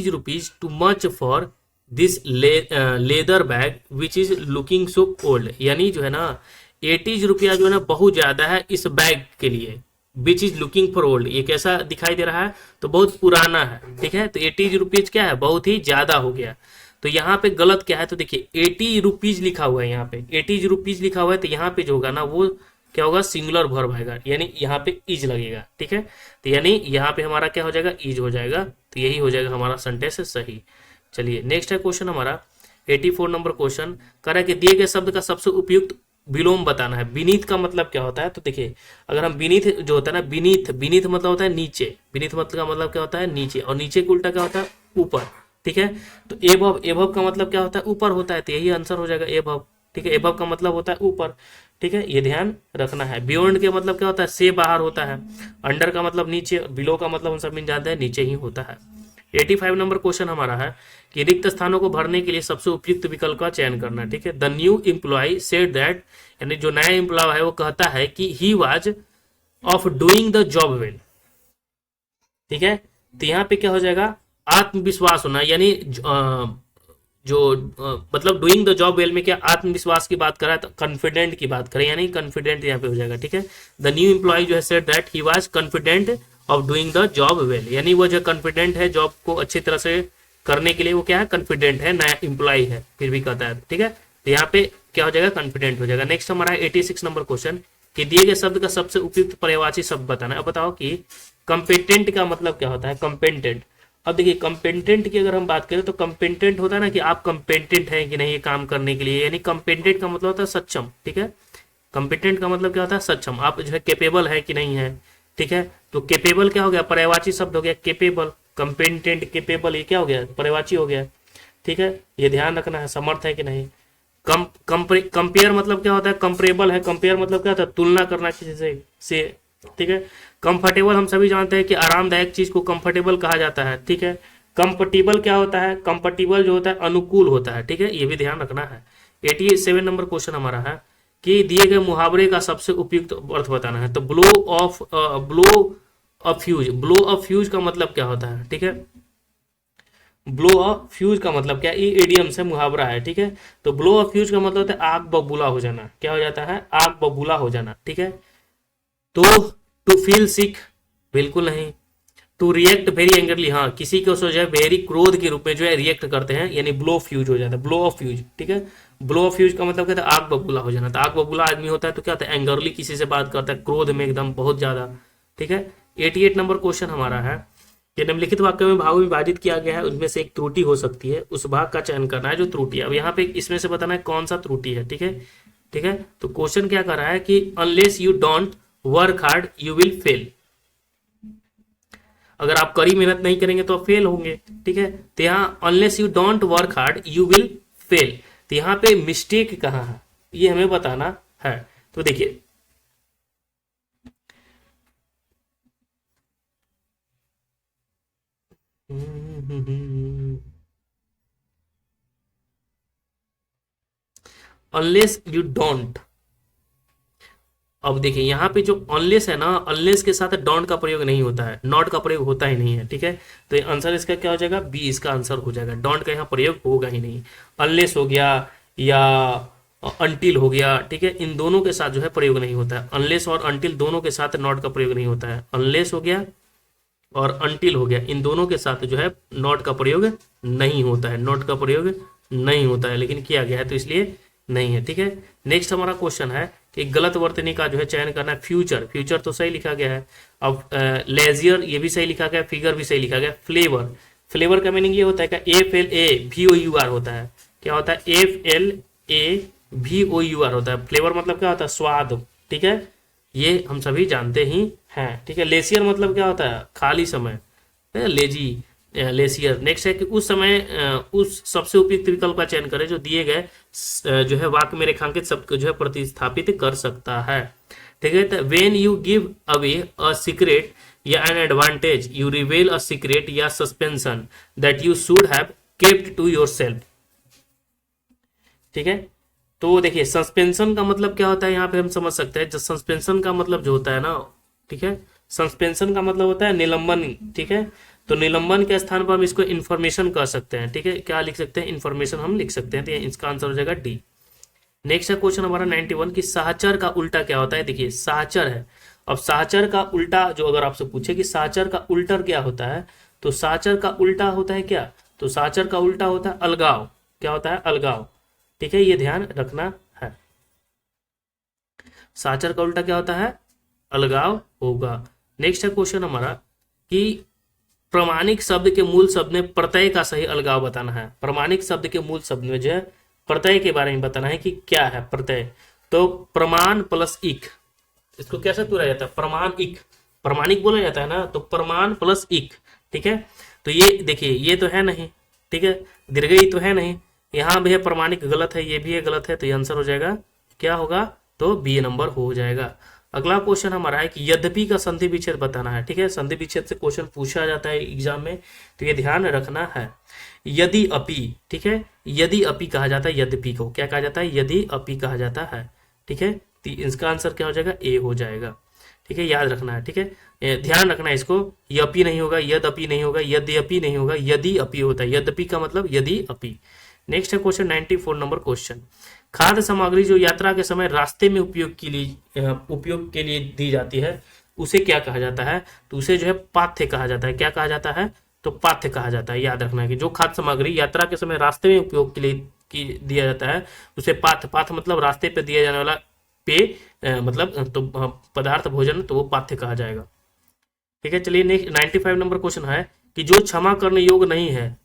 rupees too much for this leather bag which is looking so old, यानी जो है ना 80 रुपया जो है ना बहुत ज्यादा है इस बैग के लिए, which is looking for old, ये कैसा दिखाई दे रहा है, तो बहुत पुराना है, ठीक है। तो 80 रुपीज क्या है, बहुत ही ज्यादा हो गया। तो यहाँ पे गलत क्या है, तो देखिए 80 रुपीज लिखा हुआ है, यहाँ पे 80 रुपीज लिखा हुआ है, तो यहाँ पे जो होगा ना वो क्या होगा, सिंगुलर वर्ब आएगा, यानी यहाँ पे इज लगेगा, ठीक है। तो यानी यहाँ पे हमारा क्या हो जाएगा, इज हो जाएगा, तो यही हो जाएगा हमारा सेंटेंस सही। चलिए नेक्स्ट है क्वेश्चन हमारा 84 नंबर क्वेश्चन, कह रहा है कि दिए गए शब्द का सबसे उपयुक्त विलोम बताना है। बीनीथ का मतलब क्या होता है, तो देखिए अगर हम बीनीथ जो होता है ना, बीनीथ, बीनीथ मतलब होता है नीचे, बीनीथ मतलब का मतलब क्या होता है, नीचे, और नीचे के उल्टा क्या होता है, ऊपर, ठीक है। तो एबव, एबव का मतलब क्या होता है, ऊपर होता है, तो यही आंसर हो जाएगा एबव, ठीक है। एबव का मतलब होता है ऊपर, ठीक है, ये ध्यान रखना है। बियॉन्ड के मतलब क्या होता है, से बाहर होता है। अंडर का मतलब नीचे, बिलो का मतलब हम सब जानते हैं नीचे ही होता है, 85 नंबर क्वेश्चन हमारा है कि रिक्त स्थानों को भरने के लिए सबसे उपयुक्त विकल्प का चयन करना। ठीक है, the new employ said that, यानी जो नया एम्प्लॉय है वो कहता है कि he was of doing the job well. ठीक है, तो यहाँ पे क्या हो जाएगा, आत्मविश्वास होना, यानी मतलब डूइंग द जॉब वेल में क्या आत्मविश्वास की बात कर रहा है, तो कॉन्फिडेंट की बात करें, यानी कॉन्फिडेंट यहाँ पे हो जाएगा। ठीक है, द न्यू एम्प्लॉय जो है said that he was confident of doing the job well, यानी वो जो कॉन्फिडेंट है जॉब को अच्छी तरह से करने के लिए, वो क्या है, कॉन्फिडेंट है, नया एम्प्लॉय है, फिर भी कहता है। ठीक है, तो यहाँ पे क्या हो जाएगा, कॉन्फिडेंट हो जाएगा। नेक्स्ट हमारा 86 नंबर क्वेश्चन कि दिए गए शब्द का सबसे उपयुक्त पर्यायवाची शब्द बताना है। अब बताओ कि कंपेटेंट का मतलब क्या होता है, कंपेटेंट। अब देखिए कंपेटेंट की अगर हम बात करें तो कंपेटेंट होता है ना कि आप कंपेटेंट हैं कि नहीं ये काम करने के लिए, यानी कंपेटेंट का मतलब होता है सक्षम। ठीक है, कंपेटेंट का मतलब क्या होता है, सक्षम, आप जो है केपेबल है कि नहीं है। ठीक है, तो केपेबल क्या हो गया, पर्यायवाची शब्द हो गया केपेबल, कंपेटेंट केपेबल, ये क्या हो गया, पर्यायवाची हो गया। ठीक है, ये ध्यान रखना है, समर्थ है कि नहीं। कंपेयर मतलब क्या होता है, कंपेरेबल है, कंपेयर मतलब क्या होता है, तुलना करना किसी से। ठीक है, कंफर्टेबल हम सभी जानते हैं कि आरामदायक चीज को कंफर्टेबल कहा जाता है। ठीक है, कंफर्टेबल क्या होता है, कंफर्टेबल जो होता है अनुकूल होता है। ठीक है, ये भी ध्यान रखना है। 87 नंबर क्वेश्चन हमारा है कि दिए गए मुहावरे का सबसे उपयुक्त अर्थ बताना है। तो blow of fuse, blow of fuse का मतलब क्या होता है। ठीक है, ब्लो ऑफ फ्यूज का मतलब क्या, ये एडियम से मुहावरा है। ठीक है, तो ब्लो ऑफ फ्यूज का मतलब होता है आग बबूला हो जाना। क्या हो जाता है, आग बबूला हो जाना। ठीक है, तो टू फील सिक, बिल्कुल नहीं। टू रिएक्ट वेरी एंग्रली, हाँ, किसी को जो है वेरी क्रोध के रूप में जो है रिएक्ट करते हैं, यानी ब्लो फ्यूज हो जाता है, ब्लो ऑफ फ्यूज। ठीक है, ब्लो ऑफ फ्यूज का मतलब क्या है, आग बबूला हो जाना। तो आग बबूला आदमी होता है तो क्या होता है, एंगरली किसी से बात करता है, क्रोध में एकदम बहुत ज्यादा। ठीक है, 88 नंबर क्वेश्चन हमारा है कि निम्नलिखित वाक्य में भागों में विभाजित किया गया है, उनमें से एक त्रुटि हो सकती है, उस भाग का चयन करना है जो त्रुटि है। अब यहाँ पे इसमें से बताना है कौन सा त्रुटि है। ठीक है, ठीक है, तो क्वेश्चन क्या कर रहा है कि unless you don't work hard you will fail, अगर आप कड़ी मेहनत नहीं करेंगे तो आप फेल होंगे। ठीक है, तो यहाँ unless you don't work hard you will fail, तो यहाँ पे मिस्टेक कहाँ है ये हमें बताना है। तो देखिए अनलेस यू डोंट, अब देखिए यहाँ पे जो अनलेस है ना, अनलेस के साथ डोंट का प्रयोग नहीं होता है, नॉट का प्रयोग होता ही नहीं है। ठीक है, तो आंसर इसका क्या हो जाएगा, बी इसका आंसर हो जाएगा, डोंट का यहाँ प्रयोग होगा ही नहीं। अनलेस हो गया या अनटिल हो गया, ठीक है, इन दोनों के साथ जो है प्रयोग नहीं होता है। अनलेस और अनटिल दोनों के साथ नॉट का प्रयोग नहीं होता है। अनलेस हो गया और अनटिल हो गया, इन दोनों के साथ जो है नॉट का प्रयोग नहीं होता है, नॉट का प्रयोग नहीं होता है, लेकिन किया गया है तो इसलिए नहीं है। ठीक है, नेक्स्ट हमारा क्वेश्चन है कि गलत वर्तनी का जो है चयन करना है। फ्यूचर, फ्यूचर तो सही लिखा गया है। अब लेजियर ये भी सही लिखा गया, फिगर भी सही लिखा गया। फ्लेवर, फ्लेवर का मीनिंग ये होता है कि FLAVOUR होता है। क्या होता है, FLAVOUR होता है। फ्लेवर मतलब क्या होता है, स्वाद। ठीक है, ये हम सभी जानते ही हैं। ठीक है, लेसियर मतलब क्या होता है, खाली समय, लेजी, लेसियर। नेक्स्ट है कि उस समय उस सबसे उपयुक्त विकल्प का चयन करें जो दिए गए जो है वाक्य में रेखांकित शब्द को जो है प्रतिस्थापित कर सकता है। ठीक है, तो when you give away a secret या an advantage you reveal a secret या suspension that you should have kept to yourself. ठीक है, तो देखिए सस्पेंशन का मतलब क्या होता है, यहाँ पे हम समझ सकते हैं। जो सस्पेंशन का मतलब जो होता है ना, ठीक है, सस्पेंशन का मतलब होता है निलंबन। ठीक है, तो निलंबन के स्थान पर हम इसको इन्फॉर्मेशन कह सकते हैं। ठीक है, क्या लिख सकते हैं, इन्फॉर्मेशन हम लिख सकते हैं। तो इसका आंसर हो जाएगा डी। नेक्स्ट है क्वेश्चन हमारा 91 की साहचर का उल्टा क्या होता है। देखिए साहचर है, अब साहचर का उल्टा जो अगर आपसे पूछे कि साहचर का उल्टा क्या होता है, तो साहचर का उल्टा होता है क्या, तो साहचर का उल्टा होता है अलगाव। क्या होता है, अलगाव। ठीक है, ये ध्यान रखना है, साहचर का उल्टा क्या होता है, अलगाव होगा। नेक्स्ट है क्वेश्चन हमारा कि प्रमाणिक शब्द के मूल शब्द में प्रत्यय का सही अलगाव बताना है। प्रमाणिक शब्द के मूल शब्द में जो है प्रत्यय के बारे में बताना है कि क्या है प्रत्यय। तो प्रमाण प्लस इक, इसको कैसे तोड़ा जाता है, प्रमाण इक, प्रमाणिक बोला जाता है ना, तो प्रमाण प्लस इक। ठीक है, तो ये देखिए ये तो है नहीं, ठीक है, दीर्घई तो है नहीं, यहाँ भी है प्रमाणिक गलत है, ये भी है गलत है, तो ये आंसर हो जाएगा क्या होगा, तो बी नंबर हो जाएगा। अगला क्वेश्चन हमारा है कि यद्यपि का संधि विच्छेद बताना है। ठीक है, संधि विच्छेद से क्वेश्चन पूछा जाता है एग्जाम में, तो ये ध्यान रखना है। यदि अपि, ठीक है, यदि अपि कहा जाता है, यद्यपि को क्या कहा जाता है, यदि अपि कहा जाता है। ठीक है, तो इसका आंसर क्या हो जाएगा, ए हो जाएगा। ठीक है, याद रखना है। ठीक है, ध्यान रखना है इसको, यपि नहीं होगा, यद्यपि नहीं होगा, यद्यपि नहीं होगा, यदि अपि होता है। यद्यपि का मतलब यदि अपि। नेक्स्ट है क्वेश्चन 94 नंबर क्वेश्चन। खाद्य सामग्री जो यात्रा के समय रास्ते में उपयोग के लिए दी जाती है, उसे क्या कहा जाता है, तो उसे जो है पाथ्य कहा जाता है। क्या कहा जाता है, तो पाथ्य कहा जाता है। याद रखना है कि जो खाद्य सामग्री यात्रा के समय रास्ते में उपयोग के लिए दिया जाता है, उसे पाथ्य, पाथ्य मतलब रास्ते पे दिया जाने वाला पेय, मतलब तो पदार्थ, भोजन, तो वो पाथ्य कहा जाएगा। ठीक है, चलिए नेक्स्ट 95 नंबर क्वेश्चन है कि जो क्षमा करने योग्य नहीं है।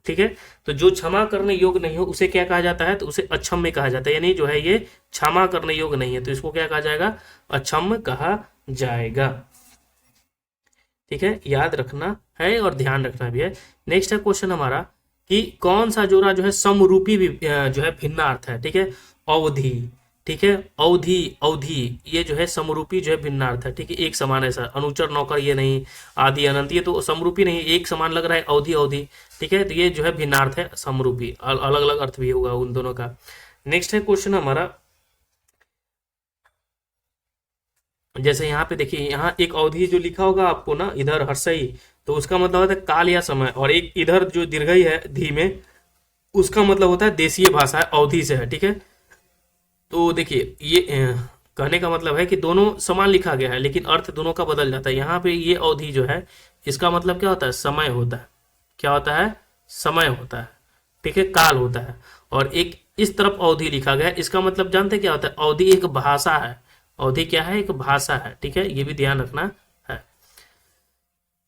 ठीक है, तो जो क्षमा करने योग्य नहीं हो उसे क्या कहा जाता है, तो उसे अक्षम्य कहा जाता है। यानी जो है ये क्षमा करने योग्य नहीं है, तो इसको क्या कहा जाएगा, अक्षम्य कहा जाएगा। ठीक है, याद रखना है और ध्यान रखना भी है। नेक्स्ट है क्वेश्चन हमारा कि कौन सा जोड़ा जो है समरूपी जो है भिन्नार्थ है। ठीक है, अवधि, ठीक है, अवधि, अवधि, ये जो है समरूपी जो है भिन्नार्थ है। ठीक है, एक समान है सर, अनुचर नौकर ये नहीं, आदि अनंत ये तो समरूपी नहीं, एक समान लग रहा है, अवधि अवधि। ठीक है, तो ये जो है भिन्नार्थ है, समरूपी, अलग अलग अर्थ भी होगा उन दोनों का। नेक्स्ट है क्वेश्चन हमारा, जैसे यहाँ पे देखिए, यहाँ एक अवधि जो लिखा होगा आपको ना इधर हर्षई, तो उसका मतलब होता है काल या समय, और एक इधर जो दीर्घई है धी में, उसका मतलब होता है देशीय भाषा है, अवधि से है। ठीक है, तो देखिए ये कहने का मतलब है कि दोनों समान लिखा गया है, लेकिन अर्थ दोनों का बदल जाता है। यहाँ पे ये अवधि जो है, इसका मतलब क्या होता है, समय होता है। क्या होता है, समय होता है। ठीक है, काल होता है। और एक इस तरफ अवधि लिखा गया है, इसका मतलब जानते क्या होता है, अवधि एक भाषा है। अवधि क्या है, एक भाषा है। ठीक है, ये भी ध्यान रखना है।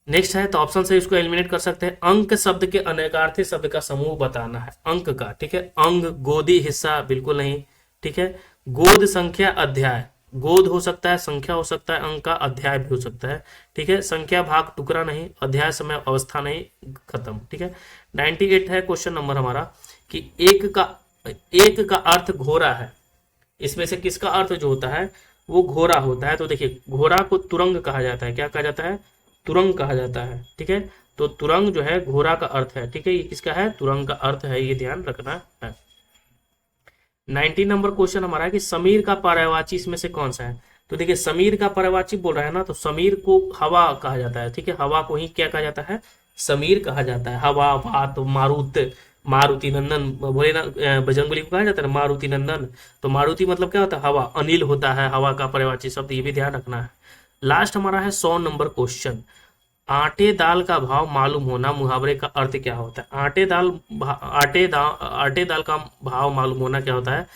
नेक्स्ट है, तो ऑप्शन से इसको एलिमिनेट कर सकते हैं। अंक शब्द के अनेकार्थी शब्द का समूह बताना है, अंक का। ठीक है, अंग, गोदी, हिस्सा, बिल्कुल नहीं। ठीक है, गोद, संख्या, अध्याय, गोद हो सकता है, संख्या हो सकता है, अंक का, अध्याय भी हो सकता है। ठीक है, संख्या, भाग, टुकड़ा नहीं, अध्याय, समय, अवस्था नहीं, खत्म। ठीक है, 98 है क्वेश्चन नंबर हमारा कि एक का अर्थ घोड़ा है। इसमें से किसका अर्थ जो होता है वो घोड़ा होता है। तो देखिए, घोड़ा को तुरंग कहा जाता है। क्या कहा जाता है, तुरंग कहा जाता है। ठीक है, तो तुरंग जो है घोड़ा का अर्थ है। ठीक है, ये किसका है, तुरंग का अर्थ है, ये ध्यान रखना है। 90 नंबर क्वेश्चन हमारा है कि समीर का पर्यायवाची इसमें से कौन सा है। तो देखिए, समीर का पर्यायवाची बोल रहा है ना, तो समीर को हवा कहा जाता है। ठीक है, हवा को ही क्या कहा जाता है, समीर कहा जाता है। हवा, वात, मारुत, मारुति नंदन बोले ना, बजरंगबली को कहा जाता है मारुति नंदन, तो मारुति मतलब क्या होता है, हवा। अनिल होता है हवा का पर्यायवाची शब्द, ये भी ध्यान रखना है। लास्ट हमारा है 100 नंबर क्वेश्चन। आटे दाल का भाव मालूम होना, मुहावरे का अर्थ क्या होता है। आटे दाल का भाव मालूम होना क्या होता है,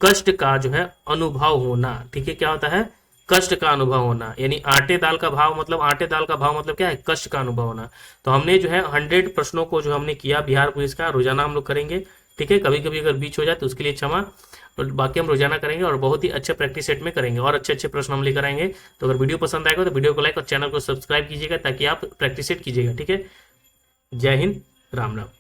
कष्ट का जो है अनुभव होना। ठीक है, क्या होता है, कष्ट का अनुभव होना। यानी आटे दाल का भाव मतलब क्या है, कष्ट का अनुभव होना। तो हमने जो है 100 प्रश्नों को जो हमने किया बिहार पुलिस का, रोजाना हम लोग करेंगे। ठीक है, कभी कभी अगर बीच हो जाए तो उसके लिए क्षमा, और बाकी हम रोजाना करेंगे और बहुत ही अच्छे प्रैक्टिस सेट में करेंगे और अच्छे अच्छे प्रश्न हम लेकर आएंगे। तो अगर वीडियो पसंद आएगा तो वीडियो को लाइक और चैनल को सब्सक्राइब कीजिएगा, ताकि आप प्रैक्टिस सेट कीजिएगा। ठीक है, जय हिंद, राम राम।